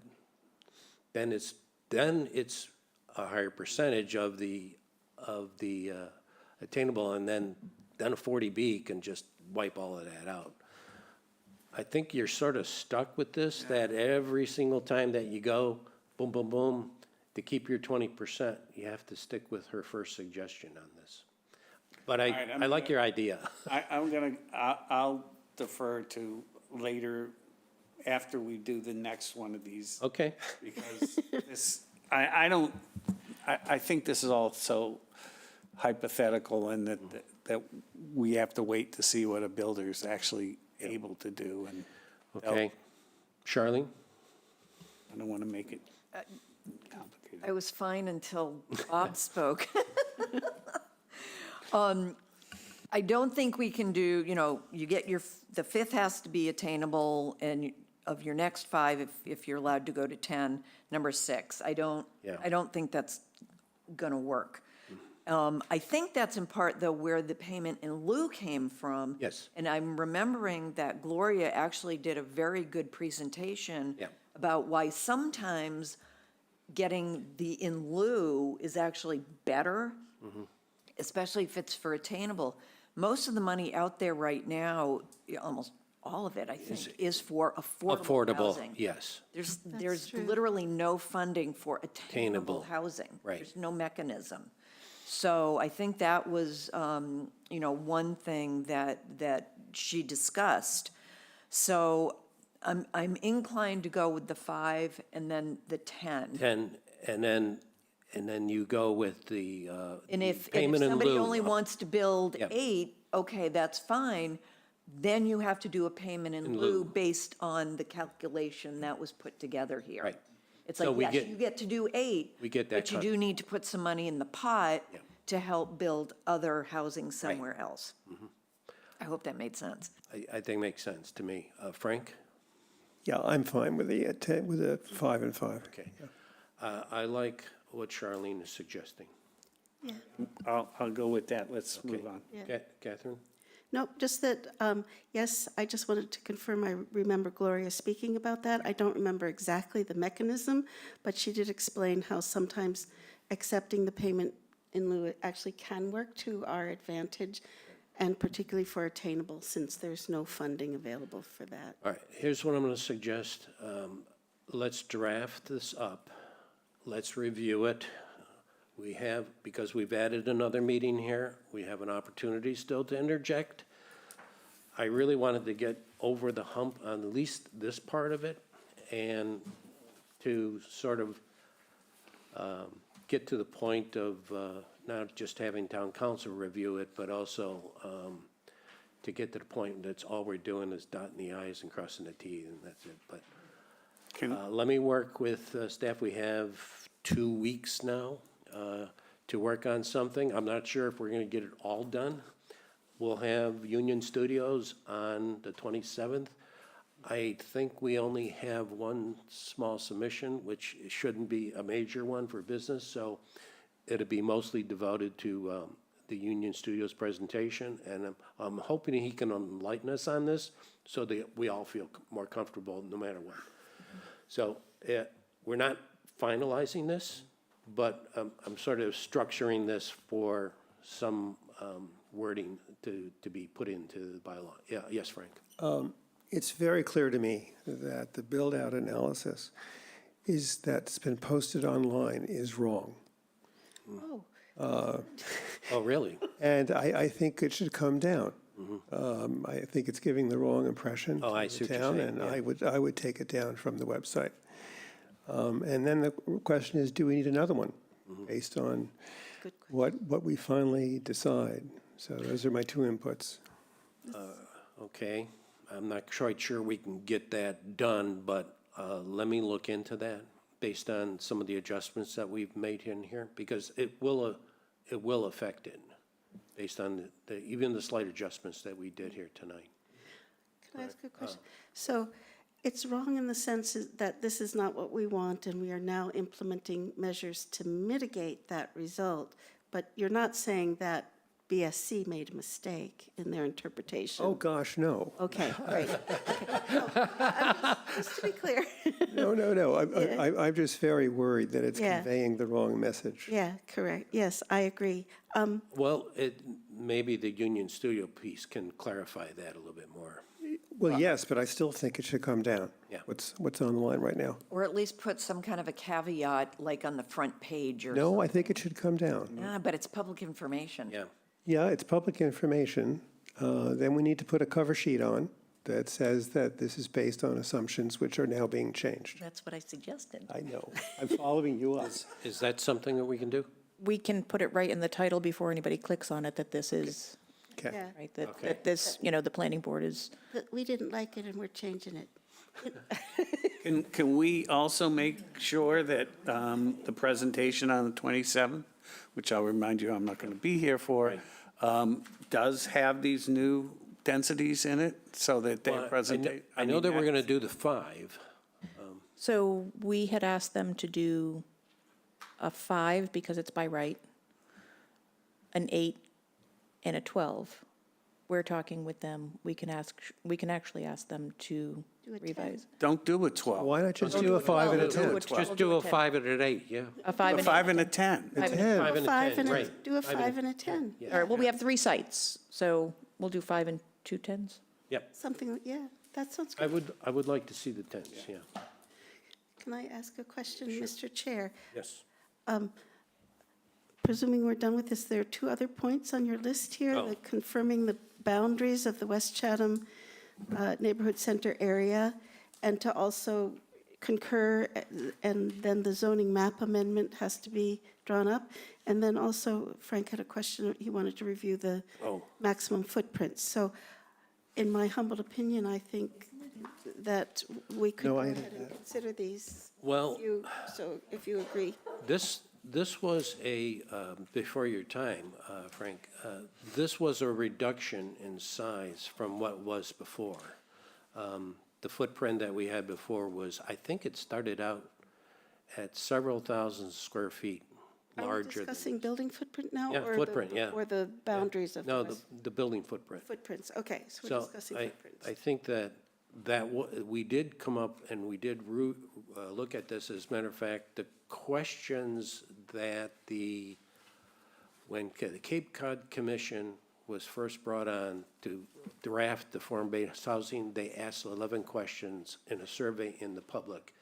Then it's a higher percentage of the attainable, and then a 40B can just wipe all of that out. I think you're sort of stuck with this, that every single time that you go, boom, boom, boom, to keep your 20%, you have to stick with her first suggestion on this. But right, I like your idea. I'll defer to later after we do the next one of these. Okay, Because I think this is all so hypothetical and that we have to wait to see what a builder's actually able to do. And okay. Charlene? I don't want to make it complicated. I was fine until Bob spoke. I don't think we can do, you get the 5th has to be attainable, and of your next 5, if you're allowed to go to 10, number 6. I don't think that's gonna work. I think that's in part, though, where the payment in lieu came from. Yes. And I'm remembering that Gloria actually did a very good presentation about why sometimes getting the in lieu is actually better, especially if it's for attainable. Most of the money out there right now, almost all of it, I think, is for affordable housing. Yes. There's true. literally no funding for attainable Attainable, housing. right. There's no mechanism. So I think that was, one thing that she discussed. So I'm inclined to go with the 5 and then the 10. 10, and then you go with the And if payment in somebody lieu. only wants to build Yep. 8, okay, that's fine. Then you have to do a payment in lieu based on the calculation that was put together here. Right. It's So like, we yes, get- you get to do 8. we get that But you cut. do need to put some money in the pot Yeah. to help build other housing somewhere else. I hope that made sense. I think makes sense to me. Frank? Yeah, I'm fine with the 10, with the 5 and 5. Okay. I like what Charlene is suggesting. Yeah. I'll go with that. Let's move on. Yeah. Catherine? No, just that, yes, I just wanted to confirm, I remember Gloria speaking about that. I don't remember exactly the mechanism, but she did explain how sometimes accepting the payment in lieu actually can work to our advantage, and particularly for attainable, since there's no funding available for that. All right, here's what I'm going to suggest. Let's draft this up. Let's review it. We have, because we've added another meeting here, we have an opportunity still to interject. I really wanted to get over the hump on at least this part of it and to sort of get to the point of not just having town council review it, but also to get to the point that's all we're doing is dotting the i's and crossing the t's, and that's it. But let me work with staff. We have 2 weeks now to work on something. I'm not sure if we're going to get it all done. We'll have Union Studios on the 27th. I think we only have one small submission, which shouldn't be a major one for business, so it'll be mostly devoted to the Union Studios presentation, and I'm hoping he can enlighten us on this so that we all feel more comfortable no matter what. So we're not finalizing this, but I'm sort of structuring this for some wording to be put into the bylaw. Yeah, yes, Frank? It's very clear to me that the build-out analysis that's been posted online is wrong. Oh, Oh, really? And I think it should come down. I think it's giving the wrong impression Oh, I to see the what you're town, saying, and yeah. I would take it down from the website. And then the question is, do we need another one based on good question. what we finally decide? So those are my 2 inputs. Okay, I'm not quite sure we can get that done, but let me look into that based on some of the adjustments that we've made in here, because it will affect it based on even the slight adjustments that we did here tonight. Can I ask a question? So it's wrong in the sense that this is not what we want, and we are now implementing measures to mitigate that result, but you're not saying that BSC made a mistake in their interpretation? Oh, gosh, no. Okay, great. Okay. No, just to be clear. No. I'm just very worried that it's Yeah. conveying the wrong message. Yeah, correct. Yes, I agree. Well, maybe the Union Studio piece can clarify that a little bit more. Well, yes, but I still think it should come down. Yeah. What's on the line right now? Or at least put some kind of a caveat, like on the front page or No, I something. think it should come down. Yeah, but it's public information. Yeah. Yeah, it's public information. Then we need to put a cover sheet on that says that this is based on assumptions which are now being changed. That's what I suggested. I know. I'm following you up. Is that something that we can do? We can put it right in the title before anybody clicks on it, that this is, Okay. Yeah, right, that Okay. that this, the planning board is, but we didn't like it and we're changing it. Can we also make sure that the presentation on the 27th, which I'll remind you I'm not going to be here for, does have these new densities in it so that their Well, presentation? I know that we're going to do the 5. so we had asked them to do a 5 because it's by right, an 8, and a 12. We're talking with them, we can actually ask them to Do a 10. revise. Don't do a 12. Why not just do a 5 and a 10? Just do a 5 and an 8, yeah. A 5 A and 5 and a 10. A 10. Five and a 5 10, and a, right. do a 5 and a 10. All right, well, we have 3 sites, so we'll do 5 and 2 10s. Yep. Something, yeah, that sounds I good. would like to see the 10s, yeah. Can I ask a question, Mr. Chair? Yes. Presuming we're done with this, there are 2 other points on your list here, Oh. the confirming the boundaries of the West Chatham Neighborhood Center area, and to also concur, and then the zoning map amendment has to be drawn up. And then also, Frank had a question, he wanted to review the Oh. maximum footprints. So in my humble opinion, I think that we could No, go I ahead did and that. consider these. Well- So if you agree. This was before your time, Frank, this was a reduction in size from what was before. The footprint that we had before was, I think it started out at several thousand square feet Are we larger than. discussing building footprint now? Yeah, or the- footprint, yeah. Or the boundaries of the No, rest? the building footprint. Footprints, okay, so we're So discussing I footprints. think we did come up and we did look at this. As a matter of fact, the questions that when the Cape Cod Commission was first brought on to draft the form-based housing, they asked 11 questions in a survey in the public,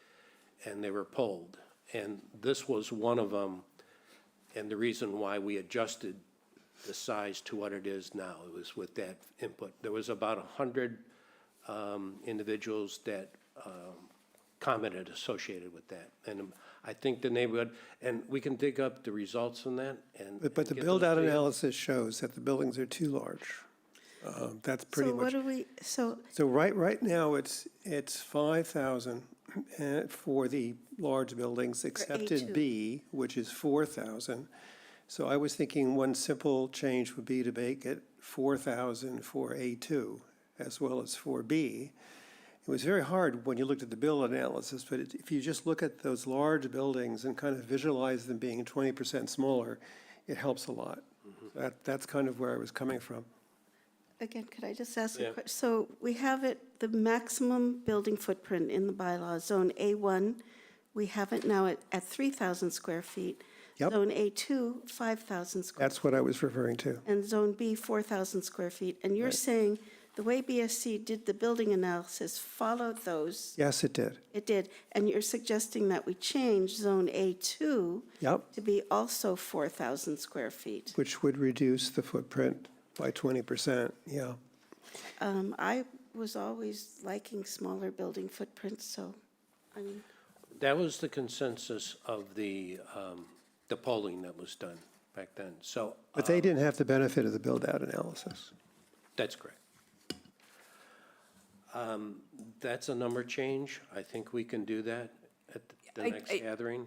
and they were polled. And this was one of them, and the reason why we adjusted the size to what it is now. It was with that input. There was about 100 individuals that commented associated with that. And I think the neighborhood, and we can dig up the results on that and. But the get those build-out to you. analysis shows that the buildings are too large. That's pretty So what much. do we, so, So right now, it's 5,000 for the large buildings, except in A2. B, which is 4,000. So I was thinking one simple change would be to make it 4,000 for A2 as well as for B. It was very hard when you looked at the build analysis, but if you just look at those large buildings and kind of visualize them being 20% smaller, it helps a lot. That's kind of where I was coming from. again, could I just ask a Yeah. question? So we have the maximum building footprint in the bylaw, Zone A1, we have it now at 3,000 square feet. Yep. Zone A2, 5,000 square. That's what I was referring to. And Zone B, 4,000 square feet. And you're saying the way BSC did the building analysis followed those. Yes, it did. It did. And you're suggesting that we change Zone A2 Yep, to be also 4,000 square feet. which would reduce the footprint by 20%, yeah. I was always liking smaller building footprints, so, I mean, That was the consensus of the polling that was done back then. So But they didn't have the benefit of the build-out analysis. that's correct. That's a number change. I think we can do that at the I- next I- gathering.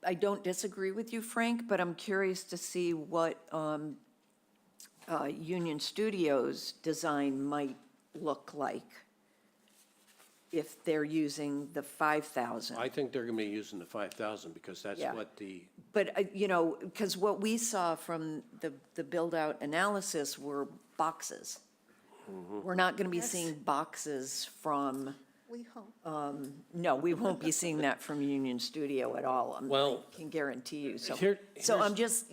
I don't disagree with you, Frank, but I'm curious to see what Union Studios' design might look like if they're using the 5,000. I think they're going to be using the 5,000 because that's Yeah. what the, But, because what we saw from the build-out analysis were boxes. We're not going to be seeing boxes from, we hope. no, we won't be seeing that from Union Studio at all. I Well, can guarantee you. So here's- I'm just,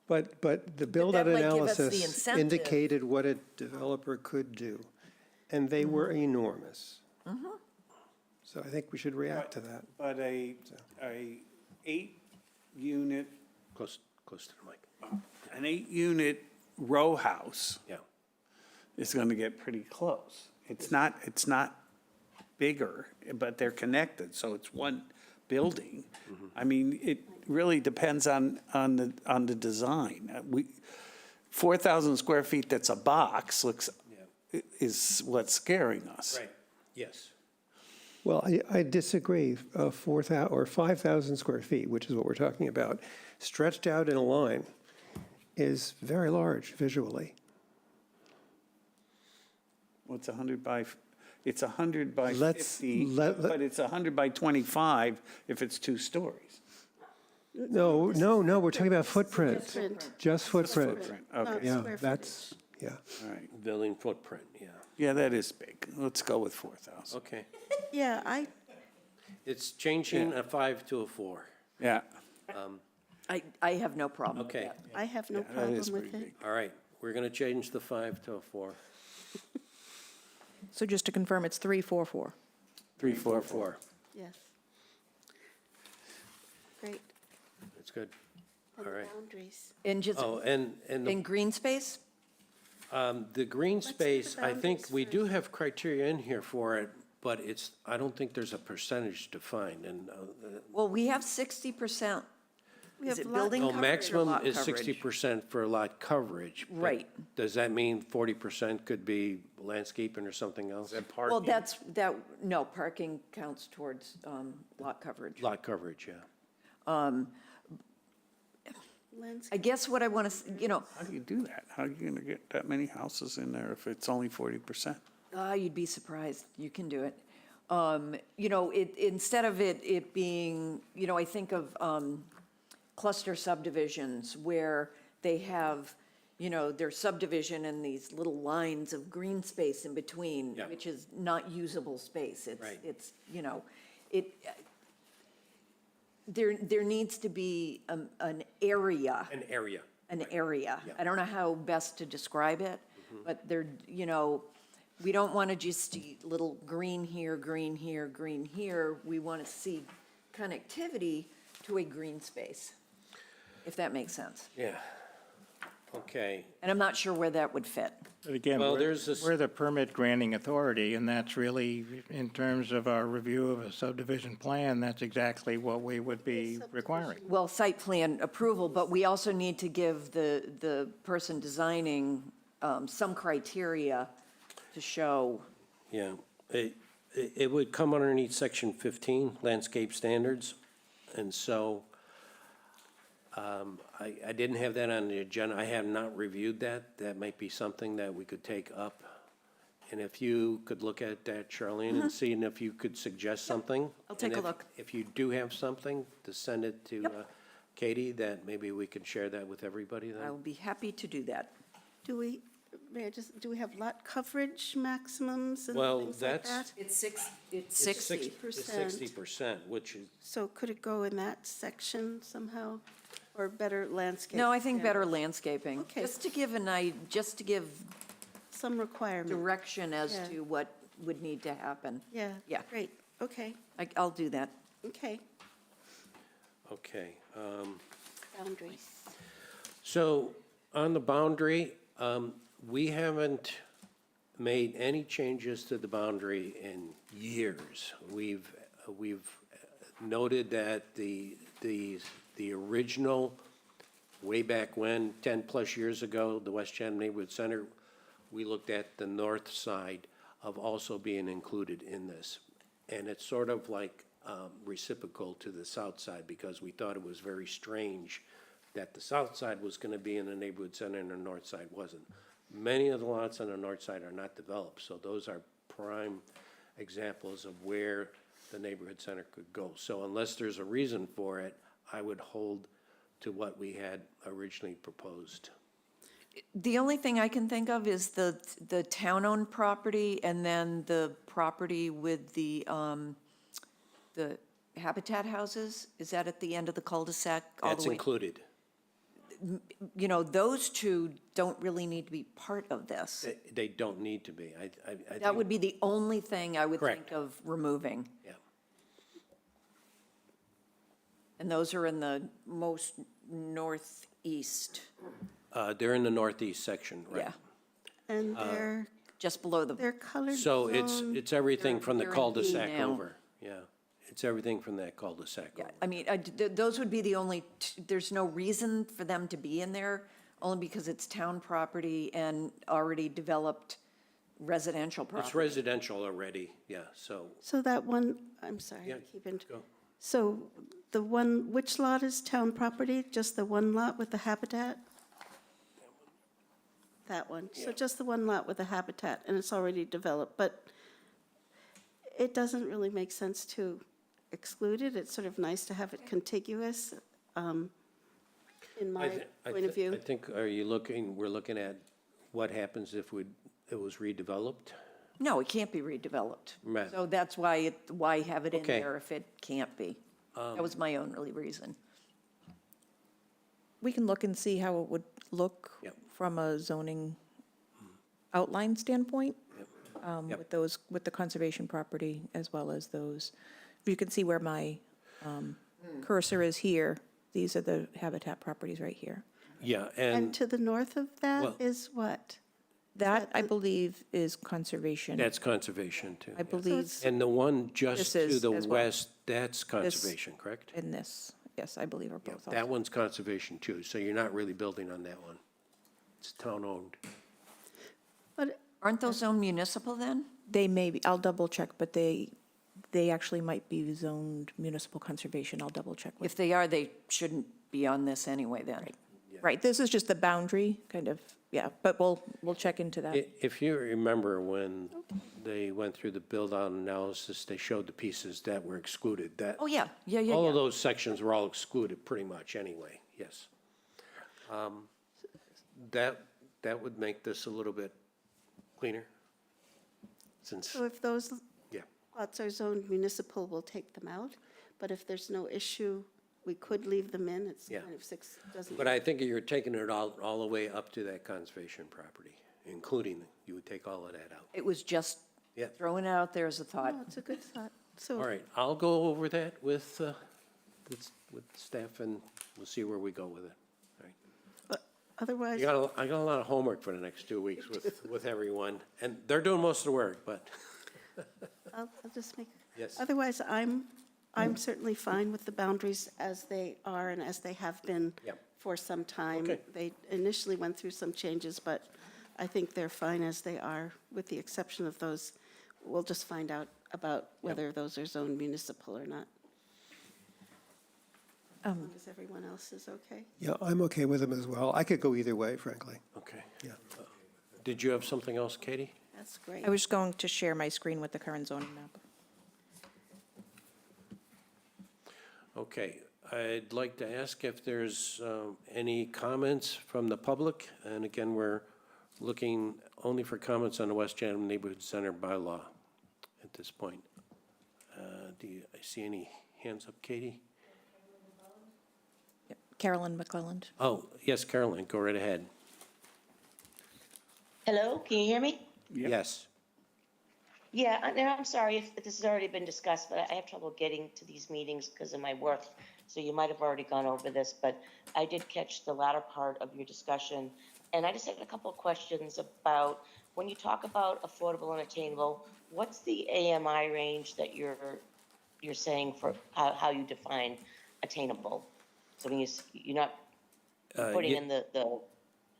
But the build-out might give us the analysis incentive. indicated what a developer could do, and they were enormous. So I think we should react to that. But a 8-unit, close to the mic. an 8-unit row house Yeah. is going to get pretty close. It's not bigger, but they're connected, so it's one building. I mean, it really depends on the design. 4,000 square feet that's a box is what's scaring us. Right, yes. Well, I disagree. 4,000 or 5,000 square feet, which is what we're talking about, stretched out in a line, is very large visually. Well, it's 100 by, it's 100 by Let's- 50, let- but it's 100 by 25 if it's 2 stories. No, we're talking about footprint, Footprint. just footprint. Footprint, Not okay, Yeah, square that's, yeah. all right. Building footprint, yeah. Yeah, that is big. Let's go with 4,000. Okay. Yeah, It's changing a 5 to a 4. Yeah, I have no problem with Okay, that. I have no that problem is with pretty it. big. all right. We're going to change the 5 to a 4. So just to confirm, it's 344. 3, 4, 4. Yes. Great. That's good. And All right. boundaries. And just, Oh, and in green space? the green do the space, I think boundaries we do first. have criteria in here for it, but I don't think there's a percentage defined. And Well, we have 60%. We is have it lot building No, coverage or maximum lot is coverage? 60% for lot coverage. but Right. Does that mean 40% could be landscaping or something else? Well, no, parking counts towards lot coverage. Lot coverage, yeah. Landscape. I guess what I want to, How do you do that? How are you going to get that many houses in there if it's only 40%? you'd be surprised, you can do it. Instead of it being, I think of cluster subdivisions where they have, their subdivision and these little lines of green space in between, Yeah. which is not usable space. Right. There needs to be an area. An area. An area. Yeah. I don't know how best to describe it, but we don't want to just see little green here, green here, green here. We want to see connectivity to a green space, if that makes sense. Yeah. Okay. And I'm not sure where that would fit. But again, Well, there's this- we're the permit granting authority, and that's really, in terms of our review of a subdivision plan, that's exactly what we would be requiring. Well, site plan approval, but we also need to give the person designing some criteria to show. Yeah, it would come underneath section 15, landscape standards. And so I didn't have that on the agenda. I have not reviewed that. That might be something that we could take up. And if you could look at that, Charlene, and see if you could suggest something. I'll take And a if- look. If you do have something, to send it to Katie, that maybe we can share that with everybody I then. will be happy to do that. Do we have lot coverage maximums and Well, things like that's- that? It's 60. It's 60%, which is, So could it go in that section somehow, or better landscape? No, I think better standards? landscaping. Okay. Just to give Some requirement. direction as Yeah. to what would need to happen. Yeah. Yeah. Great, okay, I'll do that. okay. okay. Boundaries. So on the boundary, we haven't made any changes to the boundary in years. We've noted that the original, way back when, 10-plus years ago, the West Chatham Neighborhood Center, we looked at the north side of also being included in this. And it's sort of like reciprocal to the south side, because we thought it was very strange that the south side was going to be in the neighborhood center and the north side wasn't. Many of the lots on the north side are not developed, so those are prime examples of where the neighborhood center could go. So unless there's a reason for it, I would hold to what we had originally proposed. The only thing I can think of is the town-owned property and then the property with the Habitat houses. Is that at the end of the cul-de-sac all That's the way? included. Those two don't really need to be part of this. They don't need to be. I That think- would be the only thing I would Correct. think of removing. Yeah. And those are in the most northeast, They're in the northeast section, right? yeah, And they're just below the, colored So zone. it's everything from the they're in E cul-de-sac now. over, yeah. It's everything from that cul-de-sac yeah. over. I mean, those would be the only, there's no reason for them to be in there, only because it's town property and already developed residential property. It's residential already, yeah, so, So that one, I'm sorry, Yeah, keep in. go. So the one, which lot is town property? Just the one lot with the habitat? That one. So just the one lot with the habitat, and it's already developed, but it doesn't really make sense to exclude it. It's sort of nice to have it contiguous, in my point of view. I think, we're looking at what happens if it was redeveloped? No, it can't be redeveloped. Right. So that's why why have it in Okay. there if it can't be? That was my own really reason. We can look and see how it would look Yep. from a zoning outline standpoint, Yep. with those, with the conservation property as well as those. You can see where my cursor is here. These are the habitat properties right here. Yeah, And and to the north of Well- that is what? That, I the- believe, is conservation. that's conservation too. I yeah. believe And the one just This to is the as well. west, that's conservation, correct? in this yes, I believe are Yeah, both. that also. one's conservation too, so you're not really building on that one. It's town-owned. But Aren't those zoned municipal then? They may be, I'll double check, but they actually might be zoned municipal conservation. I'll double check with. If they are, they shouldn't be on this anyway then. Right, this is just the boundary, kind of, yeah, but we'll check into that. If you remember when they went through the build-out analysis, they showed the pieces that were excluded, that. Oh, yeah, yeah, yeah, All of yeah. those sections were all excluded pretty much anyway, yes. That would make this a little bit cleaner, since, so if those yeah. lots are zoned municipal, we'll take them out. But if there's no issue, we could leave them in. It's Yeah. kind of six, doesn't. But I think you're taking it all the way up to that conservation property, including, you would take all of that out. It was just Yeah. throwing it out there as a thought. No, it's a good thought. So. All right, I'll go over that with staff, and we'll see where we go with it. All right. But otherwise, I got a lot of homework for the next 2 weeks with everyone, and they're doing most of the work, but, I'll just make. yes. Otherwise, I'm certainly fine with the boundaries as they are and as they have been Yep. for some time. Okay. They initially went through some changes, but I think they're fine as they are, with the exception of those. We'll just find out about whether those are zoned municipal or not. As long as everyone else is okay. Yeah, I'm okay with them as well. I could go either way, frankly. Okay. Yeah. Did you have something else, Katie? That's great. I was just going to share my screen with the current zoning map. Okay, I'd like to ask if there's any comments from the public. And again, we're looking only for comments on the West Chatham Neighborhood Center bylaw at this point. I see any hands up, Katie? Yep. Carolyn McClelland. Oh, yes, Carolyn, go right ahead. Hello, can you hear me? Yes. Yeah, I'm sorry if this has already been discussed, but I have trouble getting to these meetings because of my work. So you might have already gone over this, but I did catch the latter part of your discussion. And I just had a couple of questions about, when you talk about affordable and attainable, what's the AMI range that you're saying for how you define attainable? So when you're not putting ye- in the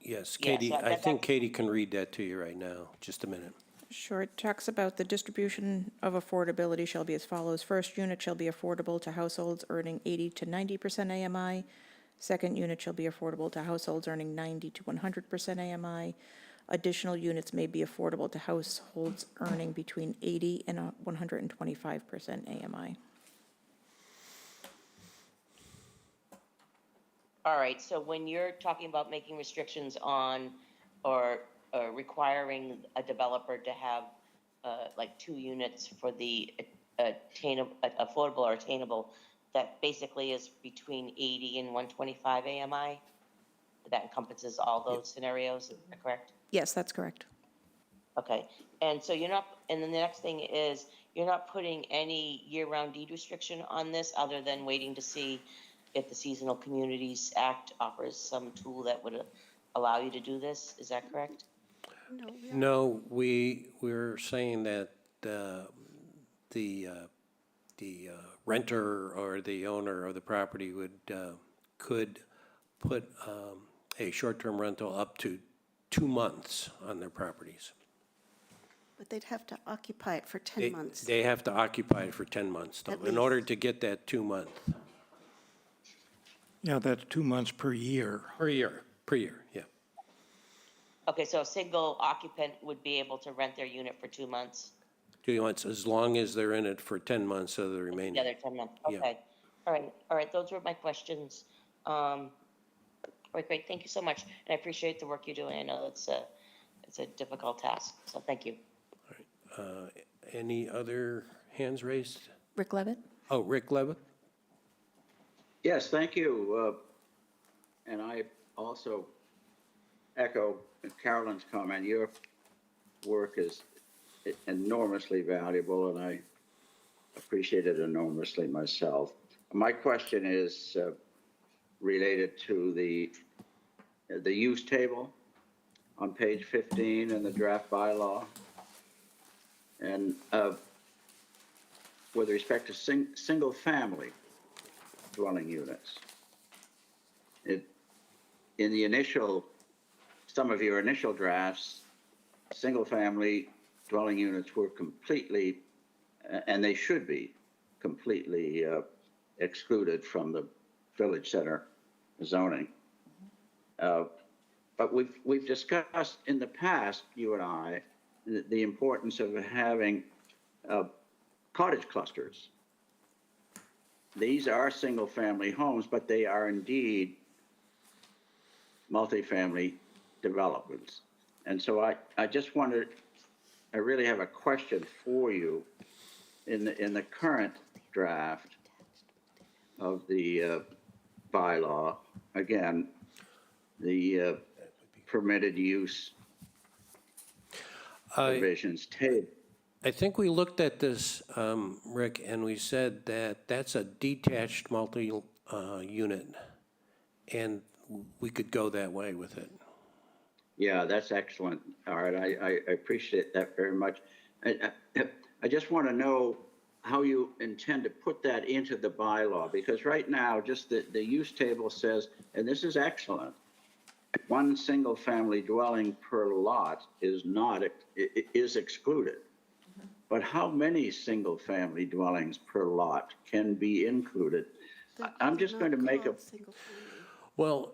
Yes, Yeah, Katie, so I that- think Katie can read that to you right now. Just a minute. Sure, it talks about the distribution of affordability shall be as follows. First unit shall be affordable to households earning 80 to 90% AMI. Second unit shall be affordable to households earning 90 to 100% AMI. Additional units may be affordable to households earning between 80 and 125% AMI. All right, so when you're talking about making restrictions on or requiring a developer to have like 2 units for the affordable or attainable, that basically is between 80 and 125 AMI? That encompasses all those scenarios, is that correct? Yes, that's correct. Okay, and so you're not, and then the next thing is, you're not putting any year-round deed restriction on this other than waiting to see if the Seasonal Communities Act offers some tool that would allow you to do this, is that correct? No, we are- No, we're saying that the renter or the owner of the property could put a short-term rental up to 2 months on their properties. But they'd have to occupy it for 10 They- months. They have to occupy it for 10 months, though, At in order least. to get that 2 month. Yeah, that's 2 months per year. Per year, yeah. Okay, so a single occupant would be able to rent their unit for 2 months? 2 months, as long as they're in it for 10 months of the The remaining. other 10 months, Yeah. okay. All right, those were my questions. All right, great, thank you so much, and I appreciate the work you're doing. I know it's a difficult task, so thank you. Any other hands raised? Rick Levitt? Oh, Rick Levitt? Yes, thank you. And I also echo Carolyn's comment. Your work is enormously valuable, and I appreciate it enormously myself. My question is related to the use table on page 15 in the draft bylaw. And with respect to single family, dwelling units. In the initial, some of your initial drafts, single-family dwelling units were completely, and they should be completely excluded from the village center zoning. But we've discussed in the past, you and I, the importance of having cottage clusters. These are single-family homes, but they are indeed multifamily developments. And so I just wondered, I really have a question for you. In the current draft of the bylaw, again, the permitted use provisions table. I think we looked at this, Rick, and we said that that's a detached multi-unit, and we could go that way with it. Yeah, that's excellent. All right, I appreciate that very much. I just want to know how you intend to put that into the bylaw, because right now, just the use table says, and this is excellent, one single-family dwelling per lot is excluded. But how many single-family dwellings per lot can be included? I'm just going to make a... Well,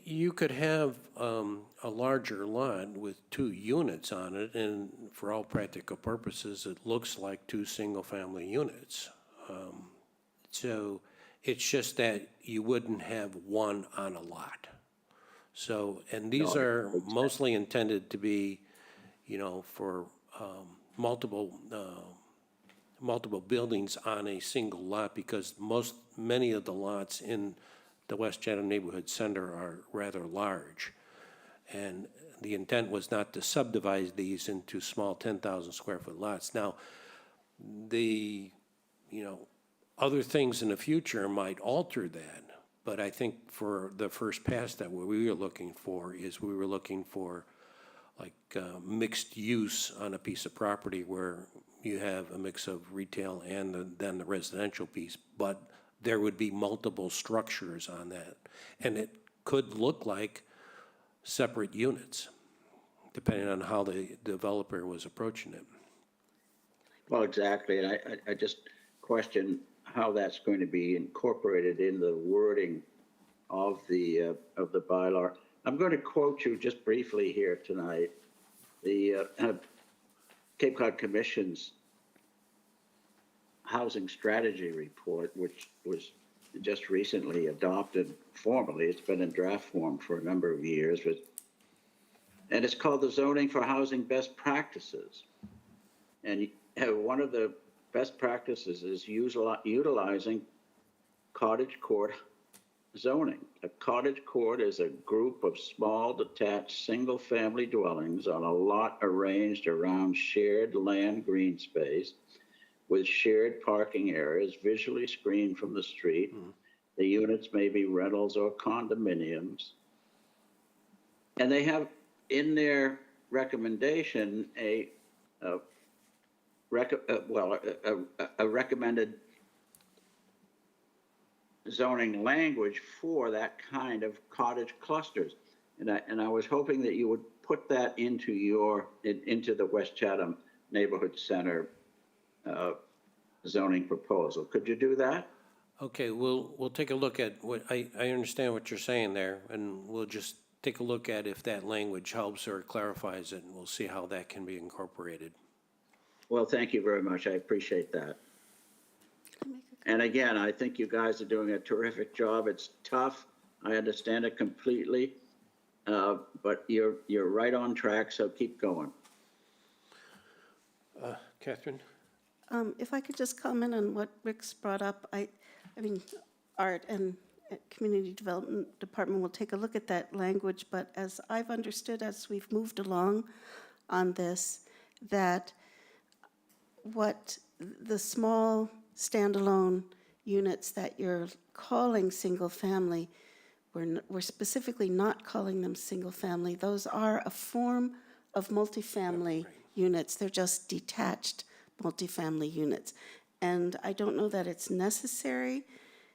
you could have a larger lot with 2 units on it, and for all practical purposes, it looks like 2 single-family units. So it's just that you wouldn't have one on a lot. So, and these are mostly intended to be, for multiple buildings on a single lot, because many of the lots in the West Chatham Neighborhood Center are rather large. And the intent was not to subdivide these into small 10,000 square foot lots. Now, other things in the future might alter that, but I think for the first pass that what we were looking for like mixed use on a piece of property where you have a mix of retail and then the residential piece, but there would be multiple structures on that. And it could look like separate units, depending on how the developer was approaching it. Well, exactly, and I just question how that's going to be incorporated in the wording of the bylaw. I'm going to quote you just briefly here tonight. The Cape Cod Commission's Housing Strategy Report, which was just recently adopted formally. It's been in draft form for a number of years, and it's called the Zoning for Housing Best Practices. And one of the best practices is utilizing cottage court zoning. A cottage court is a group of small detached single-family dwellings on a lot arranged around shared land green space with shared parking areas visually screened from the street. The units may be rentals or condominiums. And they have in their recommendation a recommended zoning language for that kind of cottage clusters. And I was hoping that you would put that into the West Chatham Neighborhood Center zoning proposal. Could you do that? Okay, we'll take a look at what, I understand what you're saying there, and we'll just take a look at if that language helps or clarifies it, and we'll see how that can be incorporated. Well, thank you very much. I appreciate that. And again, I think you guys are doing a terrific job. It's tough. I understand it completely, but you're right on track, so keep going. Catherine? If I could just comment on what Rick's brought up, I mean, Art and Community Development Department will take a look at that language, but as I've understood as we've moved along on this, that what the small standalone units that you're calling single family, we're specifically not calling them single family. Those are a form of multifamily units. They're just detached multifamily units. And I don't know that it's necessary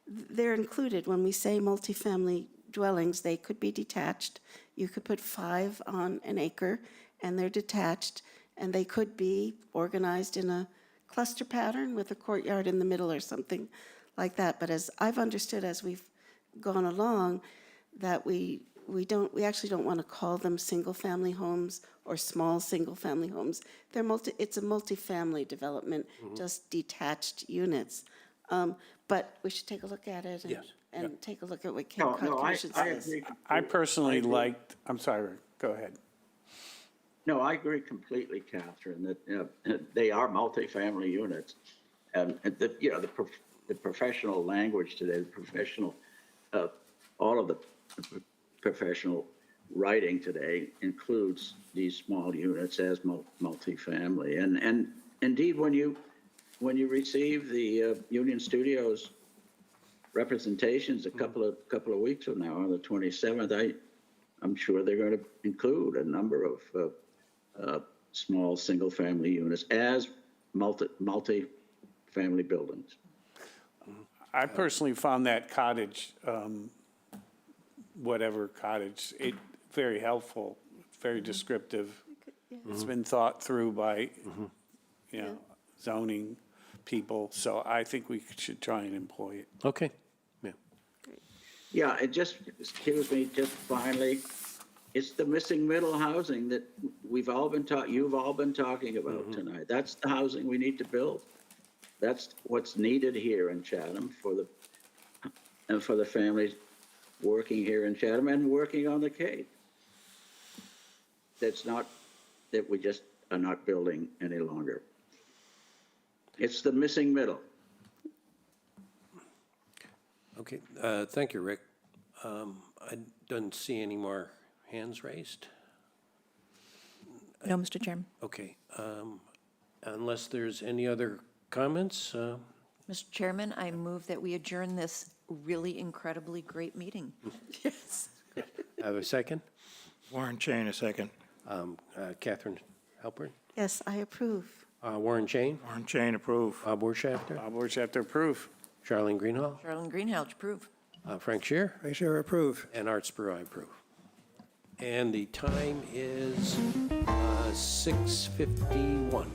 they're included. When we say multifamily dwellings, they could be detached. You could put 5 on an acre, and they're detached, and they could be organized in a cluster pattern with a courtyard in the middle or something like that. But as I've understood as we've gone along, that we actually don't want to call them single-family homes or small single-family homes. It's a multifamily development, just detached units. But we should take a look at it and take a look at what Cape Cod Commission says. agree. I personally liked, I'm sorry, Rick, go ahead. No, I agree completely, Catherine, that they are multifamily units. And the professional language today, the professional, all of the professional writing today includes these small units as multifamily. And indeed, when you receive the Union Studios representations a couple of weeks from now, on the 27th, I'm sure they're going to include a number of small single-family units as multi-family buildings. I personally found that cottage, whatever cottage, very helpful, very descriptive. It's been thought through by, zoning people, so I think we should try and employ it. Okay, yeah. Yeah, it just, excuse me, just finally, it's the missing middle housing that you've all been talking about tonight. That's the housing we need to build. That's what's needed here in Chatham for the families working here in Chatham and working on the Cape. That we just are not building any longer. It's the missing middle. Okay, thank you, Rick. I don't see any more hands raised. No, Mr. Chairman. Okay, unless there's any other comments, Mr. Chairman, I move that we adjourn this really incredibly great meeting. Yes. I have a second. Warren Chain, a second. Catherine Halpern, Yes, I approve. Warren Chain, Warren Chain, approve. Bob Werschafter, Bob Werschafter, approve. Charlene Greenhall, Charlene Greenhalgh, approve. Frank Shear, I sure approve. and Art Spur, I approve. And the time is 6:51.